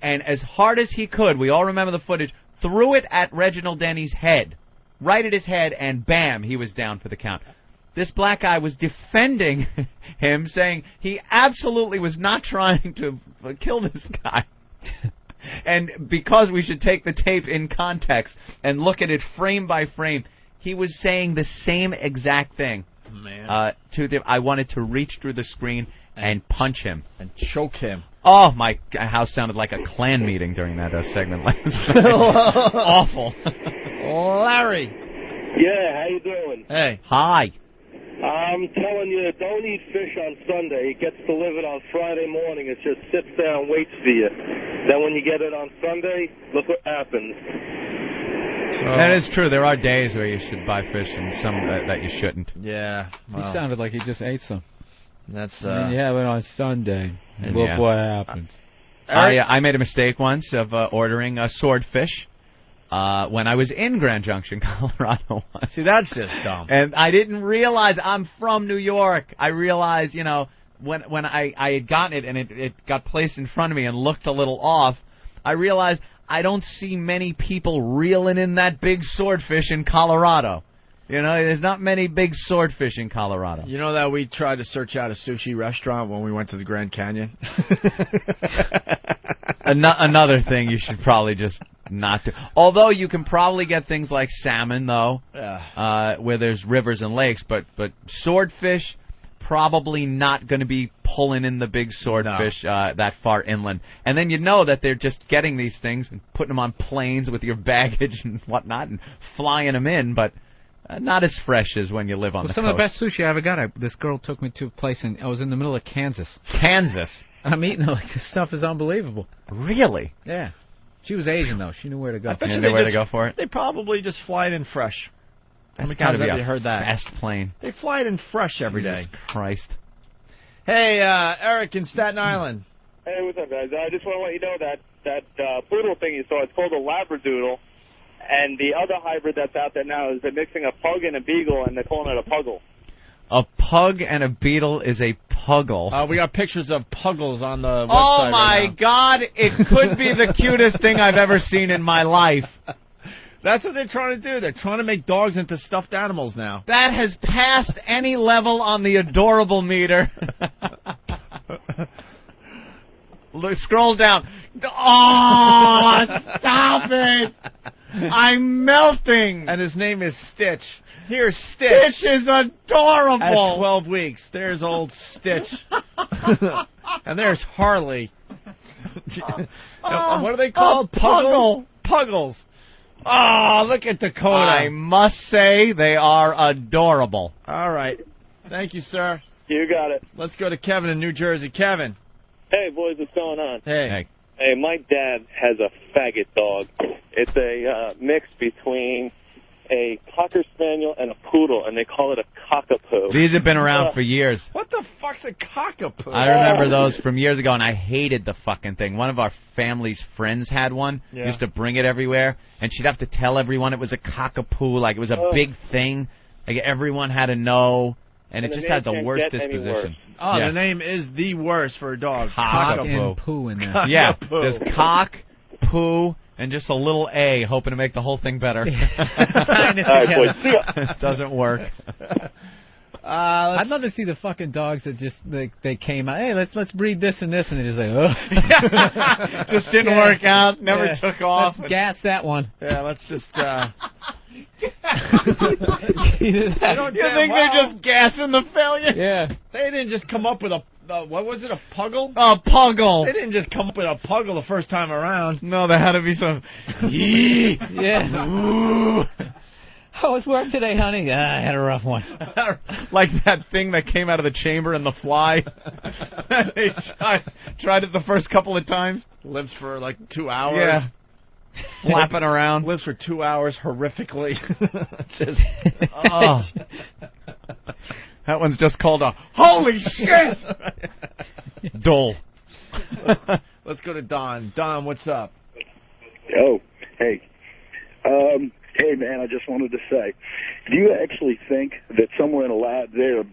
and, as hard as he could, we all remember the footage, threw it at Reginald Denny's head. Right at his head, and bam, he was down for the count. This black guy was defending him, saying he absolutely was not trying to kill this guy. And because we should take the tape in context and look at it frame by frame, he was saying the same exact thing. Man. I wanted to reach through the screen and punch him. And choke him. Oh, my house sounded like a Klan meeting during that segment last night. Awful. Larry. Yeah, how you doing? Hey. Hi. I'm telling you, don't eat fish on Sunday. It gets delivered on Friday morning. It just sits there and waits for you. Then when you get it on Sunday, look what happens. That is true. There are days where you should buy fish and some that you shouldn't. Yeah. He sounded like he just ate some. That's You have it on Sunday. And Look yeah. what happens. I made a mistake once of ordering a swordfish when I was in Grand Junction, Colorado. Once. See, that's just dumb. And I didn't realize I'm from New York. I realized, when I had gotten it and it got placed in front of me and looked a little off, I realized I don't see many people reeling in that big swordfish in Colorado. There's not many big swordfish in Colorado. You know that we tried to search out a sushi restaurant when we went to the Grand Canyon? Another thing you should probably just not do. Although you can probably get things like salmon, though, where there's rivers and lakes. But swordfish, probably not going to be pulling in the big swordfish that far inland. And then you know that they're just getting these things and putting them on planes with your baggage and whatnot and flying them in. But Not as fresh as when you live on the Some coast. of the best sushi I ever got. This girl took me to a place, and I was in the middle of Kansas. Kansas? I'm eating it like this stuff is unbelievable. Really? Yeah. She was Asian, though. She knew where to go. I bet You you knew they where to just- go for it? They probably just fly it in fresh. How many That's gotta times be have a you heard that? fast plane. They fly it in fresh every day. Jesus Christ. Hey, Eric in Staten Island. Hey, what's up, guys? I just want to let you know that poodle thing you saw, it's called a Labradoodle, and the other hybrid that's out there now is they're mixing a pug and a beagle, and they're calling it a puggle. A pug and a beetle is a puggle. We got pictures of puggles on the website. Oh my right now. God! It could be the cutest thing I've ever seen in my life. That's what they're trying to do. They're trying to make dogs into stuffed animals now. That has passed any level on the adorable meter. Look, scroll down. Oh, stop it! I'm melting. And his name is Stitch. Here's Stitch. Stitch is adorable. At 12 weeks. There's old Stitch. And there's Harley. What are they called? Puggle. Puggles. Oh, look at Dakota. I must say they are adorable. All right. Thank you, sir. You got it. Let's go to Kevin in New Jersey. Kevin. Hey, boys, what's going on? Hey. Hey, my dad has a faggot dog. It's a mix between a Cocker Spaniel and a Poodle, and they call it a cockapoo. These have been around for years. What the fuck's a cockapoo? I remember those from years ago, and I hated the fucking thing. One of our family's friends had one. Yeah. Used to bring it everywhere, and she'd have to tell everyone it was a cockapoo, like it was a big thing. Like everyone had to know, and it the just name had the can't worst get any disposition. Oh, Yeah. the name is the worst for a dog. Cock and poo in there. Yeah, Cockapoo. there's cock, poo, and just a little A, hoping to make the whole thing better. Tying it All right, together. boys. See ya. Doesn't work. I'd love to see the fucking dogs that just they came out. Hey, let's breed this and this, and they're just like, oh, Just didn't work out. Never took off. Let's gas that one. Yeah, let's just. You think they're just gassing the failure? Yeah. They didn't just come up with a. What was it? A puggle? A puggle. They didn't just come up with a puggle the first time around. No, there had to be some. Yeah. How was work today, honey? I had a rough one. Like that thing that came out of the chamber in The Fly. They tried it the first couple of times. Lives for like 2 hours. Yeah. Flapping around. Lives for 2 hours horrifically. Just. Oh. That one's just called a holy shit. Dull. Let's go to Don. Don, what's up? Oh, hey. Hey, man, I just wanted to say, do you actually think that somewhere in a lab they are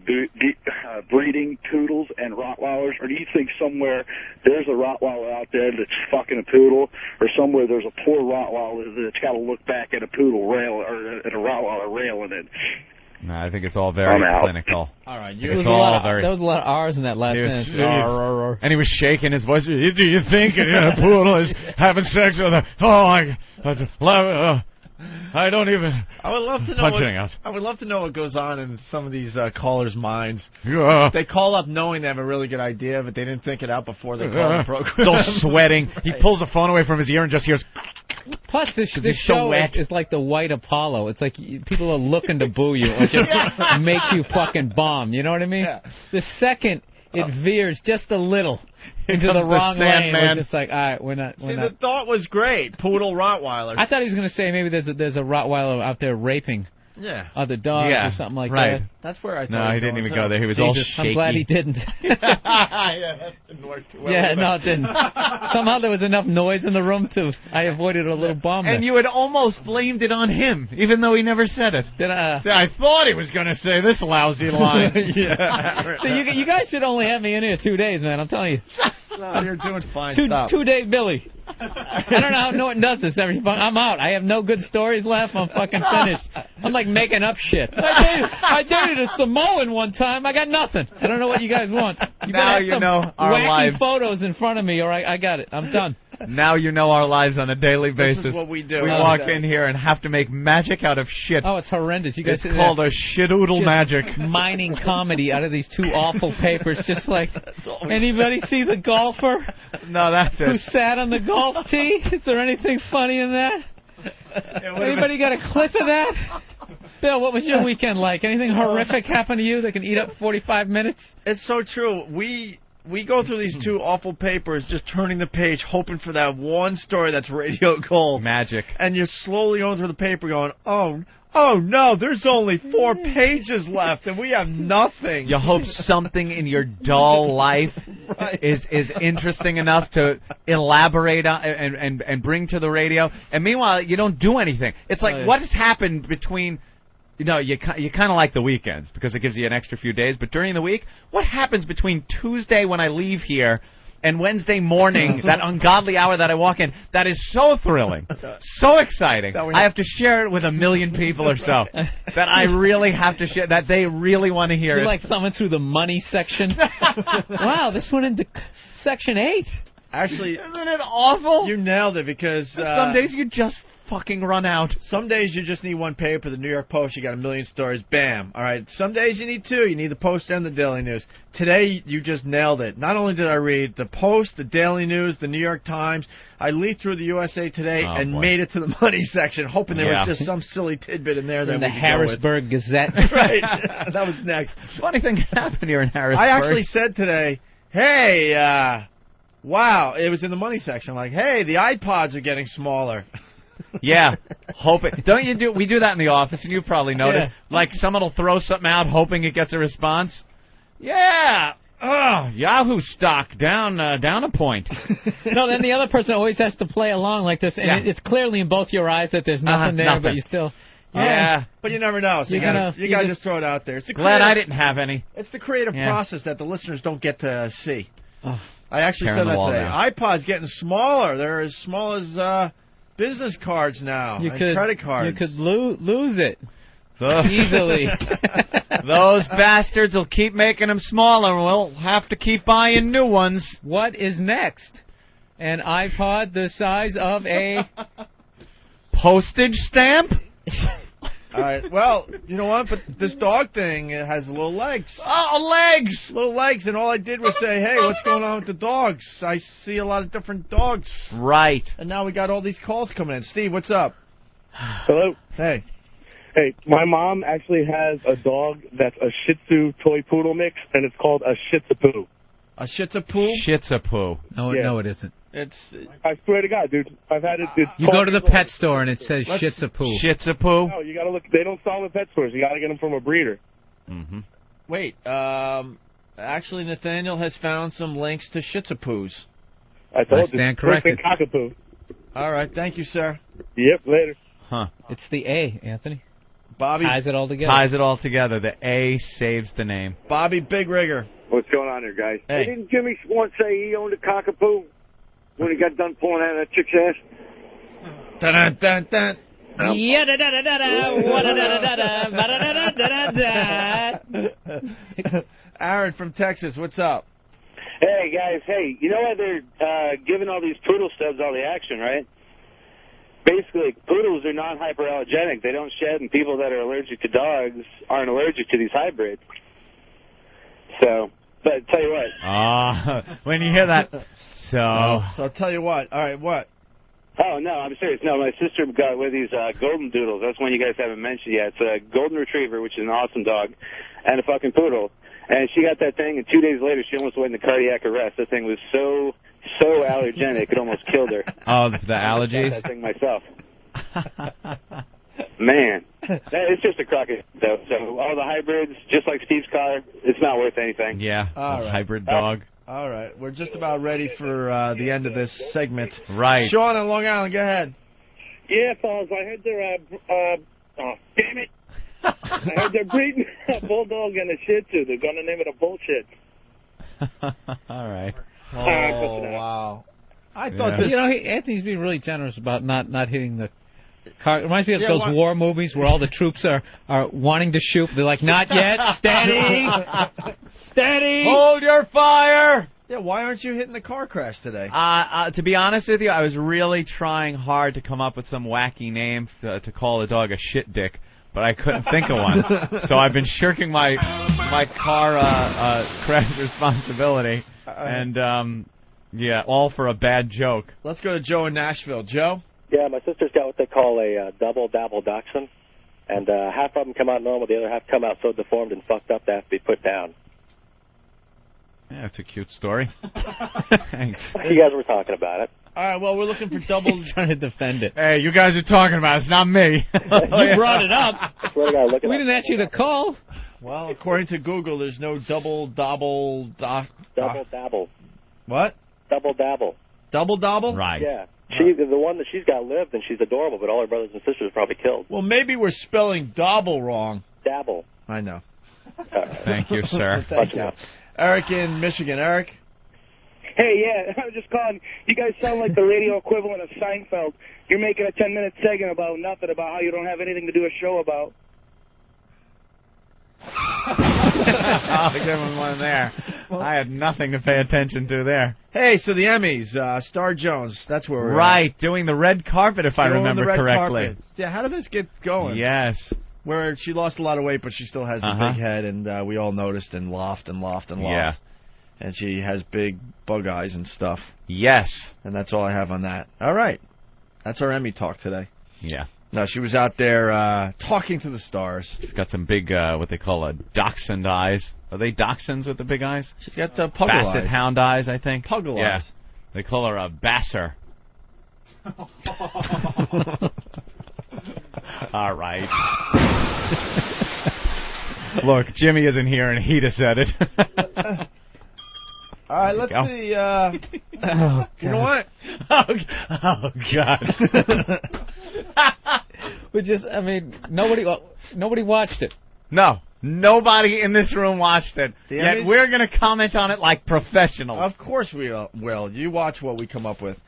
breeding poodles and Rottweilers, or do you think somewhere there's a Rottweiler out there that's fucking a poodle, or somewhere there's a poor Rottweiler that's got to look back at a poodle rail or at a Rottweiler railing it? No, I think it's all very I'm out. clinical. All right, There was a lot of R's in that last sentence. And he was shaking his voice. Do you think a poodle is having sex with a? I don't even. I would love to know. Punching out. I would love to know what goes on in some of these callers' minds. Yeah. They call up knowing they have a really good idea, but they didn't think it out before they called the program. He's all sweating. He pulls the phone away from his ear and just hears. Plus, this he's so show wet. is like the white Apollo. It's like people are looking to boo you or just make you fucking bomb. You know what I mean? Yeah. The second it veers just a little into the comes the wrong lane, Sandman. it's just like, all right, we're not. See, the thought was great. Poodle Rottweilers. I thought he was going to say maybe there's a Rottweiler out there raping Yeah. other dogs Yeah, or something like right. that. That's where I thought. No, he didn't even go there. He was all Jesus, shaky. I'm glad he didn't. Yeah, that didn't work too well. Yeah, either. no, it didn't. Somehow there was enough noise in the room to I avoided a little bomb. And you had almost blamed it on him, even though he never said it. Did I? I thought he was going to say this lousy line. Yeah. So you guys should only have me in here 2 days, man. I'm telling you. No, you're doing fine. Stop. 2 day Billy. I don't know how Norton does this every I'm out. I have no good stories left. I'm fucking finished. I'm like making up shit. I dated a Samoan one time. I got nothing. I don't know what you guys want. You Now better have you some know our wacky lives. photos in front of me, or I got it. I'm done. Now you know our lives on a daily This basis. is what we do. We walk in here and have to make magic out of shit. Oh, it's horrendous. You guys It's sit called there a shitoodle just magic. mining comedy out of these two awful papers. Just like, anybody see the golfer No, that's who it. sat on the golf tee? Is there anything funny in that? Anybody got a clip of that? Bill, what was your weekend like? Anything horrific happen to you that can eat up 45 minutes? It's so true. We go through these two awful papers, just turning the page, hoping for that one story that's radio gold. Magic. And you're slowly going through the paper going, oh no, there's only 4 pages left, and we have nothing. You hope something in your dull life is interesting enough to elaborate on and bring to the radio. And meanwhile, you don't do anything. It's like, what has happened between... You know, you kind of like the weekends because it gives you an extra few days. But during the week, what happens between Tuesday when I leave here and Wednesday morning, that ungodly hour that I walk in, that is so thrilling, so exciting. I have to share it with 1 million people or so. That I really have to share, that they really want to hear You're it. like thumbing through the money section. Wow, this went into section 8. Actually, isn't it awful? You nailed it because some days you just fucking run out. Some days you just need one paper, the New York Post, you got 1 million stories, bam. All right, some days you need 2. You need the Post and the Daily News. Today, you just nailed it. Not only did I read the Post, the Daily News, the New York Times, I leafed through the USA Today and made it to the money section, hoping there was just some silly tidbit in there that in we the could Harrisburg Gazette. Right, that was next. Funny thing happened here in Harrisburg. I actually said today, hey, wow, it was in the money section, like, hey, the iPods are getting smaller. Yeah, hoping. We do that in the office, and you've probably noticed. Yeah. Like, someone will throw something out hoping it gets a response. Yeah. Yahoo stock down a point. No, then the other person always has to play along like this, and it's clearly in both your eyes that there's nothing there, but you still... Yeah. But you never know, so you gotta just throw it out there. It's Glad I didn't have any. It's the creative process that the listeners don't get to see. Oh, I actually said that today. Down. iPod's getting smaller. They're as small as... business cards now, and credit cards. You could lose it easily. Those bastards will keep making them smaller, and we'll have to keep buying new ones. What is next? An iPod the size of a postage stamp? All right, well, you know what? But this dog thing has little legs. Oh, legs! Little legs, and all I did was say, hey, what's going on with the dogs? I see a lot of different dogs. Right. And now we got all these calls coming in. Steve, what's up? Hello. Hey. Hey, my mom actually has a dog that's a Shih Tzu toy poodle mix, and it's called a Shih Tzu Poo. A Shih Tzu Poo? Shih Tzu Poo. No, it isn't. I swear to God, dude. I've had it. You go to the pet store and it says Shih Tzu Poo. Shih Tzu Poo? No, you gotta look. They don't sell them at pet stores. You gotta get them from a breeder. Mm-hmm. Wait, actually, Nathaniel has found some links to Shih Tzu Poos. I told you. stand corrected. Cockapoo. All right, thank you, sir. Yep, later. Huh. It's the A, Anthony. Bobby ties it all together. Ties it all together. The A saves the name. Bobby Big Rigger. What's going on here, guys? Hey. Didn't Jimmy once say he owned a cockapoo when he got done pulling out of that chick's ass? Dun dun dun. Aaron from Texas, what's up? Hey, guys. Hey, you know why they're giving all these poodle studs all the action, right? Basically, poodles are non-hyperallergenic. They don't shed, and people that are allergic to dogs aren't allergic to these hybrids. So, but tell you what. When you hear that. So I'll tell you what. All right, what? Oh, no, I'm serious. No, my sister got with these golden doodles. That's one you guys haven't mentioned yet. It's a golden retriever, which is an awesome dog, and a fucking poodle. And she got that thing, and 2 days later, she almost went into cardiac arrest. That thing was so allergenic, it almost killed her. Oh, the allergies? I got that thing myself. Man, it's just a crock of though. So all the hybrids, just like Steve's car, it's not worth anything. Yeah, All hybrid dog. All right, we're just about ready for the end of this segment. Right. Sean on Long Island, go ahead. Yeah, fellas, I heard they're, oh, damn it. I heard they're breeding a bulldog and a Shih Tzu. They're going to name it a bullshit. All right. Oh, wow. I thought this... You know, Anthony's being really generous about not hitting the car. It reminds me of those war movies where all the troops are wanting to shoot. They're like, not yet. Steady. Steady. Hold your fire. Yeah, why aren't you hitting the car crash today? To be honest with you, I was really trying hard to come up with some wacky name to call a dog a shit dick, but I couldn't think of one. So I've been shirking my car crash responsibility, and yeah, all for a bad joke. Let's go to Joe in Nashville. Joe? Yeah, my sister's got what they call a double dabble dachshund. And half of them come out normal, the other half come out so deformed and fucked up they have to be put down. Yeah, that's a cute story. Thanks. You guys were talking about it. All right, well, we're looking for doubles. Trying to defend it. Hey, you guys are talking about it. It's not me. You brought it up. We We didn't ask you to call. Well, according to Google, there's no double dabble. What? Double dabble. Double dabble? Right. Yeah. The one that she's got lived, and she's adorable, but all her brothers and sisters are probably killed. Well, maybe we're spelling dabble wrong. Dabble. I know. Thank you, sir. Thank you. Eric in Michigan. Eric? Hey, yeah, I was just calling. You guys sound like the radio equivalent of Seinfeld. You're making a 10-minute segment about nothing, about how you don't have anything to do a show about. I'll give him one there. I had nothing to pay attention to there. Hey, so the Emmys, Star Jones, that's where we're Right, doing the red carpet, if I remember correctly. Carpet. Yeah, how did this get going? Yes. Where she lost a lot of weight, but she still has the big head, and we all noticed and laughed. Yeah. And she has big bug eyes and stuff. Yes. And that's all I have on that. All right. That's our Emmy talk today. Yeah. No, she was out there talking to the stars. She's got some big, what they call dachshund eyes. Are they dachshunds with the big eyes? She's got puggle eyes. Basset hound eyes, I think. Puggle yeah. eyes. They call her a basser. All right. Look, Jimmy isn't here, and he'd have said it. All right, let's see. You know what? Oh God. Nobody watched it. No, nobody in this room watched it. Yet Emmys? we're going to comment on it like professionals. Of course we will. You watch what we come up with.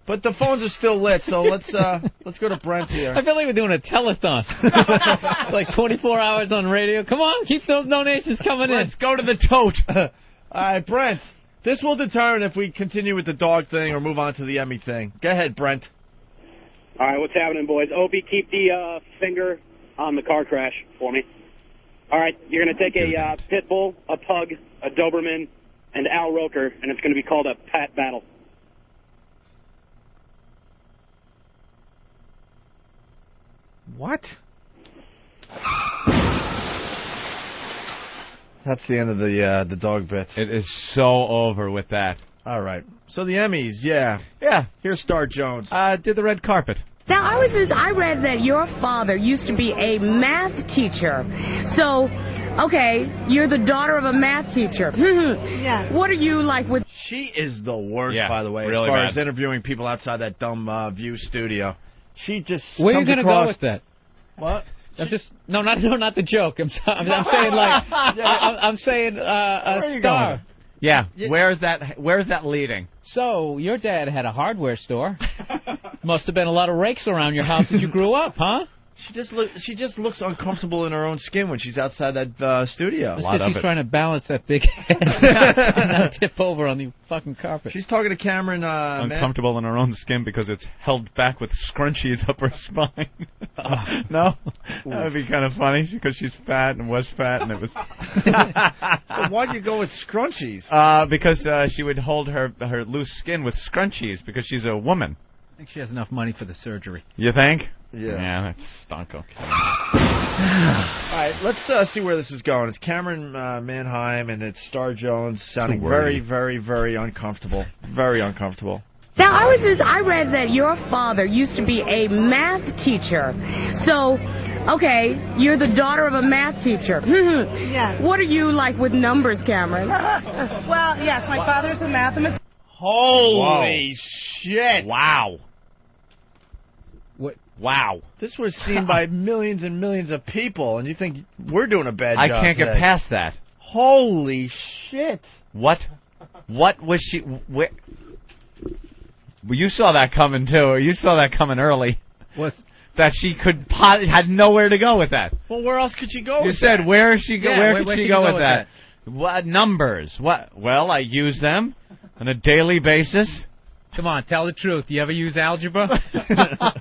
But the phones are still lit, so let's go to Brent here. I feel like we're doing a telethon. Like 24 hours on radio. Come on, keep those donations coming in. Let's go to the tote. All right, Brent. This will determine if we continue with the dog thing or move on to the Emmy thing. Go ahead, Brent. All right, what's happening, boys? Opie, keep the finger on the car crash for me. All right, you're going to take a pit bull, a pug, a Doberman, and Al Roker, and it's going to be called a Pat Battle. What? That's the end of the dog bit. It is so over with that. All right. So the Emmys, yeah. Yeah. Here's Star Jones. Did the red carpet. Now, I read that your father used to be a math teacher. So, okay, you're the daughter of a math teacher. Yeah. What are you like with... She is the worst, by the way, really as far bad. as interviewing people outside that dumb View studio. She just Where are you going to go with that? What? I'm just not the joke. I'm saying like I'm saying a star. Yeah. Where's that leading? So your dad had a hardware store. Must have been a lot of rakes around your house as you grew up, huh? She just looks uncomfortable in her own skin when she's outside that studio. That's because she's trying to balance that big head and not tip over on the fucking carpet. She's talking to Cameron. Uncomfortable in her own skin because it's held back with scrunchies up her spine. No? That would be kind of funny because she's fat and was fat and it was... But why'd you go with scrunchies? Because she would hold her loose skin with scrunchies because she's a woman. I think she has enough money for the surgery. You think? Yeah. Yeah, that stunk. Okay. All right, let's see where this is going. It's Cameron Manheim and it's Star Jones sounding very, very, very uncomfortable. Very uncomfortable. Now, I read that your father used to be a math teacher. So, okay, you're the daughter of a math teacher. Yeah. What are you like with numbers, Cameron? Well, yes, my father's a mathematician. Holy shit! Wow. What? Wow. This was seen by millions and millions of people, and you think we're doing a bad I job can't today. get past that. Holy shit! What was she... Well, you saw that coming, too. You saw that coming early. That she had nowhere to go with that. Well, where else could she go You with said, that? where could she go with that? that? What numbers? What? Well, I use them on a daily basis. Come on, tell the truth. You ever use algebra?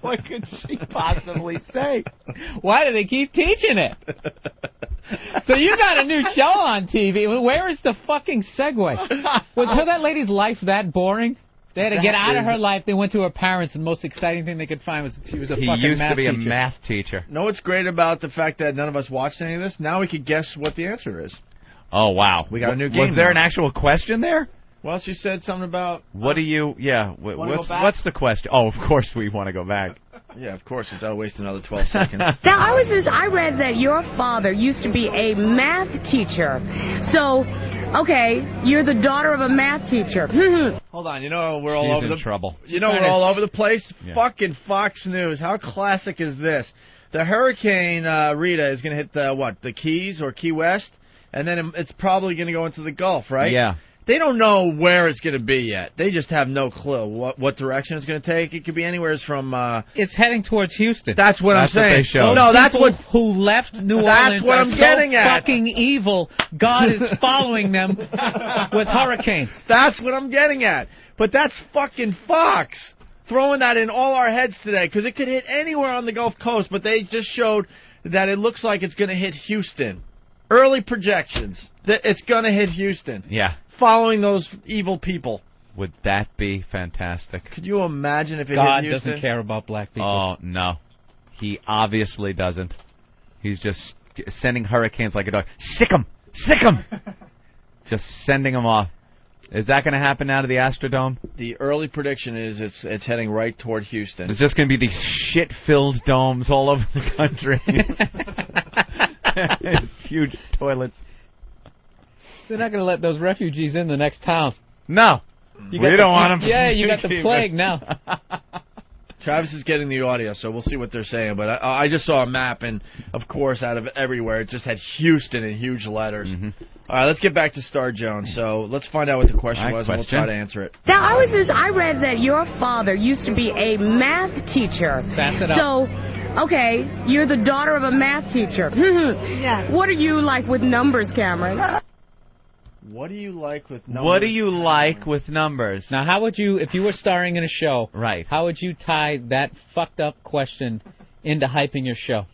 What could she possibly say? Why do they keep teaching it? So you got a new show on TV. Where is the fucking segue? Was that lady's life that boring? They had to get out of her life. They went to her parents, and the most exciting thing they could find was she was a fucking math teacher. He used to be a math teacher. Know what's great about the fact that none of us watched any of this? Now we could guess what the answer is. Oh, wow. We got a new game. Was there now. an actual question there? Well, she said something about... What do you... Yeah, what's the question? Oh, of course we want to go back. Yeah, of course. It's got to waste another 12 seconds. Now, I read that your father used to be a math teacher. So, okay, you're the daughter of a math teacher. Hold on, we're all over the trouble. We're all over the place. Yeah. Fucking Fox News. How classic is this? The Hurricane Rita is going to hit the Keys or Key West, and then it's probably going to go into the Gulf, right? Yeah. They don't know where it's going to be yet. They just have no clue what direction it's going to take. It could be anywhere from... it's heading towards Houston. That's what I'm saying. What they showed. No, that's what... who left New Orleans That's what I'm getting at. Fucking evil. God is following them with hurricanes. That's what I'm getting at. But that's fucking Fox throwing that in all our heads today, because it could hit anywhere on the Gulf Coast, but they just showed that it looks like it's going to hit Houston. Early projections that it's going to hit Houston. Yeah. Following those evil people. Would that be fantastic? Could you imagine if it God hit Houston? doesn't care about black people. Oh, no. He obviously doesn't. He's just sending hurricanes like a dog. Sick 'em! Sick 'em! Just sending them off. Is that going to happen now to the Astrodome? The early prediction is it's heading right toward Houston. It's just going to be these shit-filled domes all over the country. Huge toilets. They're not going to let those refugees in the next town. No. We don't want them. Yeah, you got the plague now. Travis is getting the audio, so we'll see what they're saying. But I just saw a map, and, of course, out of everywhere, it just had Houston in huge letters. Mm-hmm. All right, let's get back to Star Jones. So let's find out what the question was, and we'll try to answer it. Now, I read that your father used to be a math teacher. Sass it up. So, okay, you're the daughter of a math teacher. Yes. What are you like with numbers, Cameron? What do you like with numbers? What do you like with numbers? Now, how would you, if you were starring in a show, right? How would you tie that fucked up question into hyping your show?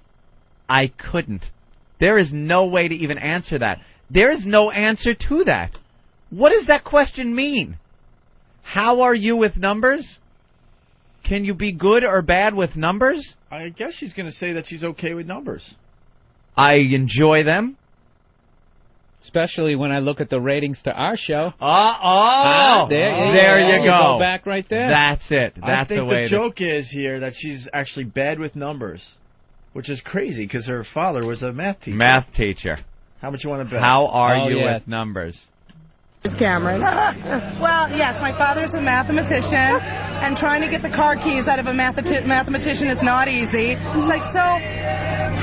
I couldn't. There is no way to even answer that. There is no answer to that. What does that question mean? How are you with numbers? Can you be good or bad with numbers? I guess she's going to say that she's okay with numbers. I enjoy them. Especially when I look at the ratings to our show. There you go. Go back right there. That's it. That's the way. I think the joke is here that she's actually bad with numbers, which is crazy because her father was a math teacher. Math teacher. How much you want to bet? How are you with numbers? Cameron. Well, yes, my father's a mathematician, and trying to get the car keys out of a mathematician is not easy. It's like, so,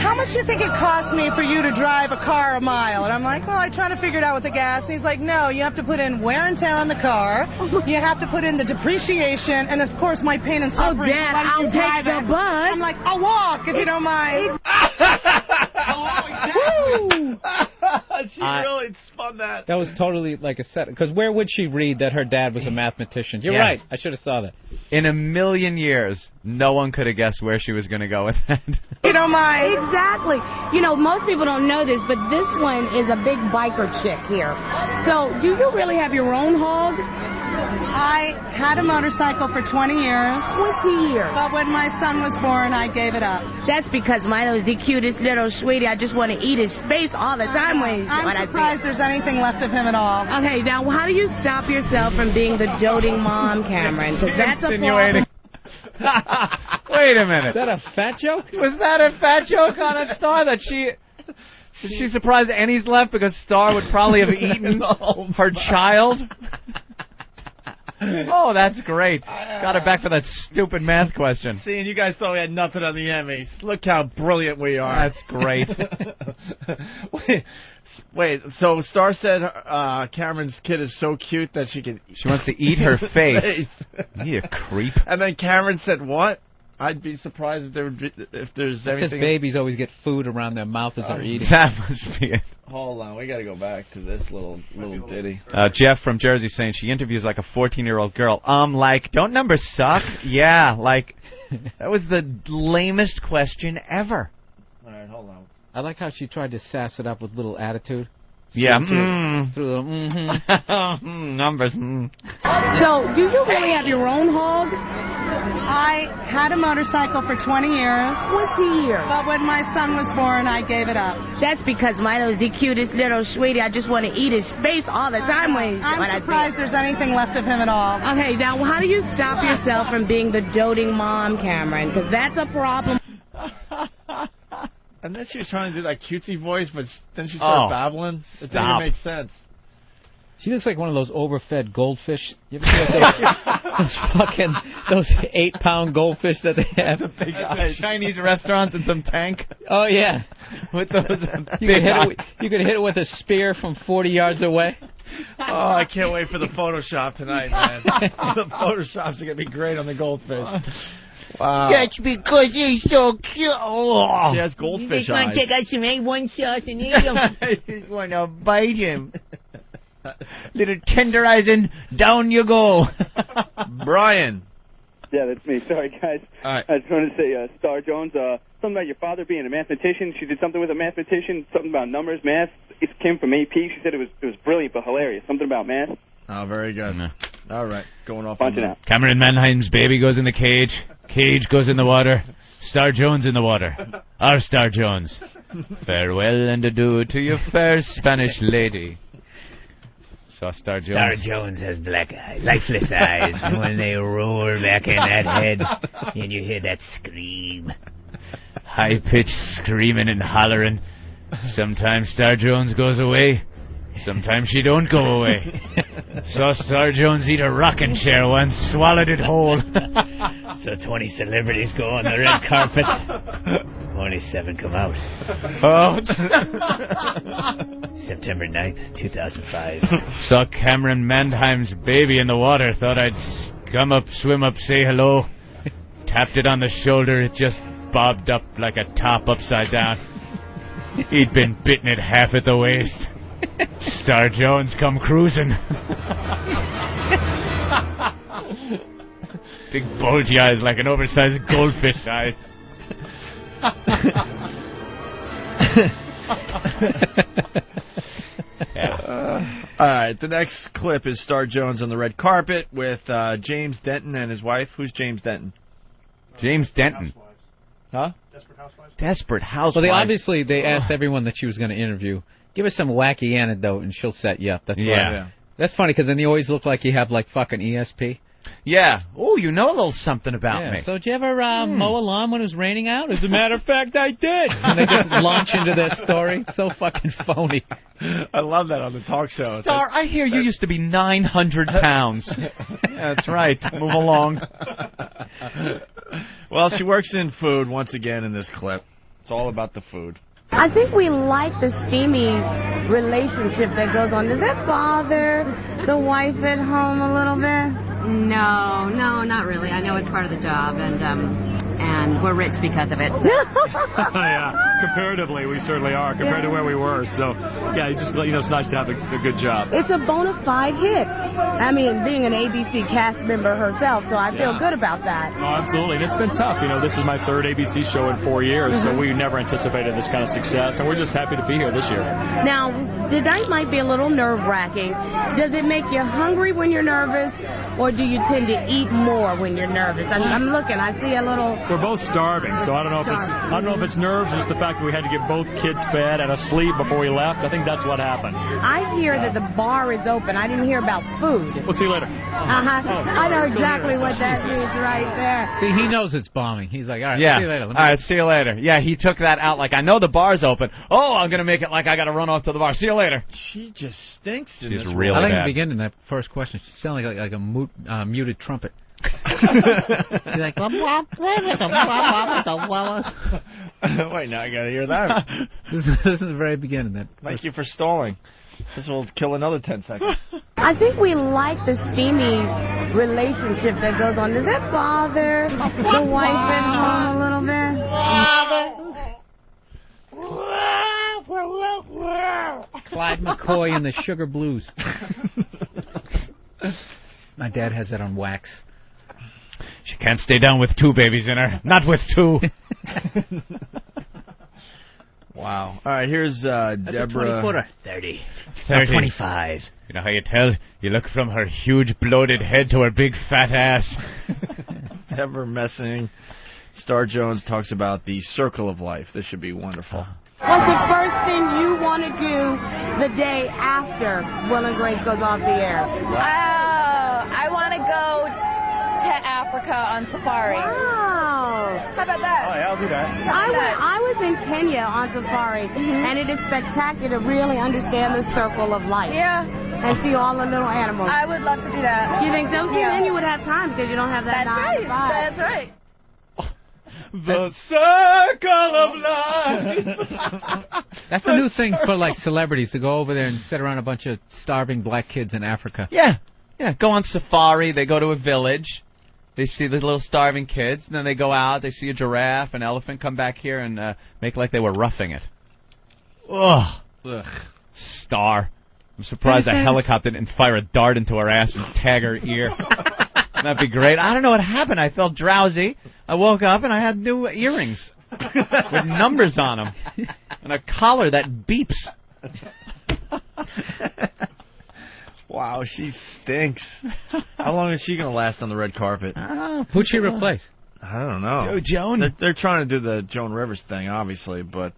how much do you think it costs me for you to drive a car a mile? And I'm like, well, I try to figure it out with the gas. And he's like, no, you have to put in wear and tear on the car. You have to put in the depreciation, and of course my pain and suffering. Oh, Dad, I'll take the bus. I'm like, I'll walk if you don't mind. She really spun that. That was totally like a set. Because where would she read that her dad was a mathematician? You're right. I should have saw that. In a million years, no one could have guessed where she was going to go with that. You don't mind. Exactly. You know, most people don't know this, but this one is a big biker chick here. So, do you really have your own hog? I had a motorcycle for 20 years. 20 years. But when my son was born, I gave it up. That's because mine was the cutest little sweetie. I just want to eat his face all the time when I'm surprised there's anything left of him at all. Okay, now how do you stop yourself from being the doting mom, Cameron? Because that's a problem. Wait a minute. Is that a fat joke? Was that a fat joke on that Star that she... Is she surprised Annie's left because Star would probably have eaten her child? Oh, that's great. Got her back for that stupid math question. See, and you guys thought we had nothing on the Emmys. Look how brilliant we are. That's great. Wait, so Star said Cameron's kid is so cute that she wants to eat her face. You creep. And then Cameron said what? I'd be surprised if there's anything. Because babies always get food around their mouth as they're eating. That must be it. Hold on, we got to go back to this little ditty. Jeff from Jersey saying she interviews like a 14-year-old girl. Like, don't numbers suck? Yeah, like, that was the lamest question ever. All right, hold on. I like how she tried to sass it up with little attitude. Yeah. Through the numbers. So, do you really have your own hog? I had a motorcycle for 20 years. 20 years. But when my son was born, I gave it up. That's because Milo's the cutest little sweetie. I just want to eat his face all the time when I'm surprised there's anything left of him at all. Okay, now how do you stop yourself from being the doting mom, Cameron? Because that's a problem. And then she was trying to do that cutesy voice, but then she started babbling. It didn't even make sense. She looks like one of those overfed goldfish. You ever see those 8-pound goldfish that they have? The big eyes. Chinese restaurants in some tank. Oh yeah, with those you could hit it with a spear from 40 yards away. Oh, I can't wait for the Photoshop tonight, man. The Photoshops are gonna be great on the goldfish. Wow. That's because he's so cute. Oh. She has goldfish They're eyes. gonna take out some A1 sauce and eat him. I just wanna bite him. Little tenderizing, down you go. Brian. Yeah, that's me. Sorry, guys. All right. I just wanted to say, Star Jones, something about your father being a mathematician. She did something with a mathematician, something about numbers, math. It came from AP. She said it was brilliant but hilarious. Something about math. Oh, very good. All right, going off Punch on it that. out. Cameron Mannheim's baby goes in the cage. Cage goes in the water. Star Jones in the water. Our Star Jones. Farewell and adieu to your fair Spanish lady. Saw Star Jones. Star Jones has black eyes, lifeless eyes, and when they roar back in that head, and you hear that scream. High-pitched screaming and hollering. Sometimes Star Jones goes away. Sometimes she don't go away. Saw Star Jones eat a rocking chair once, swallowed it whole. So 20 celebrities go on the red carpet. Only 7 come out. Oh. September 9th, 2005. Saw Cameron Mannheim's baby in the water. Thought I'd come up, swim up, say hello. Tapped it on the shoulder. It just bobbed up like a top upside down. He'd been bitten at half at the waist. Star Jones come cruising. Big bulgy eyes like an oversized goldfish eyes. All right, the next clip is Star Jones on the red carpet with James Denton and his wife. Who's James Denton? James Denton. Huh? Desperate Housewives. Well, they asked everyone that she was going to interview, give us some wacky anecdote and she'll set you up. That's right. That's funny because then you always look like you have like fucking ESP. Yeah. Oh, you know a little something about me. So did you ever mow a lawn when it was raining out? As a matter of fact, I did. And they just launch into that story. It's so fucking phony. I love that on the talk show. Star, I hear you used to be 900 pounds. Yeah, that's right. Move along. Well, she works in food once again in this clip. It's all about the food. I think we like the steamy relationship that goes on. Does that bother the wife at home a little bit? No, not really. I know it's part of the job, and we're rich because of it. So. Yeah, comparatively, we certainly are, compared to where we were. So, yeah, it's nice to have a good job. It's a bona fide hit. I mean, being an ABC cast member herself, so I feel good about that. Oh, absolutely. And it's been tough. This is my 3rd ABC show in 4 years, so we never anticipated this kind of success, and we're just happy to be here this year. Now, tonight might be a little nerve-wracking. Does it make you hungry when you're nervous, or do you tend to eat more when you're nervous? I'm looking. I see a little... We're both starving, so I don't know if it's nerves, just the fact that we had to get both kids fed and asleep before we left. I think that's what happened. I hear that the bar is open. I didn't hear about food. We'll see you later. I know exactly what that means right there. See, he knows it's bombing. He's like, all right, yeah. see you later. All right, see you later. Yeah, he took that out like, I know the bar's open. Oh, I'm going to make it like I got to run off to the bar. See you later. She just stinks. She's really I like bad. the beginning, that first question. She sounded like a muted trumpet. She's like, wait, now I gotta hear that. This is the very beginning. Thank you for stalling. This will kill another 10 seconds. I think we like the steamy relationship that goes on. Does that bother the wife at home a little bit? Clyde McCoy and the Sugar Blues. My dad has that on wax. She can't stay down with 2 babies in her. Not with 2. Wow. All right, here's Deborah. 30. 25. You know how you tell? You look from her huge bloated head to her big fat ass. Deborah Messing. Star Jones talks about the circle of life. This should be wonderful. What's the first thing you want to do the day after Will and Grace goes off the air? I want to go to Africa on safari. Wow. How about that? Oh, yeah, I'll do that. I was in Kenya on safari, and it is spectacular to really understand the circle of life. Yeah. And see all the little animals. I would love to do that. You think so? Yeah. Then you would have time because you don't have that 9 to 5. That's right. The circle of life. That's a new thing for like celebrities to go over there and sit around a bunch of starving black kids in Africa. Yeah. Go on safari. They go to a village. They see the little starving kids. And then they go out. They see a giraffe, an elephant, come back here and make like they were roughing it. Ugh. Star. I'm surprised a helicopter didn't fire a dart into her ass and tag her ear. That'd be great. I don't know what happened. I felt drowsy. I woke up and I had new earrings with numbers on them and a collar that beeps. Wow, she stinks. How long is she going to last on the red carpet? Who'd she replace? I don't know. Joan. They're trying to do the Joan Rivers thing, obviously, but...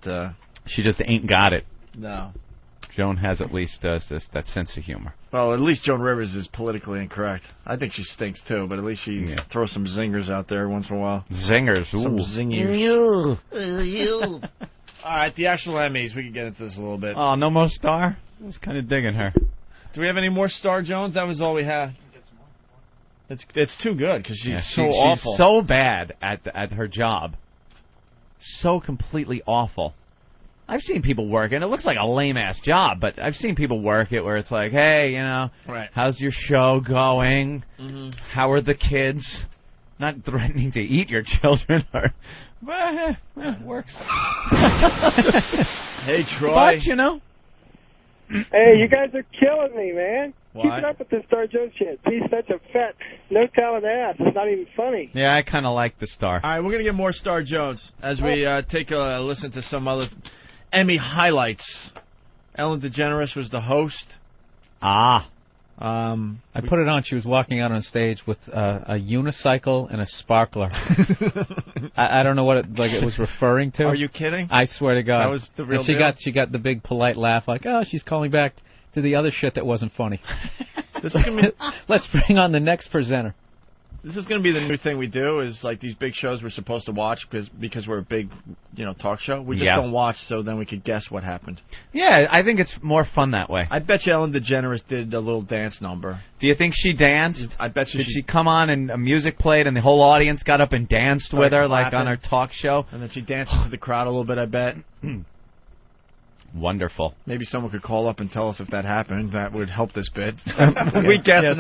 she just ain't got it. No. Joan has at least that sense of humor. Well, at least Joan Rivers is politically incorrect. I think she stinks, too, but at least she throws some zingers out there once in a while. Zingers, ooh. Some zingers. All right, the actual Emmys. We can get into this a little bit. Oh, no more Star? I was kind of digging her. Do we have any more Star Jones? That was all we had. It's too good because she's so awful. She's so bad at her job. So completely awful. I've seen people work it. It looks like a lame-ass job, but I've seen people work it where it's like, hey, how's your show going? Mm-hmm. How are the kids? Not threatening to eat your children. It works. Hey, Troy. But, Hey, you guys are killing me, man. Why? Keep it up with this Star Jones shit. He's such a fat, no-talent ass. It's not even funny. Yeah, I kind of like the Star. All right, we're going to get more Star Jones as we take a listen to some other Emmy highlights. Ellen DeGeneres was the host. I put it on. She was walking out on stage with a unicycle and a sparkler. I don't know what it was referring to. Are you kidding? I swear to God. That was the real and she deal? She got the big polite laugh like, oh, she's calling back to the other shit that wasn't funny. This is gonna be, let's bring on the next presenter. This is going to be the new thing we do, is like these big shows we're supposed to watch because we're a big, talk show. We just don't watch, so then we could guess what happened. Yeah, I think it's more fun that way. I bet you Ellen DeGeneres did a little dance number. Do you think she danced? I bet you. Did she come on and music played and the whole audience got up and danced with her like on her talk show? And then she danced into the crowd a little bit, I bet. Wonderful. Maybe someone could call up and tell us if that happened. That would help this bit. We guess, and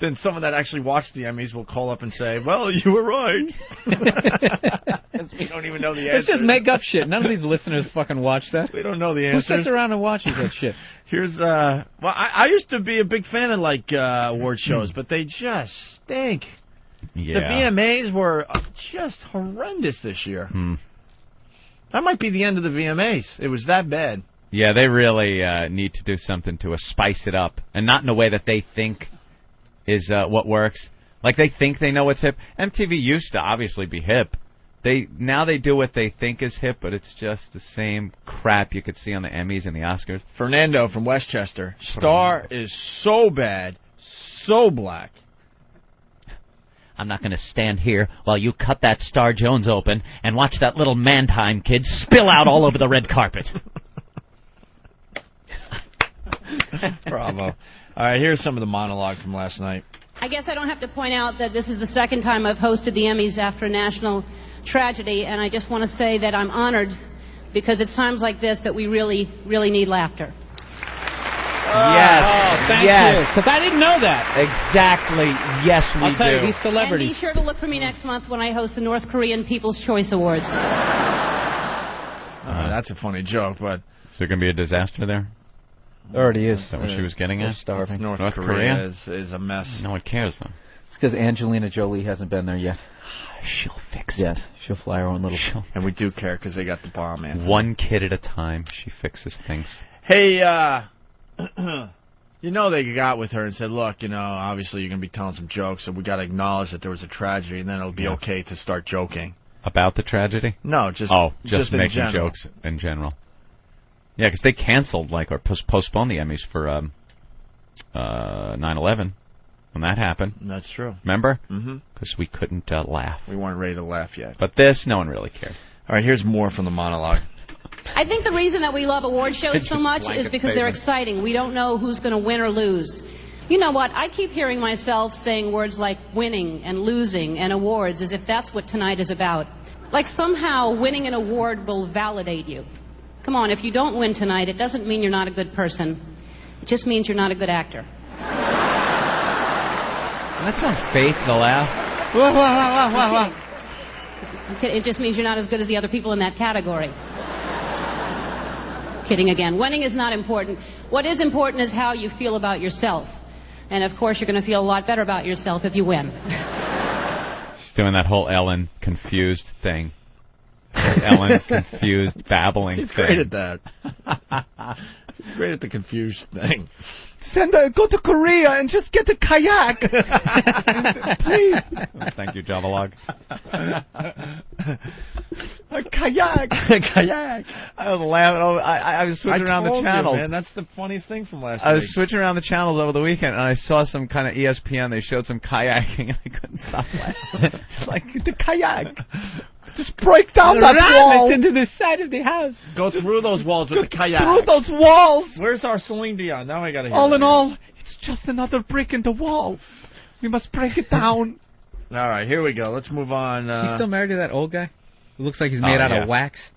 then someone that actually watched the Emmys will call up and say, "Well, you were right." We don't even know the answer. Let's just make up shit. None of these listeners fucking watch that. We don't know the answers. Who sits around and watches that shit? Here's I used to be a big fan of award shows, but they just stink. Yeah. The VMAs were just horrendous this year. That might be the end of the VMAs. It was that bad. Yeah, they really need to do something to spice it up, and not in a way that they think is what works. Like they think they know what's hip. MTV used to obviously be hip. Now they do what they think is hip, but it's just the same crap you could see on the Emmys and the Oscars. Fernando from Westchester. Star is so bad, so black. I'm not going to stand here while you cut that Star Jones open and watch that little Mannheim kid spill out all over the red carpet. Bravo. All right, here's some of the monologue from last night. I guess I don't have to point out that this is the second time I've hosted the Emmys after a national tragedy, and I just want to say that I'm honored because it's times like this that we really, really need laughter. Yes. Thank you. Because I didn't know that. Exactly. Yes, we do. I'll tell you, these celebrities. And be sure to look for me next month when I host the North Korean People's Choice Awards. That's a funny joke, but... Is there going to be a disaster there? There already is. Is that what she was getting at? Starving. North Korea is a mess. No one cares, though. It's because Angelina Jolie hasn't been there yet. She'll fix it. Yes, she'll fly her own little... And we do care because they got the bomb, man. One kid at a time. She fixes things. Hey, you know they got with her and said, look, you know, obviously you're going to be telling some jokes, so we got to acknowledge that there was a tragedy, and then it'll be okay to start joking. About the tragedy? No, just making jokes in general. Yeah, because they canceled, like, or postponed the Emmys for 9/11 when that happened. That's true. Remember? Mm-hmm. Because we couldn't laugh. We weren't ready to laugh yet. But this, no one really cared. All right, here's more from the monologue. I think the reason that we love award shows so much is because they're exciting. We don't know who's going to win or lose. You know what? I keep hearing myself saying words like winning and losing and awards as if that's what tonight is about. Like somehow winning an award will validate you. Come on, if you don't win tonight, it doesn't mean you're not a good person. It just means you're not a good actor. That's not faith, the laugh. It just means you're not as good as the other people in that category. Kidding again. Winning is not important. What is important is how you feel about yourself. And, of course, you're going to feel a lot better about yourself if you win. She's doing that whole Ellen confused thing. Ellen confused babbling She's thing. Great at that. She's great at the confused thing. Go to Korea and just get a kayak. Please. Thank you, Javalog. A kayak. Kayak. I was laughing. I was switching around the channels. Man, that's the funniest thing from last I week. was switching around the channels over the weekend, and I saw some kind of ESPN. They showed some kayaking, and I couldn't stop laughing. It's like the kayak. Just break down that wall. It's into the side of the house. Go through those walls with the kayak. Through those walls. Where's our Celine Dion? Now I gotta hear All that. in all, it's just another brick in the wall. We must break it down. All right, here we go. Let's move on. She's still married to that old guy? Who looks like he's made out of wax.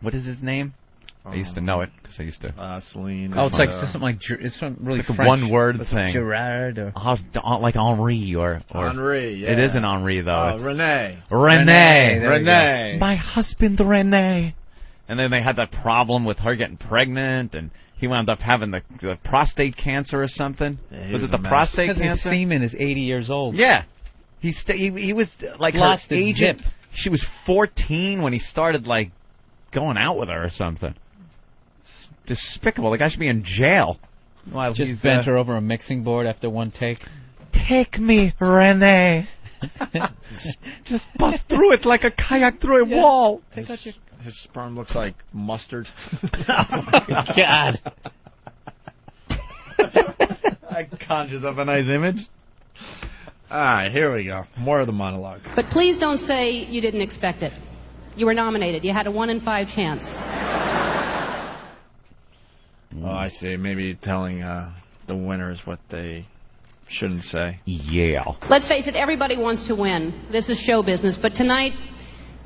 What is his name? I used to know it because I used to. Celine. Oh, it's like something like it's some really like a French. one-word It's thing. like Gerard or Like Henri or Henri. Yeah. It isn't Henri though. It's Renee. Renee. My husband Renee. And then they had that problem with her getting pregnant, and he wound up having the prostate cancer or something. Yeah, was it the prostate His cancer? semen is 80 years old. Yeah. He was like her Lost its agent. zip. She was 14 when he started like going out with her or something. It's despicable. The guy should be in jail. While Just he's bent her over a mixing board after one take. Take me, Renee. Just bust through it like a kayak through a wall. His sperm looks like mustard. God. That conjures up a nice image. All right, here we go. More of the monologue. But please don't say you didn't expect it. You were nominated. You had a 1 in 5 chance. Oh, I see. Maybe telling the winners what they shouldn't say. Yeah. Let's face it, everybody wants to win. This is show business. But tonight,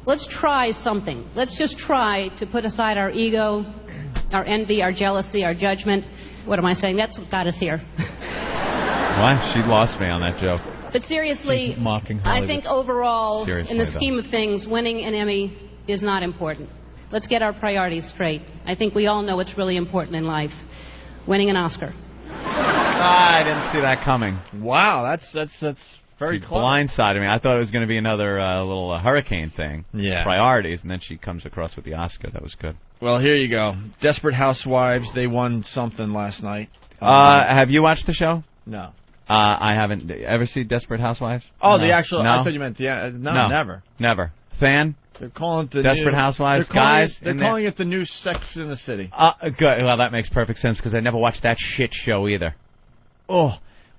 let's try something. Let's just try to put aside our ego, our envy, our jealousy, our judgment. What am I saying? That's what got us here. Why? She lost me on that joke. But seriously, mocking I Hollywood. think overall, Seriously, in the though. scheme of things, winning an Emmy is not important. Let's get our priorities straight. I think we all know what's really important in life. Winning an Oscar. I didn't see that coming. Wow, that's very She clever. blindsided me. I thought it was going to be another little hurricane thing. Yeah. Priorities, and then she comes across with the Oscar. That was good. Well, here you go. Desperate Housewives, they won something last night. Have you watched the show? No. I haven't. Ever see Desperate Housewives? Oh, No. the actual... No? I thought you meant... No, never. Never. Fan? They're calling it the Desperate new, Housewives they're calling guys? It, they're calling it the new Sex in the City. Good. Well, that makes perfect sense because I never watched that shit show either. Oh,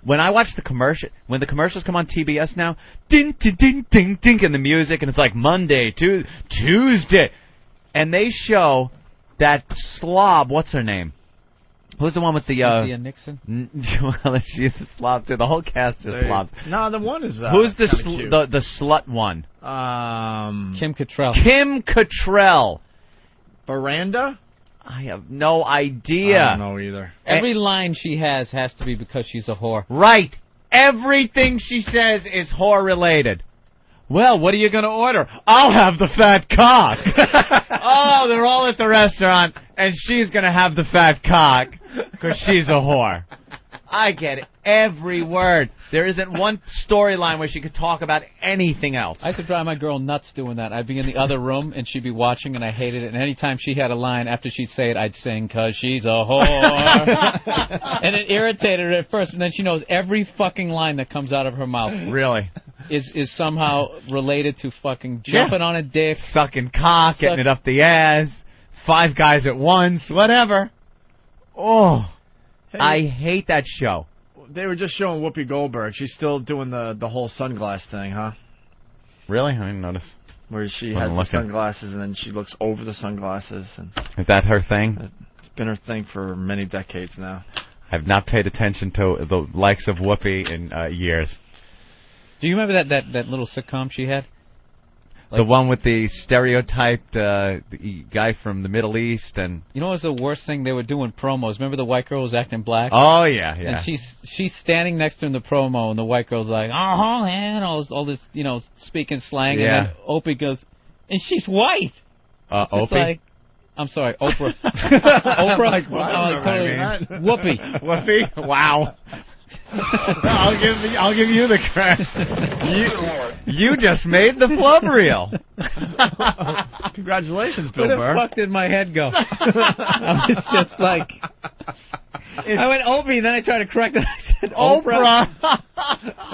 when I watch the when the commercials come on TBS now, ding, ding, ding, ding, ding, and the music, and it's like Monday, Tuesday, and they show that slob. What's her name? Who's the one with the Cynthia Nixon? Well, she's a slob too. The whole cast are slobs. No, the one is. Who's the cute. the slut one? Kim Cattrall. Kim Cattrall. Veranda? I have no idea. I don't know either. Every line she has to be because she's a whore. Right. Everything she says is whore related. Well, what are you going to order? I'll have the fat cock. Oh, they're all at the restaurant, and she's going to have the fat cock because she's a whore. I get it. Every word. There isn't one storyline where she could talk about anything else. I used to drive my girl nuts doing that. I'd be in the other room, and she'd be watching, and I hated it. And anytime she had a line, after she'd say it, I'd sing, "'Cause she's a whore." And it irritated her at first, and then she knows every fucking line that comes out of her mouth. Really? Is somehow related to fucking jumping on a dick. Sucking cock, getting it up the ass, 5 guys at once, whatever. Oh, Hey. I hate that show. They were just showing Whoopi Goldberg. She's still doing the whole sunglass thing, huh? Really? I didn't notice. Where she Wasn't has the looking. sunglasses and then she looks over the sunglasses. And Is that her thing? it's been her thing for many decades now. I've not paid attention to the likes of Whoopi in years. Do you remember that little sitcom she had? The one with the stereotyped guy from the Middle East, and You know what was the worst thing? They were doing promos. Remember the white girl was acting black? oh yeah, And she's standing next to him in the promo, and the white girl's like, "Oh, man," all this, speaking slang. Yeah. And then Opie goes, and she's white. It's just Opie. like, I'm sorry, Oprah. Oprah. Like, what? Whoopi. Whoopi. Wow. I'll give you the credit. You just made the flub reel. Congratulations, Bill Where Burr. the fuck did my head go? I was just like, I went Opie, then I tried to correct it. I said Oprah.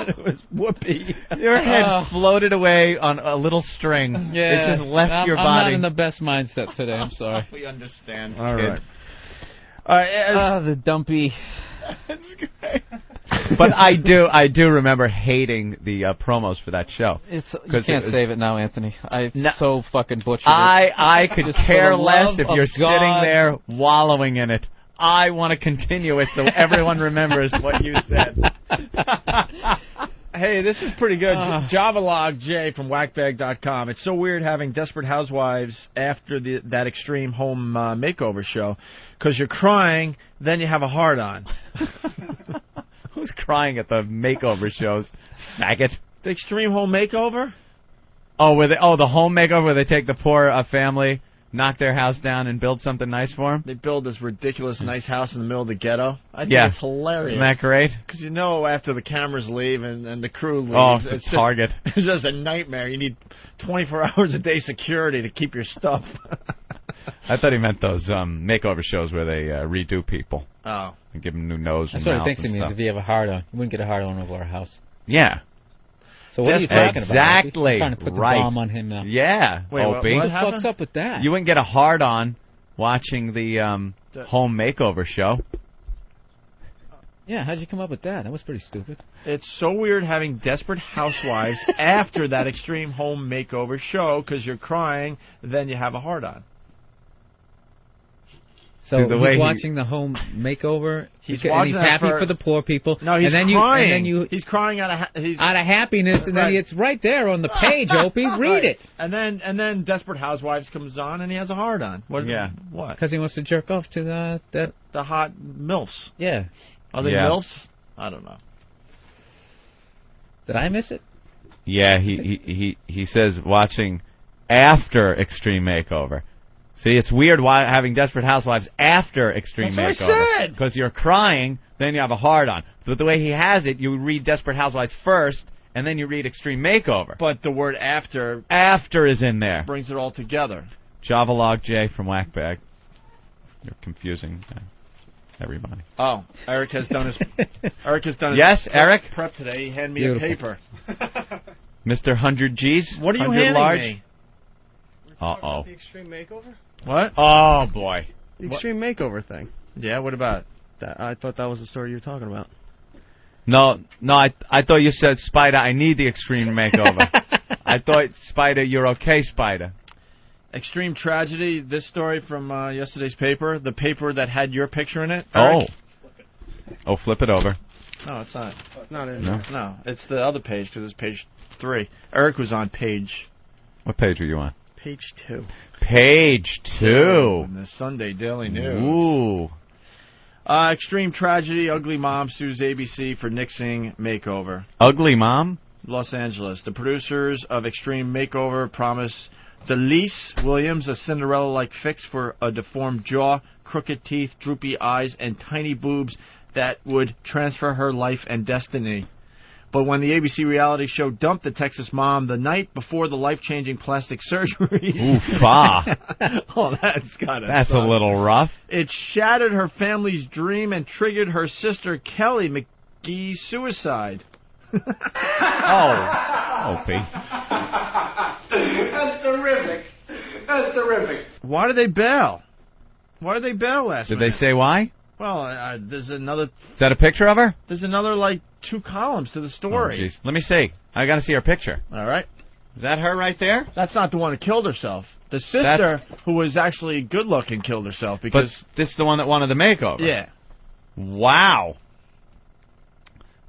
It was Whoopi. Your head floated away on a little string. Yeah, It just left your I'm body. not in the best mindset today. I'm sorry. We understand. All kid. right. The dumpy. That's great. But I do remember hating the promos for that show. You can't save it now, Anthony. I so fucking butchered it. I could Just for care the less love if of you're God. sitting there wallowing in it. I want to continue it so everyone remembers what you said. Hey, this is pretty good. Javalog J from whackbag.com. It's so weird having Desperate Housewives after that Extreme Home Makeover show, because you're crying, then you have a hard-on. Who's crying at the makeover shows? Faggot. The Extreme Home Makeover? Oh, the home makeover where they take the poor family, knock their house down, and build something nice for them? They build this ridiculous nice house in the middle of the ghetto. I think Yeah. it's hilarious. Isn't that great? Because after the cameras leave and the crew leaves, Oh, it's a just, target. It's just a nightmare. You need 24 hours a day security to keep your stuff. I thought he meant those makeover shows where they redo people. Oh. And give them new nose That's and what mouth it thinks and it means. stuff. If you have a hard-on, you wouldn't get a hard-on over our house. Yeah. So what are you talking about? Exactly. You're trying to put the Right. bomb on him now. Yeah. Wait, Opie. What the fuck's up with that? You wouldn't get a hard-on watching the home makeover show. Yeah, how'd you come up with that? That was pretty stupid. It's so weird having Desperate Housewives after that Extreme Home Makeover show, because you're crying, then you have a hard-on. So The way he's he- watching the home makeover. He's and watching he's that happy for- for the poor people. No, he's and then crying. You, he's crying out of happiness, and then it's right there on the page. Opie, read Right. it. And then Desperate Housewives comes on, and he has a hard-on. What? Yeah. What? Because he wants to jerk off to The hot MILFs. Yeah. Are they Yeah. MILFs? I don't know. Did I miss it? Yeah, he says watching after Extreme Makeover. See, it's weird why having Desperate Housewives after Extreme That's Makeover. what I said. Because you're crying, then you have a hard-on. But the way he has it, you read Desperate Housewives first, and then you read Extreme Makeover. But the word after is in there. brings it all together. Javalog J from Whackbag. You're confusing everybody. Oh, Eric has done his. Yes, Eric? Prep today. He handed me Beautiful. a paper. Mr. 100 G's? What are you 100 handing large? me? Uh-oh. The Extreme Makeover? What? Oh, boy. The Extreme Makeover thing. Yeah, what about that? I thought that was the story you were talking about. No, I thought you said, Spider, I need the Extreme Makeover. I thought, Spider, you're okay, Spider. Extreme Tragedy? This story from yesterday's paper, the paper that had your picture in it. Oh. Eric? Oh, flip it over. No, it's not. It's not in No? there. No, it's the other page because it's page 3. Eric was on page. What page are you on? Page 2. Page 2. In the Sunday Daily News. Ooh. Extreme Tragedy, Ugly Mom sues ABC for nixing makeover. Ugly Mom? Los Angeles. The producers of Extreme Makeover promise Delise Williams a Cinderella-like fix for a deformed jaw, crooked teeth, droopy eyes, and tiny boobs that would transfer her life and destiny. But when the ABC reality show dumped the Texas mom the night before the life-changing plastic surgery... Oof-ah. Oh, that's gotta That's suck. a little rough. It shattered her family's dream and triggered her sister Kelly McGee's suicide. Opie. That's terrific. That's terrific. Why did they bail? Why did they bail last Did night? they say why? Well, there's another... Is that a picture of her? There's another, 2 columns to the story. Oh, jeez. Let me see. I got to see her picture. All right. Is that her right there? That's not the one who killed herself. The sister, who was actually good-looking, killed herself because... But this is the one that wanted the makeover. Yeah. Wow.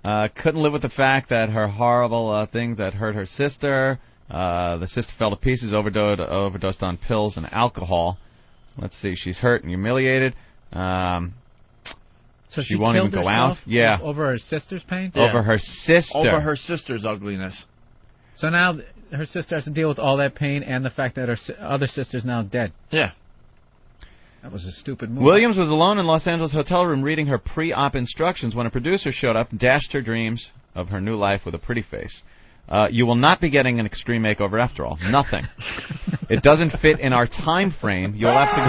Couldn't live with the fact that her horrible thing that hurt her sister. The sister fell to pieces, overdosed on pills and alcohol. Let's see. She's hurt and humiliated. So she won't even go out. Yeah. Over her sister's pain? Yeah. Over her sister. Over her sister's ugliness. So now her sister has to deal with all that pain and the fact that her other sister's now dead. Yeah. That was a stupid move. Williams was alone in Los Angeles hotel room reading her pre-op instructions when a producer showed up and dashed her dreams of her new life with a pretty face. You will not be getting an extreme makeover after all. Nothing. It doesn't fit in our time frame. You'll have to go...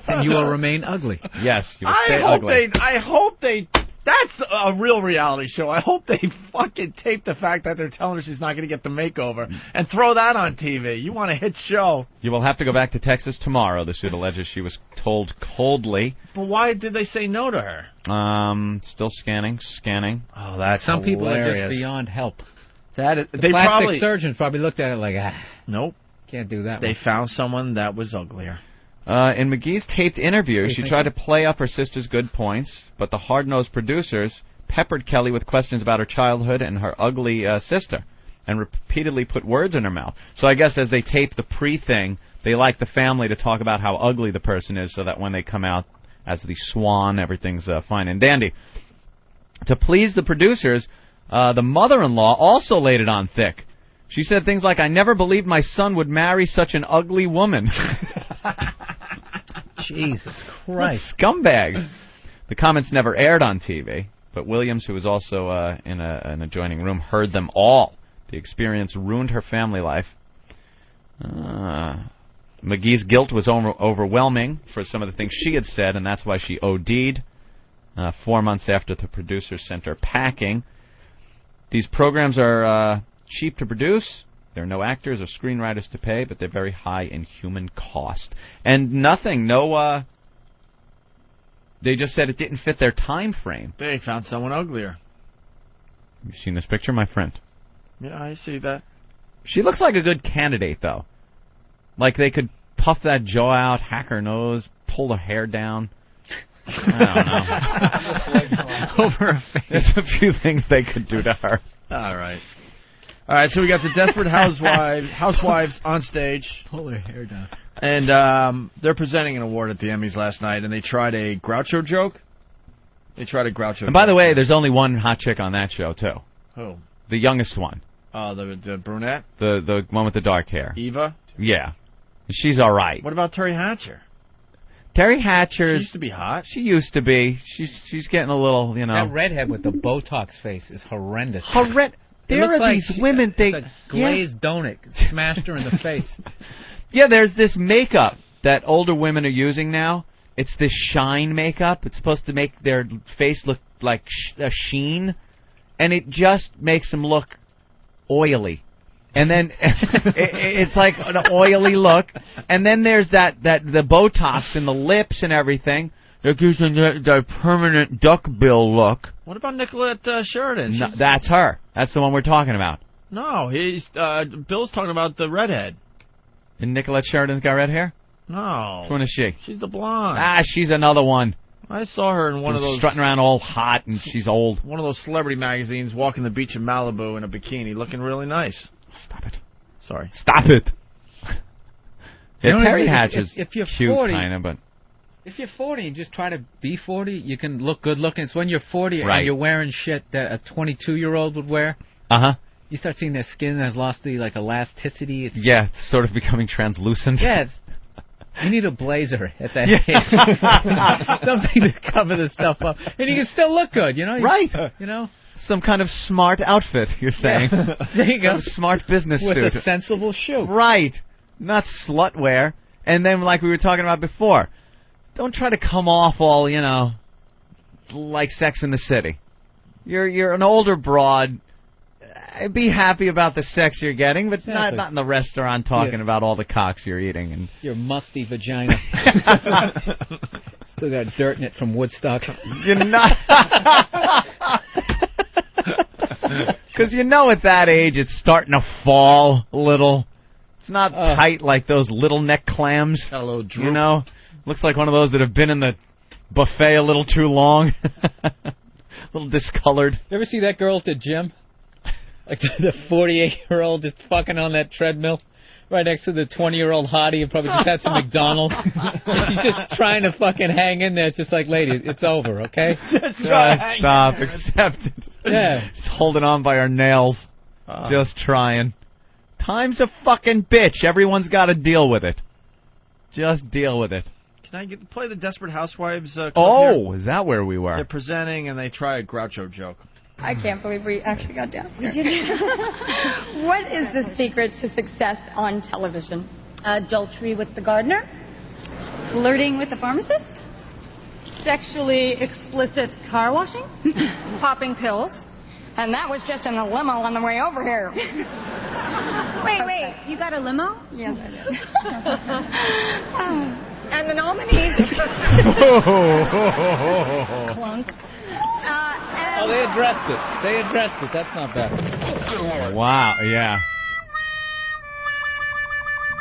And you will remain ugly. Yes, you will stay ugly. I hope they... That's a real reality show. I hope they fucking tape the fact that they're telling her she's not going to get the makeover and throw that on TV. You want a hit show. You will have to go back to Texas tomorrow, the suit alleges. She was told coldly. But why did they say no to her? Still scanning. Oh, that's Some hilarious. people are just beyond help. That is, the plastic surgeons probably looked at it like, nope. Can't do that. They found someone that was uglier. In McGee's taped interview, she tried to play up her sister's good points, but the hard-nosed producers peppered Kelly with questions about her childhood and her ugly sister, and repeatedly put words in her mouth. So I guess as they tape the pre-thing, they like the family to talk about how ugly the person is so that when they come out as the swan, everything's fine and dandy. To please the producers, the mother-in-law also laid it on thick. She said things like, "I never believed my son would marry such an ugly woman." Jesus Christ. What scumbags. The comments never aired on TV, but Williams, who was also in an adjoining room, heard them all. The experience ruined her family life. McGee's guilt was overwhelming for some of the things she had said, and that's why she OD'd 4 months after the producers sent her packing. These programs are cheap to produce. There are no actors or screenwriters to pay, but they're very high in human cost. And they just said it didn't fit their time frame. They found someone uglier. You seen this picture, my friend? Yeah, I see that. She looks like a good candidate, though. Like they could puff that jaw out, hack her nose, pull her hair down. I don't know. Over her face. There's a few things they could do to her. All right. All right, so we got the Desperate Housewives on stage. Pull her hair down. And they're presenting an award at the Emmys last night, and they tried a Groucho joke. And by the way, there's only one hot chick on that show, too. Who? The youngest one. Oh, the brunette? The one with the dark hair. Eva? Yeah. She's all right. What about Terry Hatcher? Terry Hatcher's... She used to be hot. She used to be. She's getting a little, That redhead with the Botox face is horrendous. There are these women, it's a glazed donut. Smashed her in the face. Yeah, there's this makeup that older women are using now. It's this shine makeup. It's supposed to make their face look like a sheen, and it just makes them look oily. And then it's like an oily look. And then there's the Botox in the lips and everything. That gives them the permanent duckbill look. What about Nicolette Sheridan? No, that's her. That's the one we're talking about. No, Bill's talking about the redhead. And Nicolette Sheridan's got red hair? No. Which one is she? She's the blonde. Ah, she's another one. I saw her in one of those... strutting around all hot, and she's old. One of those celebrity magazines, walking the beach in Malibu in a bikini, looking really nice. Stop it. Sorry. Stop it. Yeah, Terry Hatcher's cute, 40, kind of, but... If you're 40 and just try to be 40, you can look good looking. It's when you're 40 right. and you're wearing shit that a 22-year-old would wear. Uh-huh. You start seeing their skin has lost the elasticity. It's sort of becoming translucent. Yes. You need a blazer at that age. Something to cover the stuff up. And you can still look good, you know? Right. You know? Some kind of smart outfit, you're saying. Yeah. There you go. Some smart business With suit. a sensible shoe. Right. Not slut wear. And then, like we were talking about before, don't try to come off all, like Sex in the City. You're an older broad. Be happy about the sex you're getting, but not in the restaurant talking about all the cocks you're eating. And your musty vagina. Still got dirt in it from Woodstock. You're not. Because at that age it's starting to fall a little. It's not tight like those little neck clams. Got a little droop. Looks like one of those that have been in the buffet a little too long. A little discolored. You ever see that girl at the gym? Like the 48-year-old just fucking on that treadmill right next to the 20-year-old hottie who probably just had some McDonald's. She's just trying to fucking hang in there. It's just like, lady, it's over, okay? Stop. Accept it. Yeah. Just holding on by her nails. Just trying. Time's a fucking bitch. Everyone's got to deal with it. Just deal with it. Can I play the Desperate Housewives clip here? Is that where we were? They're presenting and they try a Groucho joke. I can't believe we actually got down here. What is the secret to success on television? Adultery with the gardener? Flirting with the pharmacist? Sexually explicit car washing? Popping pills? And that was just in a limo on the way over here. Wait, you got a limo? Yes, I did. And the nominees... Clunk. Oh, they addressed it. That's not bad. Wow, yeah.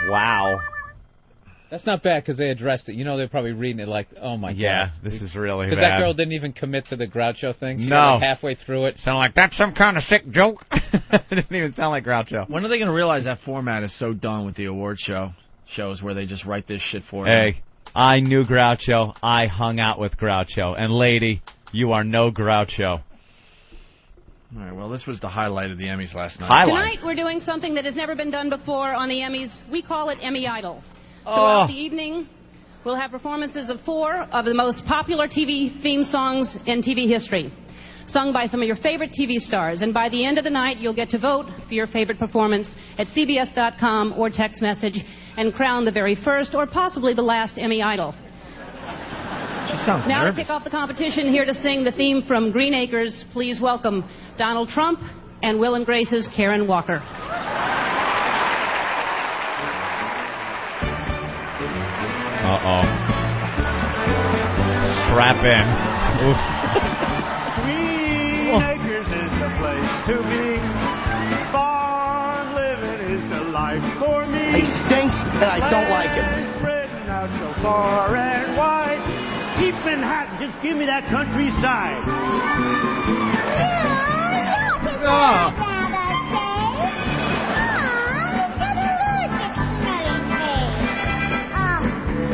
Wow. That's not bad because they addressed it. They're probably reading it like, oh my god. Yeah, this is really bad. Because that girl didn't even commit to the Groucho thing. She No. got like halfway through it. Sound like that's some kind of sick joke. It didn't even sound like Groucho. When are they going to realize that format is so done with the award shows where they just write this shit for them? Hey, I knew Groucho. I hung out with Groucho. And lady, you are no Groucho. All right, well, this was the highlight of the Emmys last night. Tonight we're doing something that has never been done before on the Emmys. We call it Emmy Idol. Throughout the evening, we'll have performances of 4 of the most popular TV theme songs in TV history, sung by some of your favorite TV stars. And by the end of the night, you'll get to vote for your favorite performance at CBS.com or text message and crown the very first or possibly the last Emmy Idol. She sounds Now nervous. to kick off the competition, here to sing the theme from Green Acres, please welcome Donald Trump and Will and Grace's Karen Walker. Uh-oh. Strap in. Oof. Green Acres is the place to be. Farm living is the life for me. He stinks, and I don't like him. Spreading out so far and wide. Keep Manhattan, just give me that countryside.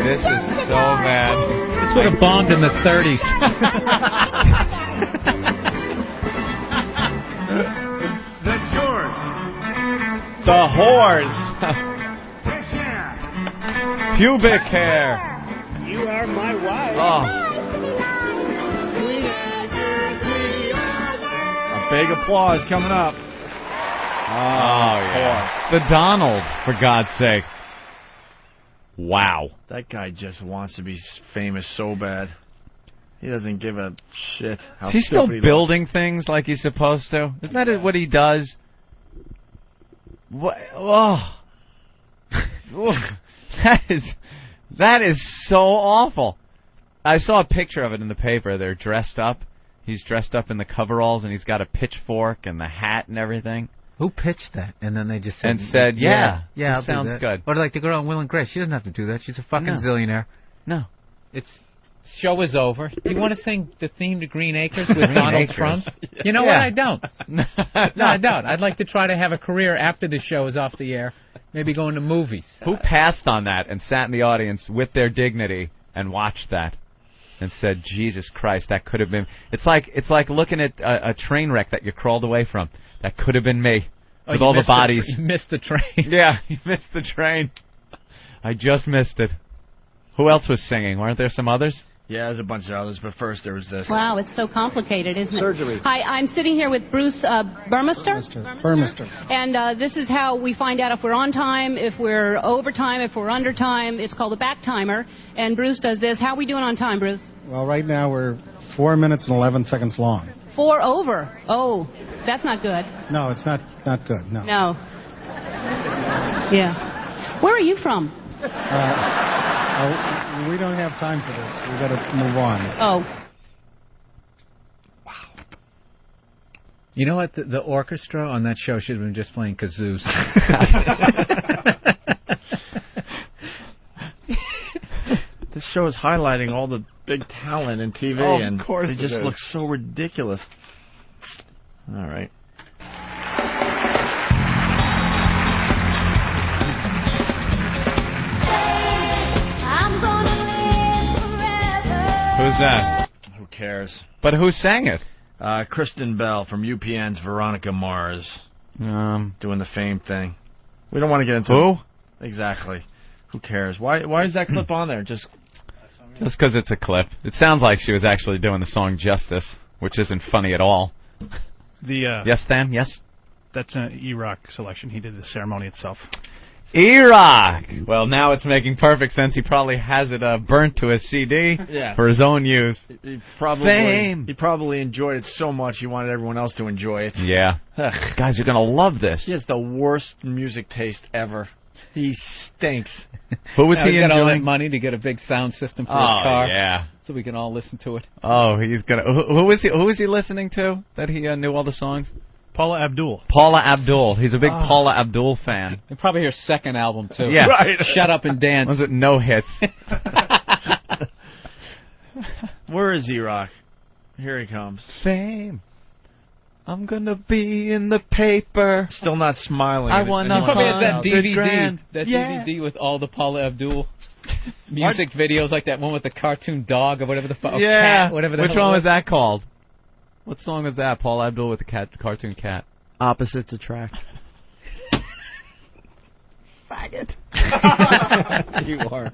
This is so bad. This would have bombed in the 30s. The chores. The whores. Pubic hair. You are my wife. Oh. A big applause coming up. Oh, yeah. The Donald, for God's sake. Wow. That guy just wants to be famous so bad. He doesn't give a shit. He's still building things like he's supposed to. Isn't that what he does? What? Oh. That is so awful. I saw a picture of it in the paper. They're dressed up. He's dressed up in the coveralls, and he's got a pitchfork and the hat and everything. Who pitched that? And then they just said... yeah, I'll sounds do that. good. Or like the girl on Will and Grace. She doesn't have to do that. She's a fucking zillionaire. No. Show is over. Do you want to sing the theme to Green Acres with Donald Trump? You know what? I don't. No, I don't. I'd like to try to have a career after the show is off the air. Maybe go into movies. Who passed on that and sat in the audience with their dignity and watched that and said, Jesus Christ, that could have been... It's like looking at a train wreck that you crawled away from. That could have been me. With all the bodies. You missed the train. Yeah, you missed the train. I just missed it. Who else was singing? Weren't there some others? Yeah, there's a bunch of others, but first there was this. Wow, it's so complicated, isn't it? Surgery. Hi, I'm sitting here with Bruce Burmester. Burmester. And this is how we find out if we're on time, if we're overtime, if we're under time. It's called a back timer. And Bruce does this. How are we doing on time, Bruce? Well, right now we're 4 minutes and 11 seconds long. 4 over. Oh, that's not good. No, it's not good, no. No. Yeah. Where are you from? We don't have time for this. We've got to move on. Oh. You know what? The orchestra on that show should have been just playing kazoos. This show is highlighting all the big talent in TV, Oh, of and course they it just is. look so ridiculous. All right. Who's that? Who cares? But who sang it? Kristen Bell from UPN's Veronica Mars. Doing the fame thing. We don't want to get into Who? Exactly. Who cares? Why is that clip on there? Just because it's a clip. It sounds like she was actually doing the song justice, which isn't funny at all. Yes, Stan? Yes? That's an E-Rock selection. He did the ceremony itself. E-Rock! Well, now it's making perfect sense. He probably has it burnt to his CD for his own use. He Fame! probably enjoyed it so much he wanted everyone else to enjoy it. Yeah. Guys are going to love this. He has the worst music taste ever. He stinks. Who was he He's got all that enjoying? money to get a big sound system for his Oh, car. yeah. So we can all listen to it. Oh, he's going to... Who was he listening to that he knew all the songs? Paula Abdul. Paula Abdul. He's a big Paula Abdul fan. And probably her second album, too. Yeah. Right. Shut Up and Dance. Was it No Hits? Where is E-Rock? Here he comes. Fame. I'm gonna be in the paper. Still not smiling. I want He probably had that DVD. $100,000. That Yeah. DVD with all the Paula Abdul music videos, like that one with the cartoon dog or whatever the fuck. Yeah. Cat, whatever the Which hell one it was that called? What song was that? Paula Abdul with the cartoon cat. Opposites attract. Faggot. You are.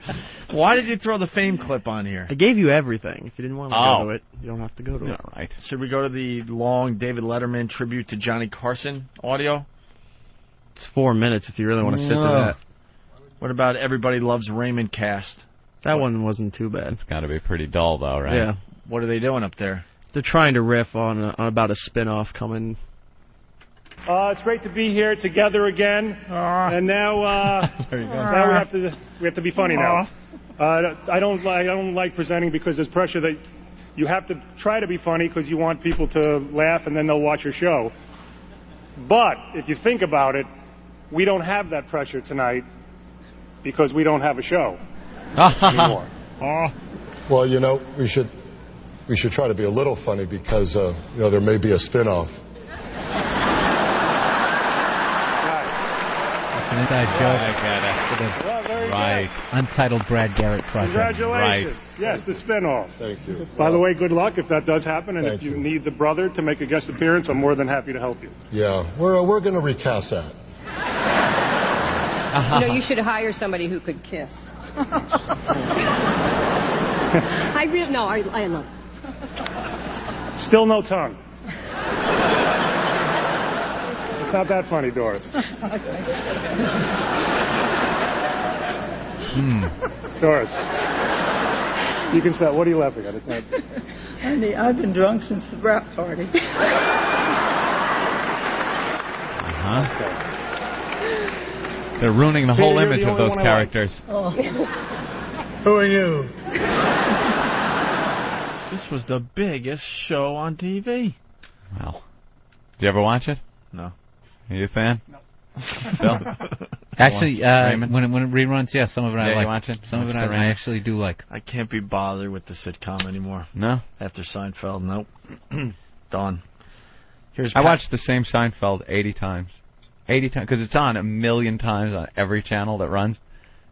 Why did you throw the Fame clip on here? I gave you everything. If you didn't want to go to it, you don't have to go to it. All right. Should we go to the long David Letterman tribute to Johnny Carson audio? It's 4 minutes if you really want to sit through that. What about Everybody Loves Raymond cast? That one wasn't too bad. It's got to be pretty dull, though, right? Yeah. What are they doing up there? They're trying to riff on about a spin-off coming. It's great to be here together again, and now now we have to be funny now. I don't like presenting because there's pressure that you have to try to be funny because you want people to laugh and then they'll watch your show. But if you think about it, we don't have that pressure tonight because we don't have a show anymore. Well, you know, we should try to be a little funny because there may be a spin-off. It's an inside joke. I get it. Well, very Right. Untitled Brad Garrett project. Congratulations. Yes, the spin-off. Thank you. By the way, good luck if that does happen, and Thank if you you. need the brother to make a guest appearance, I'm more than happy to help you. Yeah, we're going to recast that. You know, you should hire somebody who could kiss. I love it. Still no tongue. It's not that funny, Doris. Doris, you can stop. What are you laughing at? It's not. Honey, I've been drunk since the brat party. They're ruining the whole Peter, you're image the of only those one I like. characters. Oh. Who are you? This was the biggest show on TV. Wow. Did you ever watch it? No. Are you a fan? No. Bill? Actually, Raymond? when it reruns, yeah, some of it I Yeah, like. you watch it? Some of Watch it the I Raymond? actually do like. I can't be bothered with the sitcom anymore. No? After Seinfeld, nope. Done. I watched the same Seinfeld 80 times. 80 times, because it's on a million times on every channel that runs.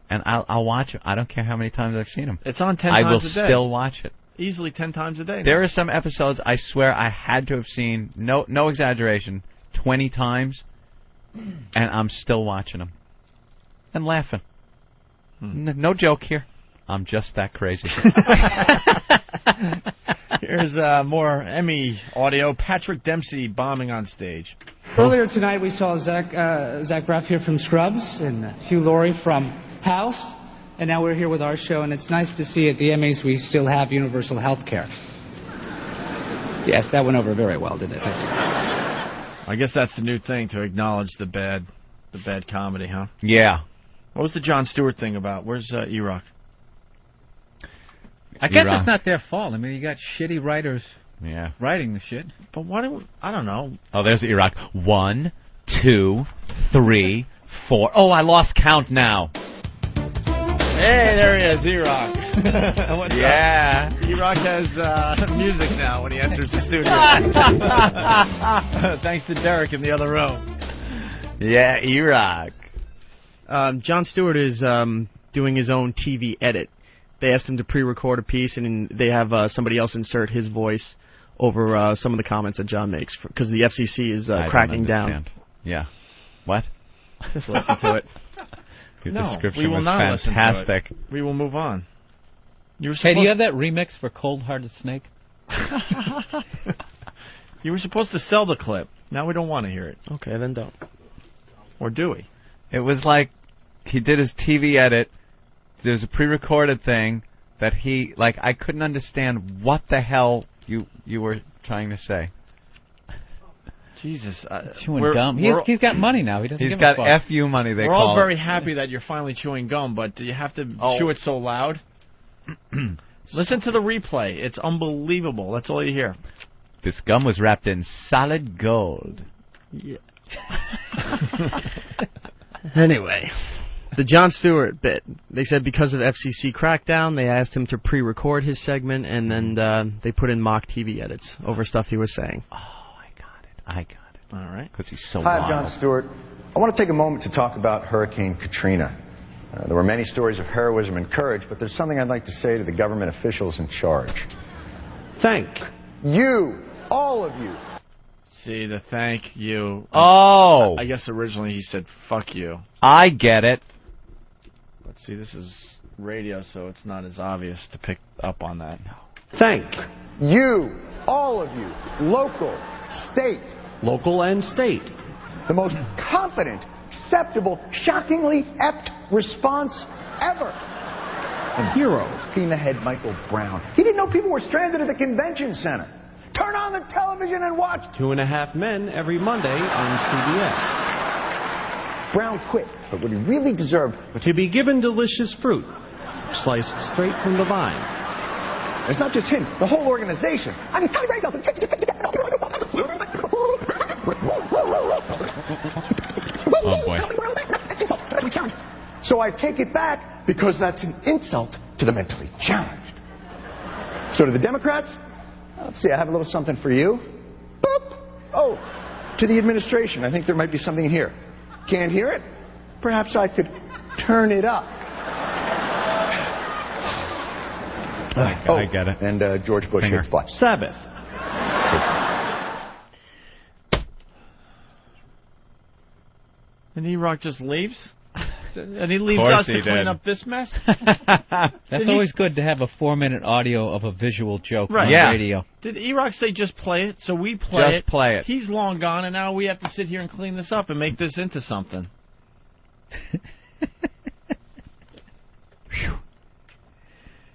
And I'll watch it. I don't care how many times I've seen them. It's on 10 I times will a day. still watch it. Easily 10 times a day. There are some episodes I swear I had to have seen, no exaggeration, 20 times, and I'm still watching them. And laughing. No joke here. I'm just that crazy. Here's more Emmy audio. Patrick Dempsey bombing on stage. Earlier tonight, we saw Zach Braff here from Scrubs and Hugh Laurie from House. And now we're here with our show, and it's nice to see at the Emmys we still have universal health care. Yes, that went over very well, didn't it? I guess that's the new thing, to acknowledge the bad comedy, huh? Yeah. What was the Jon Stewart thing about? Where's E-Rock? I guess it's not their fault. I mean, you got shitty writers writing the shit. But why don't... I don't know. Oh, there's E-Rock. 1, 2, 3, 4. Oh, I lost count now. Hey, there he is, E-Rock. Yeah. E-Rock has music now when he enters the studio. Thanks to Derek in the other room. Yeah, E-Rock. Jon Stewart is doing his own TV edit. They asked him to pre-record a piece, and they have somebody else insert his voice over some of the comments that John makes, because the FCC is cracking down. Yeah. What? Just listen to it. Your No, description we will was not fantastic. listen to it. We will move on. Hey, do you have that remix for Cold Hearted Snake? You were supposed to sell the clip. Now we don't want to hear it. Okay, then don't. Or do we? It was like he did his TV edit. There's a pre-recorded thing that he, like, I couldn't understand what the hell you were trying to say. Jesus. Chewing gum. He's got money now. He doesn't He's give a fuck. got FU money, they We're call all it. very happy that you're finally chewing gum, but do you have to chew it so loud? Listen to the replay. It's unbelievable. That's all you hear. This gum was wrapped in solid gold. Yeah. Anyway, the Jon Stewart bit. They said because of FCC crackdown, they asked him to pre-record his segment, and then they put in mock TV edits over stuff he was saying. I got it. All right. Because he's so Hi, wild. I'm Jon Stewart. I want to take a moment to talk about Hurricane Katrina. There were many stories of heroism and courage, but there's something I'd like to say to the government officials in charge. Thank you, all of you. See, the thank you. Oh! I guess originally he said fuck you. I get it. Let's see, this is radio, so it's not as obvious to pick up on that. Thank you, all of you, local, state. Local and state. The most confident, acceptable, shockingly apt response ever. A hero. Being the head Michael Brown. He didn't know people were stranded at the convention center. Turn on the television and watch. 2.5 Men every Monday on CBS. Brown quit, but what he really deserved was to be given delicious fruit, sliced straight from the vine. It's not just him, the whole organization. I mean, Connie Ray's Oh, boy. So I take it back because that's an insult to the mentally challenged. So to the Democrats, let's see, I have a little something for you. Boop. Oh, to the administration, I think there might be something here. Can't hear it? Perhaps I could turn it up. I get it. And George Bush hits butt. Sabbath. And E-Rock just leaves? And he leaves us to clean up this mess? That's always good to have a 4-minute audio of a visual joke on radio. Did E-Rock say just play it? So we play it. Just play it. He's long gone, and now we have to sit here and clean this up and make this into something.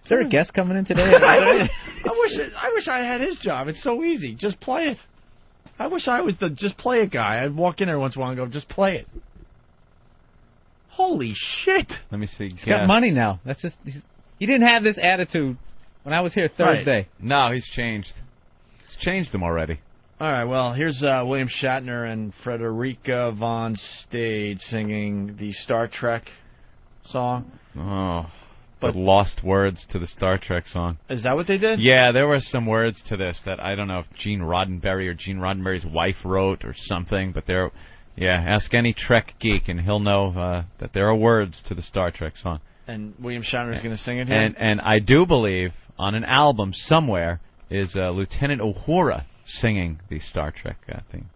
Is there a guest coming in today? I wish I had his job. It's so easy. Just play it. I wish I was the just play it guy. I'd walk in there once in a while and go, just play it. Holy shit. Let me see. He's got money now. That's just he didn't have this attitude when I was here Thursday. Right. No, he's changed. He's changed them already. All right, well, here's William Shatner and Frederica Von Stade singing the Star Trek song. Oh, but lost words to the Star Trek song. Is that what they did? Yeah, there were some words to this that I don't know if Gene Roddenberry or Gene Roddenberry's wife wrote or something, but there... Yeah, ask any Trek geek, and he'll know that there are words to the Star Trek song. And William Shatner is going to sing it here? And I do believe on an album somewhere is Lieutenant Uhura singing the Star Trek theme.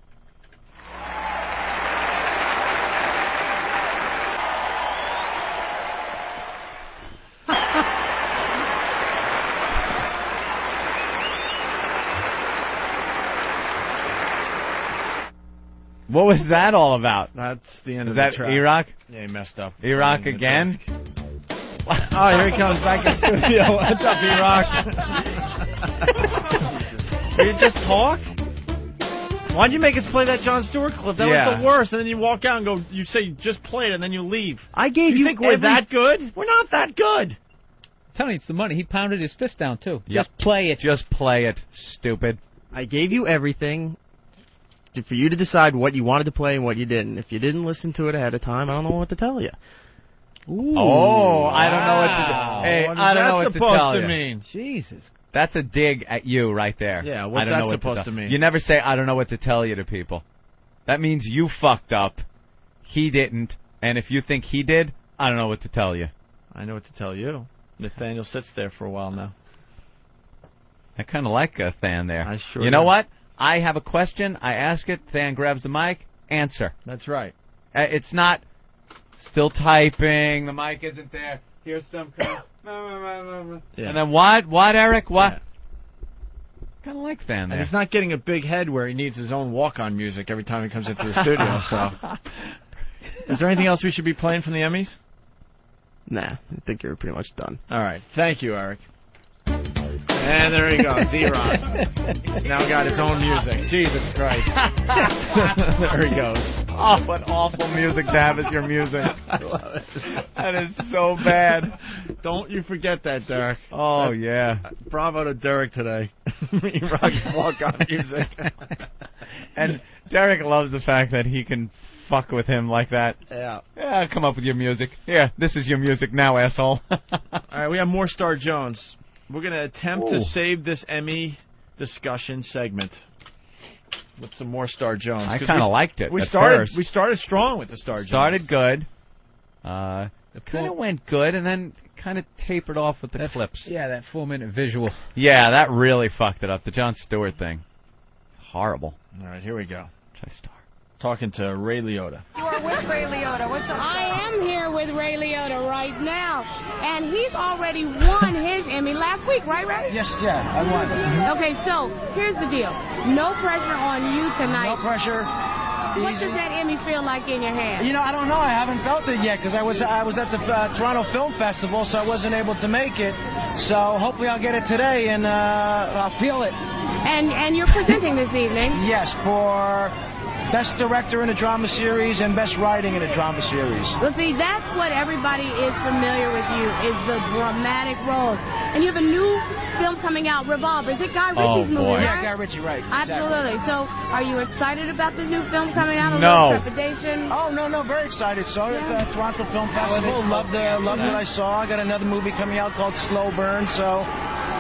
What was that all about? That's the end Is of that the track. E-Rock? Yeah, he messed up. E-Rock again? Oh, here he comes back in the studio. What's up, E-Rock? Will you just talk? Why'd you make us play that Jon Stewart clip? That was the worst. And then you walk out and go, you say, just play it, and then you leave. I gave you think we're that good? We're not that good. I'm telling you, it's the money. He pounded his fist down, too. Yep. Just play it. Just play it, stupid. I gave you everything for you to decide what you wanted to play and what you didn't. If you didn't listen to it ahead of time, I don't know what to tell you. Ooh. Oh, I don't know what to do. Hey, What I don't know is what that to tell supposed to you. mean? Jesus. That's a dig at you right there. Yeah, what's I don't that know what supposed tell- to mean? You never say, I don't know what to tell you to people. That means you fucked up. He didn't. And if you think he did, I don't know what to tell you. I know what to tell you. Nathaniel sits there for a while now. I kind of like Than there. I sure You know do. what? I have a question. I ask it. Than grabs the mic. Answer. That's right. It's not still typing. The mic isn't there. Here's some kind of... Yeah. And then what? What, Eric? What? Yeah. Kind of like Than there. And he's not getting a big head where he needs his own walk-on music every time he comes into the studio. So, is there anything else we should be playing from the Emmys? Nah, I think you're pretty much done. All right. Thank you, Eric. And there he goes, E-Rock. He's now got his own music. Jesus Christ. There he goes. Oh, what awful music to have as your music. I love it. That is so bad. Don't you forget that, Derek. Oh, yeah. Bravo to Derek today. E-Rock's walk-on music. And Derek loves the fact that he can fuck with him like that. Yeah. Yeah, come up with your music. Here, this is your music now, asshole. All right, we have more Star Jones. We're going to attempt to save this Emmy discussion segment with some more Star Jones. I kind of liked it. We at started. first. We started strong with the Star Jones. Started good. It kind of went good, and then kind of tapered off with the clips. Yeah, that 4-minute visual. Yeah, that really fucked it up. The Jon Stewart thing. It's horrible. All right, here we go. Should I start? Talking to Ray Liotta. You are with Ray Liotta. What's up? I am here with Ray Liotta right now, and he's already won his Emmy last week, right, Ray? Yes, yeah, I won. Okay, so here's the deal. No pressure on you tonight. No pressure. What Easy. does that Emmy feel like in your hand? You know, I don't know. I haven't felt it yet because I was at the Toronto Film Festival, so I wasn't able to make it. So hopefully I'll get it today, and I'll feel it. And you're presenting this evening? Yes, for Best Director in a Drama Series and Best Writing in a Drama Series. Well, see, that's what everybody is familiar with you, is the dramatic role. And you have a new film coming out, Revolver. Is it Guy Ritchie's movie, right? Yeah, Guy Ritchie, right. Absolutely. Exactly. So, are you excited about the new film coming out? A No. little trepidation? Oh, no, very excited. Saw it at the Toronto Film Festival. Loved what I saw. I got another movie coming out called Slow Burn, so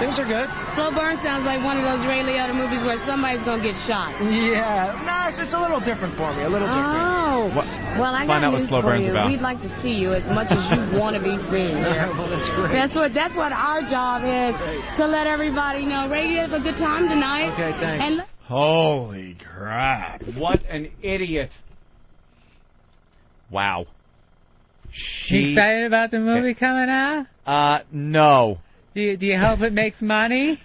things are good. Slow Burn sounds like one of those Ray Liotta movies where somebody's going to get shot. Yeah. No, it's a little different for me. A little different. Oh. Well, I got Find out what news Slow for Burn's you. about. We'd like to see you as much as you want to be seen. Well, that's great. That's what our job is, to let everybody know. Ray, you have a good time tonight. Okay, thanks. And Holy crap. What an idiot. Wow. You excited about the movie coming out? No. Do you hope it makes money?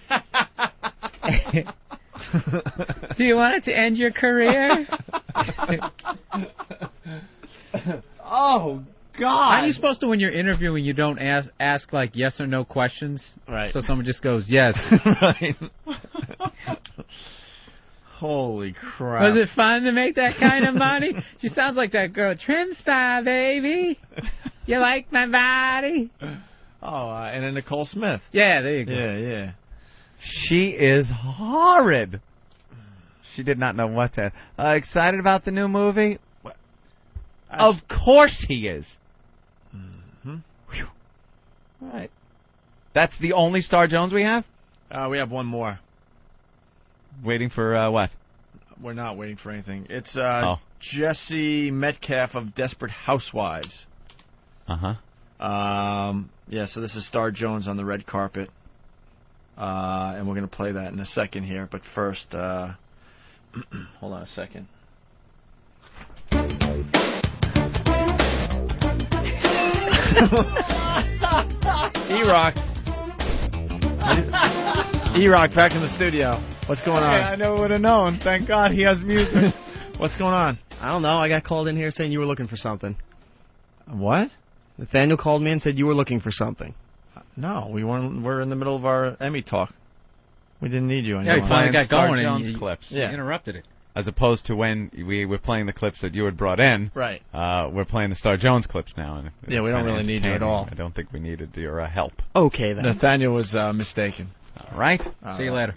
Do you want it to end your career? Oh, God. Aren't you supposed to, when you're interviewing, you don't ask like yes or no questions? Right. So someone just goes, yes. Right. Holy crap. Was it fun to make that kind of money? She sounds like that girl. Trim spy, baby. You like my body? Oh, and then Nicole Smith. Yeah, there you go. Yeah. She is horrid. She did not know what to... excited about the new movie? Of course he is. Mm-hmm. All right. That's the only Star Jones we have? We have one more. Waiting for what? We're not waiting for anything. It's Jesse Metcalf of Desperate Housewives. Uh-huh. Yeah, so this is Star Jones on the red carpet. And we're going to play that in a second here. But first, hold on a second. E-Rock. E-Rock back in the studio. What's going on? Yeah, I never would have known. Thank God he has music. What's going on? I don't know. I got called in here saying you were looking for something. What? Nathaniel called me and said you were looking for something. No, we weren't. We're in the middle of our Emmy talk. We didn't need you anymore. Yeah, we finally got Star going Jones and you clips. interrupted it. As opposed to when we were playing the clips that you had brought in. Right. We're playing the Star Jones clips now. And Yeah, we don't really need you at all. I don't think we needed your help. Okay, then. Nathaniel was mistaken. All right. See you later.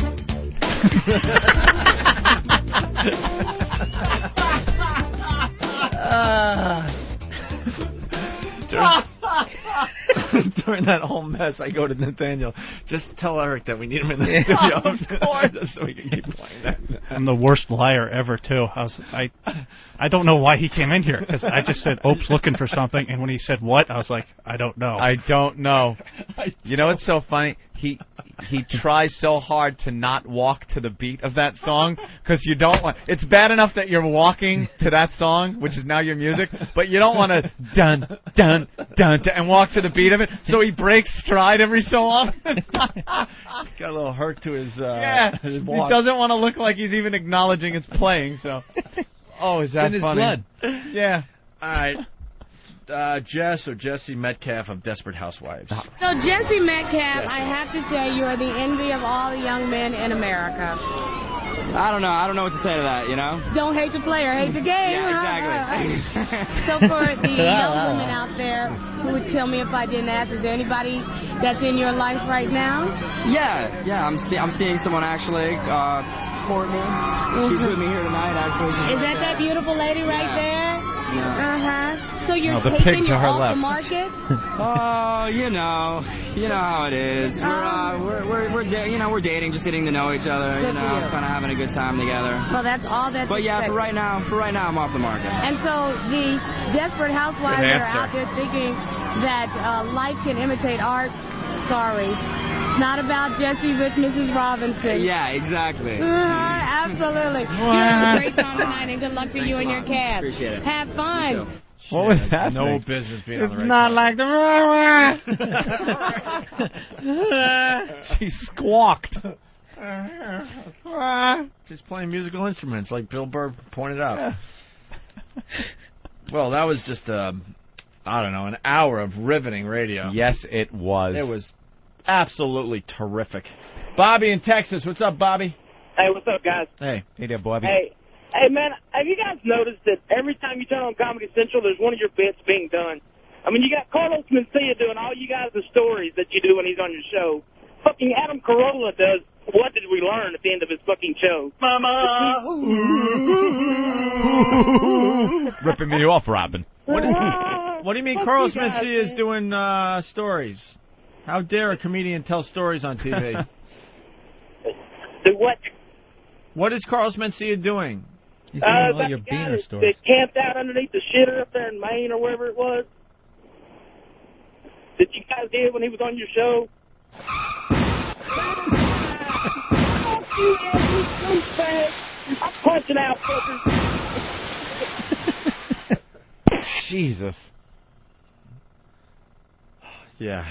During that whole mess, I go to Nathaniel. Just tell Eric that we need him in the studio. Of course. Just so we can keep playing that. I'm the worst liar ever, too. I don't know why he came in here, because I just said, Ope's looking for something, and when he said what, I was like, I don't know. I don't know. You know what's so funny? He tries so hard to not walk to the beat of that song, because you don't want... It's bad enough that you're walking to that song, which is now your music, but you don't want to dun, dun, dun, dun, and walk to the beat of it, so he breaks stride every so often. Got a little hurt to his he walk. doesn't want to look like he's even acknowledging it's playing, so... Oh, is that in his funny? blood. Yeah. All right. Jess or Jesse Metcalf of Desperate Housewives. So, Jesse Metcalf, I have to say you are the envy of all the young men in America. I don't know. I don't know what to say to that, you know? Don't hate the player, hate the game. Yeah, exactly. So for the young women out there who would kill me if I didn't ask, is there anybody that's in your life right now? Yeah. I'm seeing someone actually. Courtney. She's with me here tonight, actually. Is that beautiful lady right there? Yeah. So you're the taking pig to her her off left. the market? Oh, you know how it is. We're dating, just getting to know each other. Good for you. Kind of having a good time together. Well, that's all that's But yeah, for right now, I'm off the market. And so the Desperate Housewives that are out there thinking that life can imitate art, sorry. It's not about Jesse with Mrs. Robinson. Yeah, exactly. Absolutely. You have a great time tonight, and good luck to you and your cast. Appreciate it. Have fun. What was that? No business being on the It's right not side. like the... She squawked. Just playing musical instruments, like Bill Burr pointed out. Well, that was just, an hour of riveting radio. Yes, it was. It was absolutely terrific. Bobby in Texas. What's up, Bobby? Hey, what's up, guys? Hey. Hey there, Bobby. Hey, man, have you guys noticed that every time you turn on Comedy Central, there's one of your bits being done? I mean, you got Carlos Mencia doing all you guys' the stories that you do when he's on your show. Fucking Adam Carolla does What Did We Learn at the end of his fucking show. Mama! Ripping me off, Robin. What do you mean Carlos Mencia is doing stories? How dare a comedian tell stories on TV? Do what? What is Carlos Mencia doing? He's doing all that your guy Beaner that stories. camped out underneath the shitter up there in Maine or wherever it was. Did you guys hear when he was on your show? I'm punching out, fuckers. Jesus. Yeah.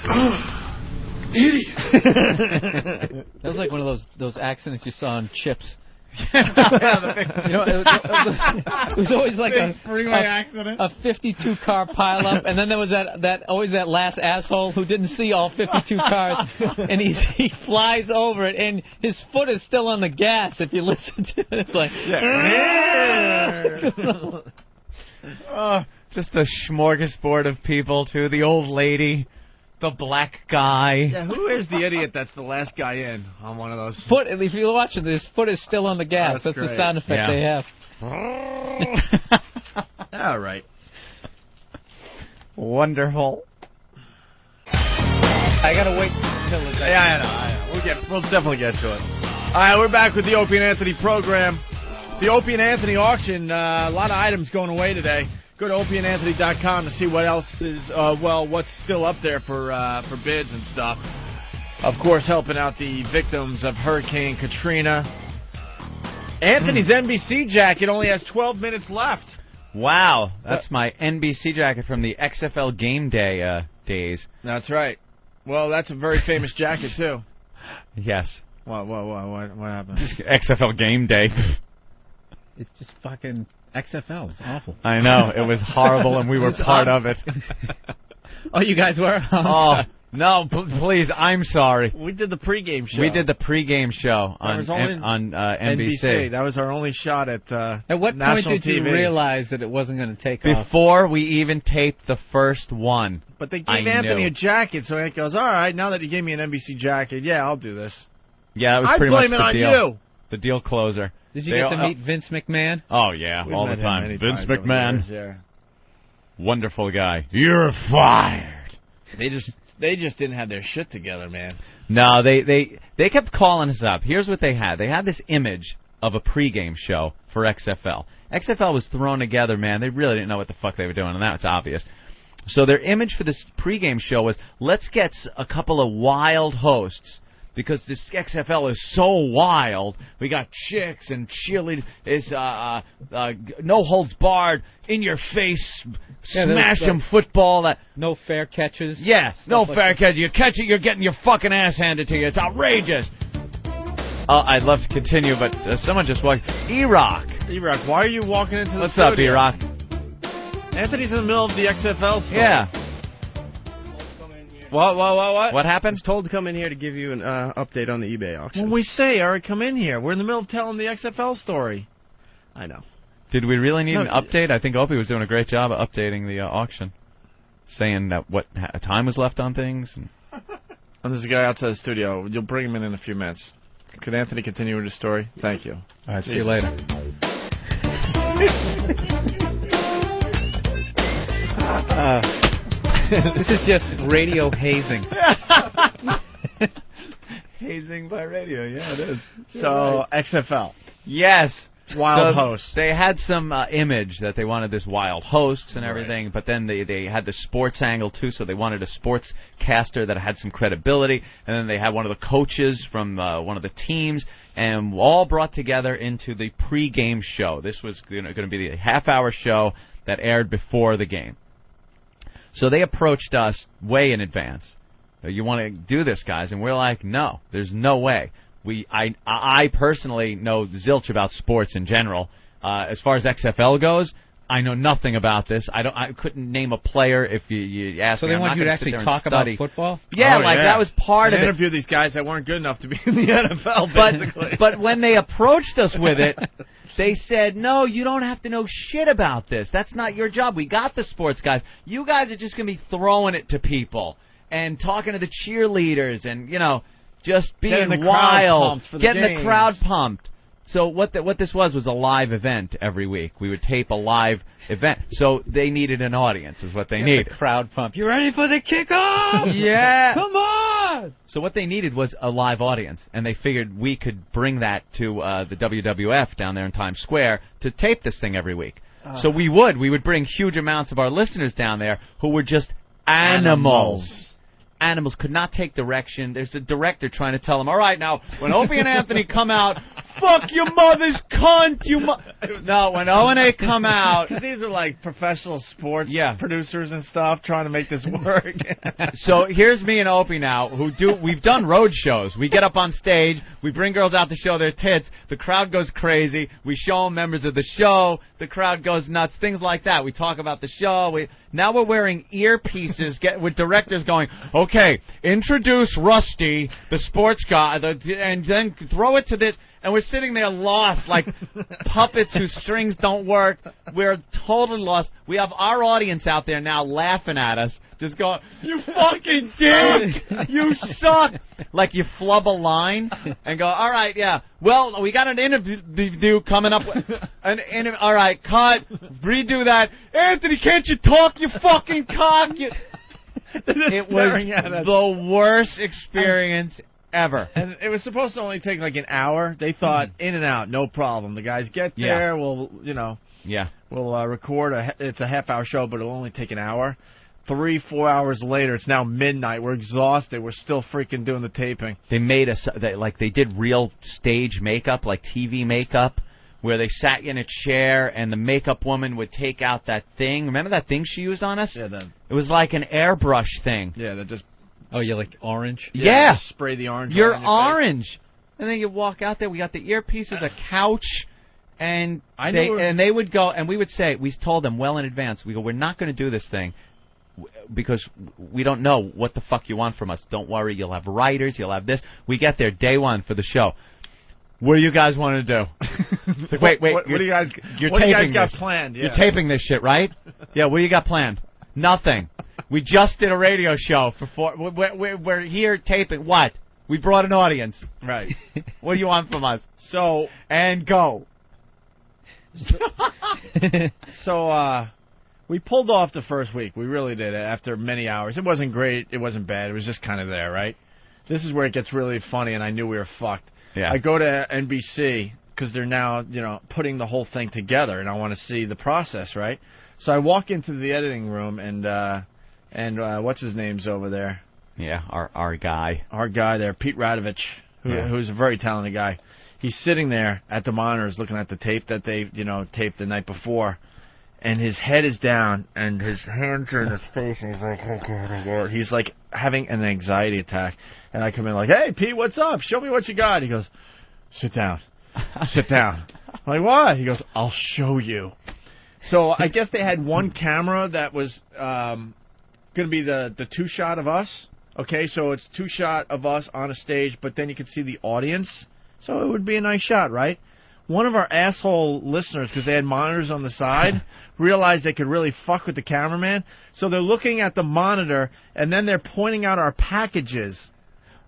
Idiot. That was like one of those accidents you saw on Chips. It was always like a 52 car pileup, and then there was that last asshole who didn't see all 52 cars, and he flies over it, and his foot is still on the gas. If you listen to it, it's like just a smorgasbord of people too. The old lady, the black guy. Yeah, who is the idiot that's the last guy in on one of those? Foot. If you're watching this, foot is still on the gas. That's great. the sound effect they have. All right. Wonderful. I gotta wait until it's. Yeah, I know. We'll definitely get to it. All right, we're back with the Opie and Anthony program. The Opie and Anthony auction. A lot of items going away today. Go to opieandanthony.com to see what else is, what's still up there for bids and stuff. Of course, helping out the victims of Hurricane Katrina. Anthony's NBC jacket only has 12 minutes left. Wow, that's my NBC jacket from the XFL Game Day days. That's right. Well, that's a very famous jacket, too. Yes. What happened? XFL Game Day. It's just fucking XFL was awful. I know. It was horrible, and we were part of it. Oh, you guys were? No, please, I'm sorry. We did the pregame show. We did the pregame show on NBC. That was our only shot at what point did you TV. realize that it wasn't going to take off? Before we even taped the first one. But they gave Anthony a jacket, so he goes, all right, now that you gave me an NBC jacket, yeah, I'll do this. Yeah, it was pretty much the deal. I'd blame it on you. The deal closer. Did you get to meet Vince McMahon? Oh, yeah, all the time. Vince McMahon. Years, wonderful guy. You're fired. They just didn't have their shit together, man. No, they kept calling us up. Here's what they had. They had this image of a pregame show for XFL. XFL was thrown together, man. They really didn't know what the fuck they were doing, and that was obvious. So their image for this pregame show was, let's get a couple of wild hosts, because this XFL is so wild. We got chicks and cheerleaders. It's no holds barred, in your face, smash 'em football. No fair catches. Yeah, no fair catch. You catch it, you're getting your fucking ass handed to you. It's outrageous. I'd love to continue, but someone just walked. E-Rock. E-Rock, why are you walking into the What's studio? up, E-Rock? Anthony's in the middle of the XFL story. Yeah. What? What happened? I was told to come in here to give you an update on the eBay auction. When we say, all right, come in here. We're in the middle of telling the XFL story. I know. Did we really need an update? I think Opie was doing a great job of updating the auction, saying that what time was left on things. And there's a guy outside the studio. You'll bring him in a few minutes. Could Anthony continue with his story? Thank you. All right, see you later. This is just radio hazing. Hazing by radio, yeah, it is. So, XFL. Yes. Wild hosts. They had some image that they wanted this wild hosts and everything, but then they had the sports angle too, so they wanted a sportscaster that had some credibility, and then they had one of the coaches from one of the teams, and all brought together into the pregame show. This was going to be the half-hour show that aired before the game. So they approached us way in advance. You want to do this, guys? And we're like, no, there's no way. I personally know zilch about sports in general. As far as XFL goes, I know nothing about this. I couldn't name a player if you asked me. So they want you to actually talk about football? Yeah, that was part of it. Interview these guys that weren't good enough to be in the NFL, basically. But when they approached us with it, they said, no, you don't have to know shit about this. That's not your job. We got the sports guys. You guys are just going to be throwing it to people and talking to the cheerleaders and, just being wild, getting the crowd pumped. So what this was a live event every week. We would tape a live event. So they needed an audience is what they needed. The crowd pump. You ready for the kickoff? Yeah. Come on! So what they needed was a live audience, and they figured we could bring that to the WWF down there in Times Square to tape this thing every week. So we would bring huge amounts of our listeners down there who were just animals. Animals could not take direction. There's a director trying to tell them, all right, now, when Opie and Anthony come out, fuck your mother's cunt, No, when O&A come out... These are like professional sports producers and stuff trying to make this work. So here's me and Opie now, we've done road shows. We get up on stage, we bring girls out to show their tits, the crowd goes crazy, we show them members of the show, the crowd goes nuts, things like that. We talk about the show. Now we're wearing earpieces with directors going, okay, introduce Rusty, the sports guy, and then throw it to this. And we're sitting there lost, like puppets whose strings don't work. We're totally lost. We have our audience out there now laughing at us, just going, you fucking dick! You suck! Like you flub a line and go, all right, yeah. Well, we got an interview coming up. All right, cut. Redo that. Anthony, can't you talk, you fucking cock? It was the worst experience ever. And it was supposed to only take like an hour. They thought in and out, no problem. The guys get there, we'll record. It's a half-hour show, but it'll only take an hour. 3-4 hours later, it's now midnight. We're exhausted. We're still freaking doing the taping. They made us they did real stage makeup, like TV makeup, where they sat you in a chair and the makeup woman would take out that thing. Remember that thing she used on us? Yeah, it was like an airbrush thing. Yeah, that just. Oh, you're like orange? Yeah. Just spray the orange. You're on your orange. Face. And then you walk out there. We got the earpieces, a couch, And and they would go, and we would say, we told them well in advance, we go, we're not going to do this thing because we don't know what the fuck you want from us. Don't worry, you'll have writers, you'll have this. We get there day one for the show. What do you guys want to do? It's like, wait, What do you guys? You're What do you guys taping got this. planned? Yeah. You're taping this shit, right? Yeah. What do you got planned? Nothing. We just did a radio show for 4. We're here taping. What? We brought an audience. Right. What do you want from us? So and go. So we pulled off the first week. We really did it after many hours. It wasn't great. It wasn't bad. It was just kind of there, right? This is where it gets really funny, and I knew we were fucked. Yeah. I go to NBC because they're now, putting the whole thing together, and I want to see the process, right? So I walk into the editing room, and what's his name's over there? Yeah, our guy. Our guy there, Pete Radovich, who's a very talented guy. He's sitting there at the monitors looking at the tape that they, taped the night before, and his head is down, and his hands are in his face, and he's like, oh, God, oh, God. He's like having an anxiety attack. And I come in like, hey, Pete, what's up? Show me what you got. He goes, sit down. Sit down. I'm like, what? He goes, I'll show you. So I guess they had one camera that was going to be the two-shot of us. Okay, so it's two-shot of us on a stage, but then you can see the audience. So it would be a nice shot, right? One of our asshole listeners, because they had monitors on the side, realized they could really fuck with the cameraman. So they're looking at the monitor, and then they're pointing out our packages.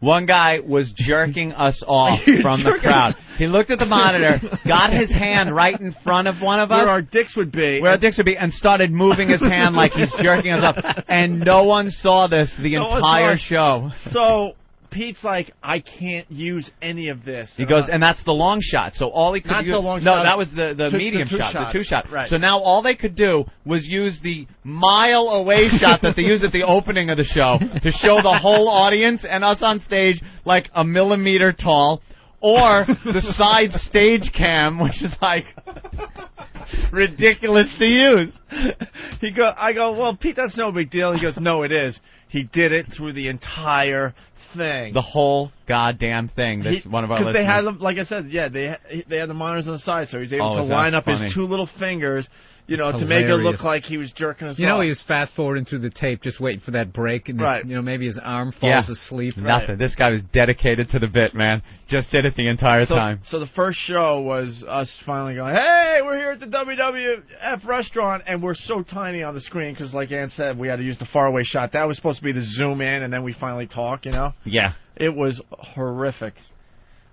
One guy was jerking us off from the crowd. He looked at the monitor, got his hand right in front of one of us. Where our dicks would be. And started moving his hand like he's jerking us off. And no one saw this the entire show. So Pete's like, I can't use any of this. He goes, and that's the long shot. So all he could Not use... the long no, shot. that was the medium shot, the two shot. Right. So now all they could do was use the mile away shot that they use at the opening of the show to show the whole audience and us on stage like a millimeter tall, or the side stage cam, which is like ridiculous to use. I go, well, Pete, that's no big deal. He goes, no, it is. He did it through the entire thing. The whole goddamn thing. This one of our listeners. Because they had, like I said, they had the monitors on the side, so he was able to line up his two little fingers, to make it look like he was jerking us off. He was fast forwarding through the tape, just waiting for that break, and maybe his arm falls asleep. Nothing. This guy was dedicated to the bit, man. Just did it the entire time. So the first show was us finally going, hey, we're here at the WWF restaurant, and we're so tiny on the screen because, like Ann said, we had to use the faraway shot. That was supposed to be the zoom in, and then we finally talk, Yeah. It was horrific.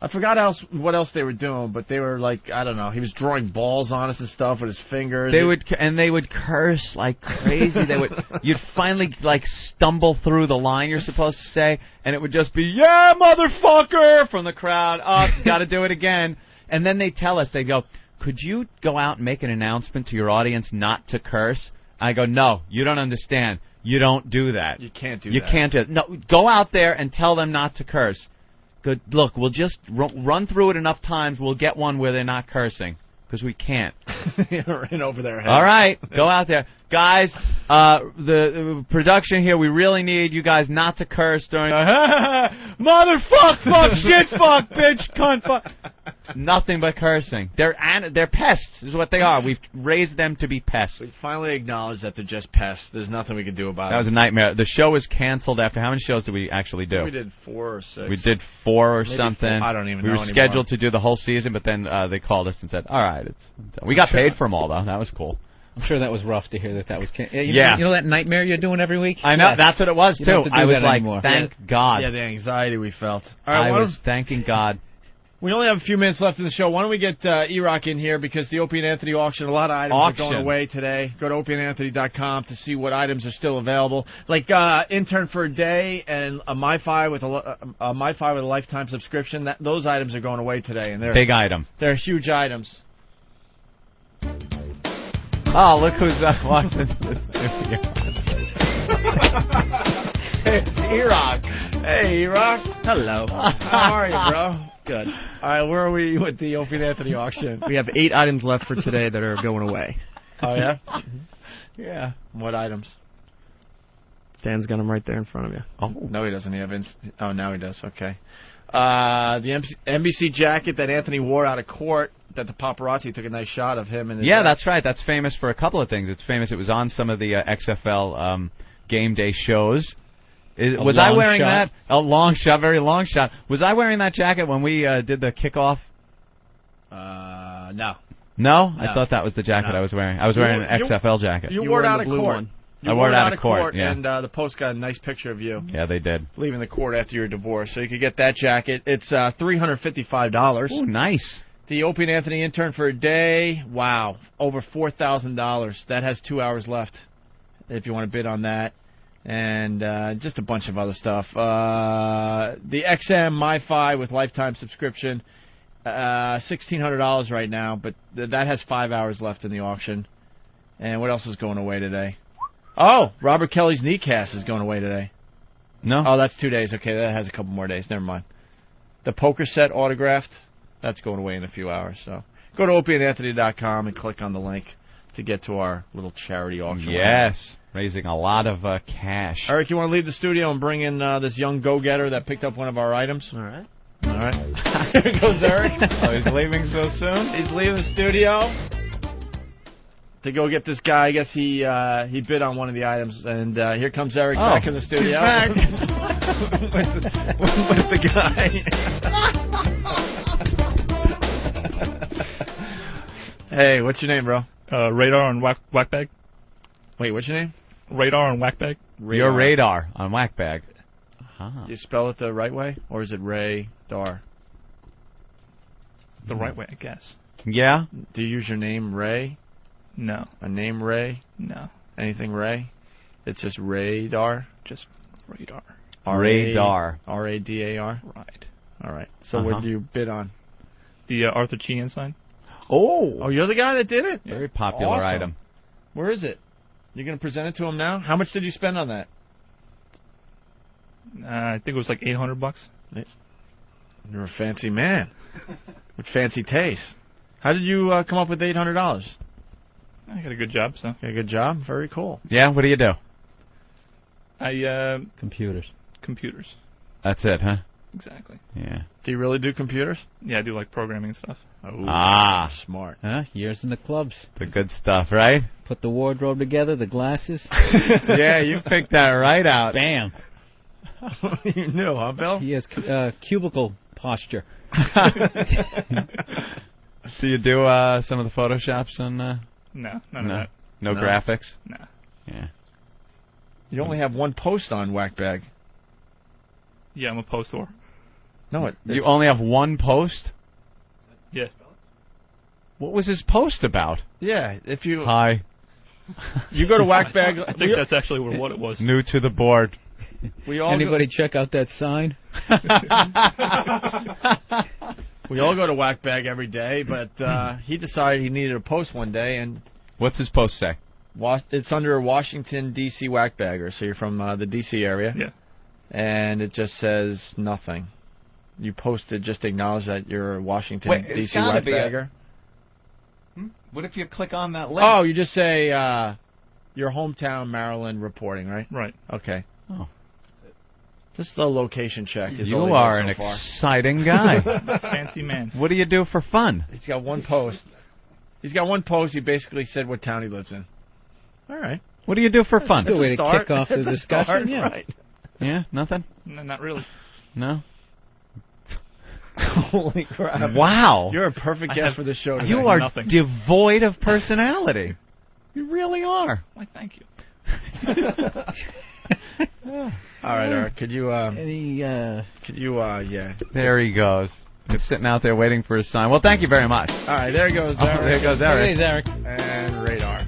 I forgot what else they were doing, but they were like, I don't know. He was drawing balls on us and stuff with his fingers. They would curse like crazy. You'd finally like stumble through the line you're supposed to say, and it would just be, yeah, motherfucker, from the crowd. Got to do it again. And then they tell us, they go, could you go out and make an announcement to your audience not to curse? I go, no, you don't understand. You don't do that. You can't do that. You can't do it. No, go out there and tell them not to curse. Good. Look, we'll just run through it enough times. We'll get one where they're not cursing, because we can't. Right over their head. All right, go out there. Guys, the production here, we really need you guys not to curse during motherfuck, fuck, shit, fuck, bitch, cunt, fuck. Nothing but cursing. They're pests, is what they are. We've raised them to be pests. We finally acknowledged that they're just pests. There's nothing we can do about it. That was a nightmare. The show was canceled after how many shows did we actually do? We did 4 or 6. We did 4 or Maybe something. 4. I don't even know We were anymore. scheduled to do the whole season, but then they called us and said, all right, we got paid for them all, though. That was cool. I'm sure that was rough to hear that was canceled. Yeah. You know that nightmare you're doing every week? I know. Yeah. that's what it was, You too. don't have to do I was that like, anymore. thank God. Yeah, the anxiety we felt. All right, I was thanking God. We only have a few minutes left in the show. Why don't we get E-Rock in here, because the Opie and Anthony auction, a lot of items are going away today. Go to opieandanthony.com to see what items are still available. Like Intern for a Day and a MiFi with a lifetime subscription. Those items are going away today, and they're big item. They're huge items. Oh, look who's walked into the studio. Hey, E-Rock. Hey, E-Rock. Hello. How are you, bro? Good. All right, where are we with the Opie and Anthony auction? We have 8 items left for today that are going away. Oh, yeah? Yeah. What items? Dan's got them right there in front of you. Oh, no, he doesn't. Oh, now he does. Okay. The NBC jacket that Anthony wore out of court, that the paparazzi took a nice shot of him. Yeah, that's right. That's famous for a couple of things. It's famous. It was on some of the XFL game day shows. Was I wearing that? A long shot, very long shot. Was I wearing that jacket when we did the kickoff? No. No? I thought that was the jacket I was wearing. I was wearing an XFL jacket. You wore it out of court. I wore it out of court, yeah. And the Post got a nice picture of you. Yeah, they did. Leaving the court after your divorce. So you could get that jacket. It's $355. Ooh, nice. The Opie and Anthony intern for a day. Wow. Over $4,000. That has 2 hours left if you want to bid on that. And just a bunch of other stuff. The XM MiFi with lifetime subscription. $1,600 right now, but that has 5 hours left in the auction. And what else is going away today? Oh, Robert Kelly's kneecast is going away today. No. Oh, that's 2 days. Okay, that has a couple more days. Never mind. The poker set autographed, that's going away in a few hours. So go to opieandanthony.com and click on the link to get to our little charity auction. Yes, raising a lot of cash. Eric, you want to leave the studio and bring in this young go-getter that picked up one of our items? All right. All right. Here goes Eric. Oh, he's leaving so soon? He's leaving the studio to go get this guy. I guess he bid on one of the items, and here comes Eric back in the studio. Back. with the guy. Hey, what's your name, bro? Radar on Whackbag. Wait, what's your name? Radar on Whackbag. Your radar on Whackbag. Do you spell it the right way, or is it Ray-Dar? The right way, I guess. Yeah? Do you use your name Ray? No. A name Ray? No. Anything Ray? It's just Radar? Just Radar. Radar. R-A-D-A-R? Right. All right. So what did you bid on? The Arthur Sheehan sign. Oh, you're the guy that did it? Very popular Awesome. item. Where is it? You're going to present it to him now? How much did you spend on that? I think it was like $800. You're a fancy man with fancy taste. How did you come up with $800? I got a good job, so. Got a good job? Very cool. Yeah, what do you do? Computers. Computers. That's it, huh? Exactly. Yeah. Do you really do computers? Yeah, I do like programming and stuff. Oh, smart. Huh? Years in the clubs. The good stuff, right? Put the wardrobe together, the glasses. Yeah, you picked that right out. Bam. You knew, huh, Bill? He has cubicle posture. Do you do some of the Photoshops on? No, none of that. No graphics. No. Yeah. You only have one post on Whackbag. Yeah, I'm a poster. No, you only have one post? Yeah. What was his post about? Yeah, if you... Hi. You go to Whackbag... I think that's actually what it was. New to the board. Anybody check out that sign? We all go to Whackbag every day, but he decided he needed a post one day, and... What's his post say? It's under Washington, D.C. Whackbagger, so you're from the D.C. area. Yeah. And it just says nothing. You posted just to acknowledge that you're a Washington, D.C. Whackbagger. What if you click on that link? Oh, you just say your hometown, Maryland, reporting, right? Right. Okay. Oh. Just the location check. Is You all he are does an so far. exciting guy. Fancy man. What do you do for fun? He's got one post. He's got one post. He basically said what town he lives in. All right. What do you do for fun? Good way to start. kick off the That's a discussion. start, Yeah. right. Yeah, nothing? No, not really. No? Holy crap. Wow. You're a perfect guest for the show today. You are nothing. devoid of personality. You really are. Why, thank you. All right, Eric. Could you, yeah. There he goes. He's sitting out there waiting for his sign. Well, thank you very much. All right, there goes Oh, Eric. there goes Eric. There's Eric. And Radar.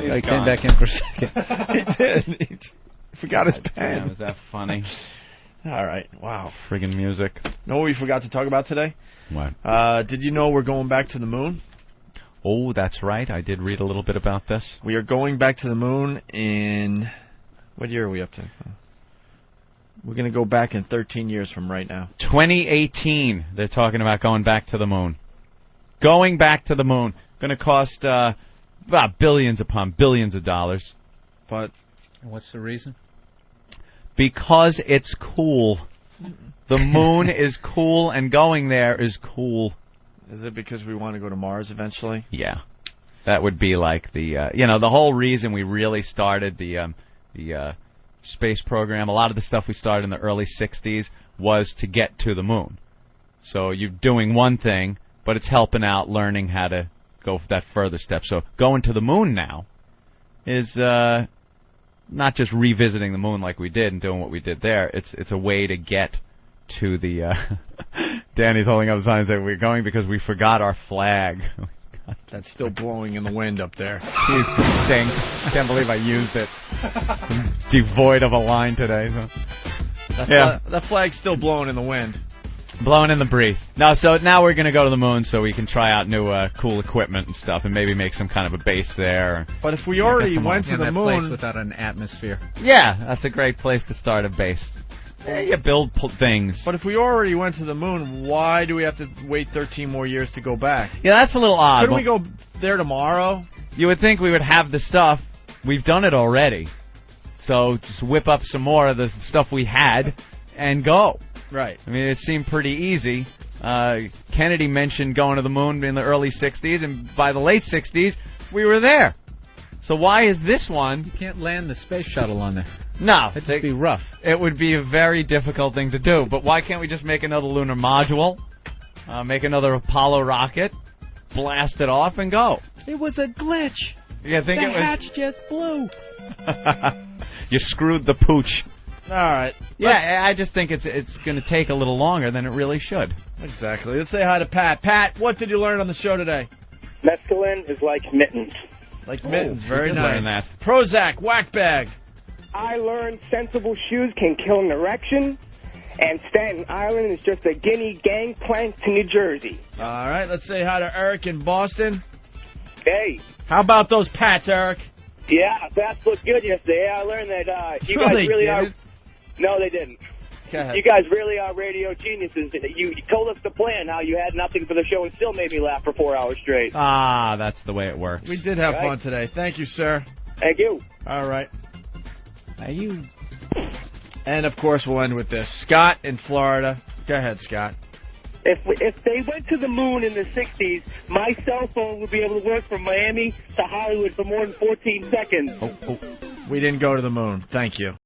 I came back in for a second. He did. He forgot his pen. Damn, is that funny? All right. Wow. Friggin' music. Know what we forgot to talk about today? What? Did you know we're going back to the moon? Oh, that's right. I did read a little bit about this. We are going back to the moon in... What year are we up to? We're going to go back in 13 years from right now. 2018, they're talking about going back to the moon. Going back to the moon. Going to cost billions upon billions of dollars. But what's the reason? Because it's cool. The moon is cool, and going there is cool. Is it because we want to go to Mars eventually? Yeah. That would be like the, the whole reason we really started the space program. A lot of the stuff we started in the early 60s was to get to the moon. So you're doing one thing, but it's helping out learning how to go that further step. So going to the moon now is not just revisiting the moon like we did and doing what we did there. It's a way to get to the... Danny's holding up a sign saying we're going because we forgot our flag. That's still blowing in the wind up there. It stinks. Can't believe I used it. I'm devoid of a line today. So. That flag's still blowing in the wind. Blowing in the breeze. No, so now we're going to go to the moon so we can try out new cool equipment and stuff and maybe make some kind of a base there. But if we already went to the moon... place without an atmosphere. Yeah, that's a great place to start a base. You build things. But if we already went to the moon, why do we have to wait 13 more years to go back? Yeah, that's a little odd. Couldn't we go there tomorrow? You would think we would have the stuff. We've done it already. So just whip up some more of the stuff we had and go. Right. I mean, it seemed pretty easy. Kennedy mentioned going to the moon in the early 60s, and by the late 60s, we were there. So why is this one... You can't land the space shuttle on there. No. It'd be rough. It would be a very difficult thing to do. But why can't we just make another lunar module, make another Apollo rocket, blast it off, and go? It was a glitch. You think the it was... hatch just blew. You screwed the pooch. All right. Yeah, I just think it's going to take a little longer than it really should. Exactly. Let's say hi to Pat. Pat, what did you learn on the show today? Mescaline is like mittens. Like mittens. Very did nice. learn that. Prozac, whack bag. I learned sensible shoes can kill an erection, and Staten Island is just a guinea gangplank to New Jersey. All right, let's say hi to Eric in Boston. Hey. How about those Pats, Eric? Yeah, Pats looked good yesterday. I learned that you guys really are... No, they didn't. You guys really are radio geniuses. You told us the plan, how you had nothing for the show and still made me laugh for 4 hours straight. Ah, that's the way it works. We did have fun today. Thank you, sir. Thank you. All right. And, of course, we'll end with this. Scott in Florida. Go ahead, Scott. If they went to the moon in the 60s, my cell phone would be able to work from Miami to Hollywood for more than 14 seconds. We didn't go to the moon. Thank you.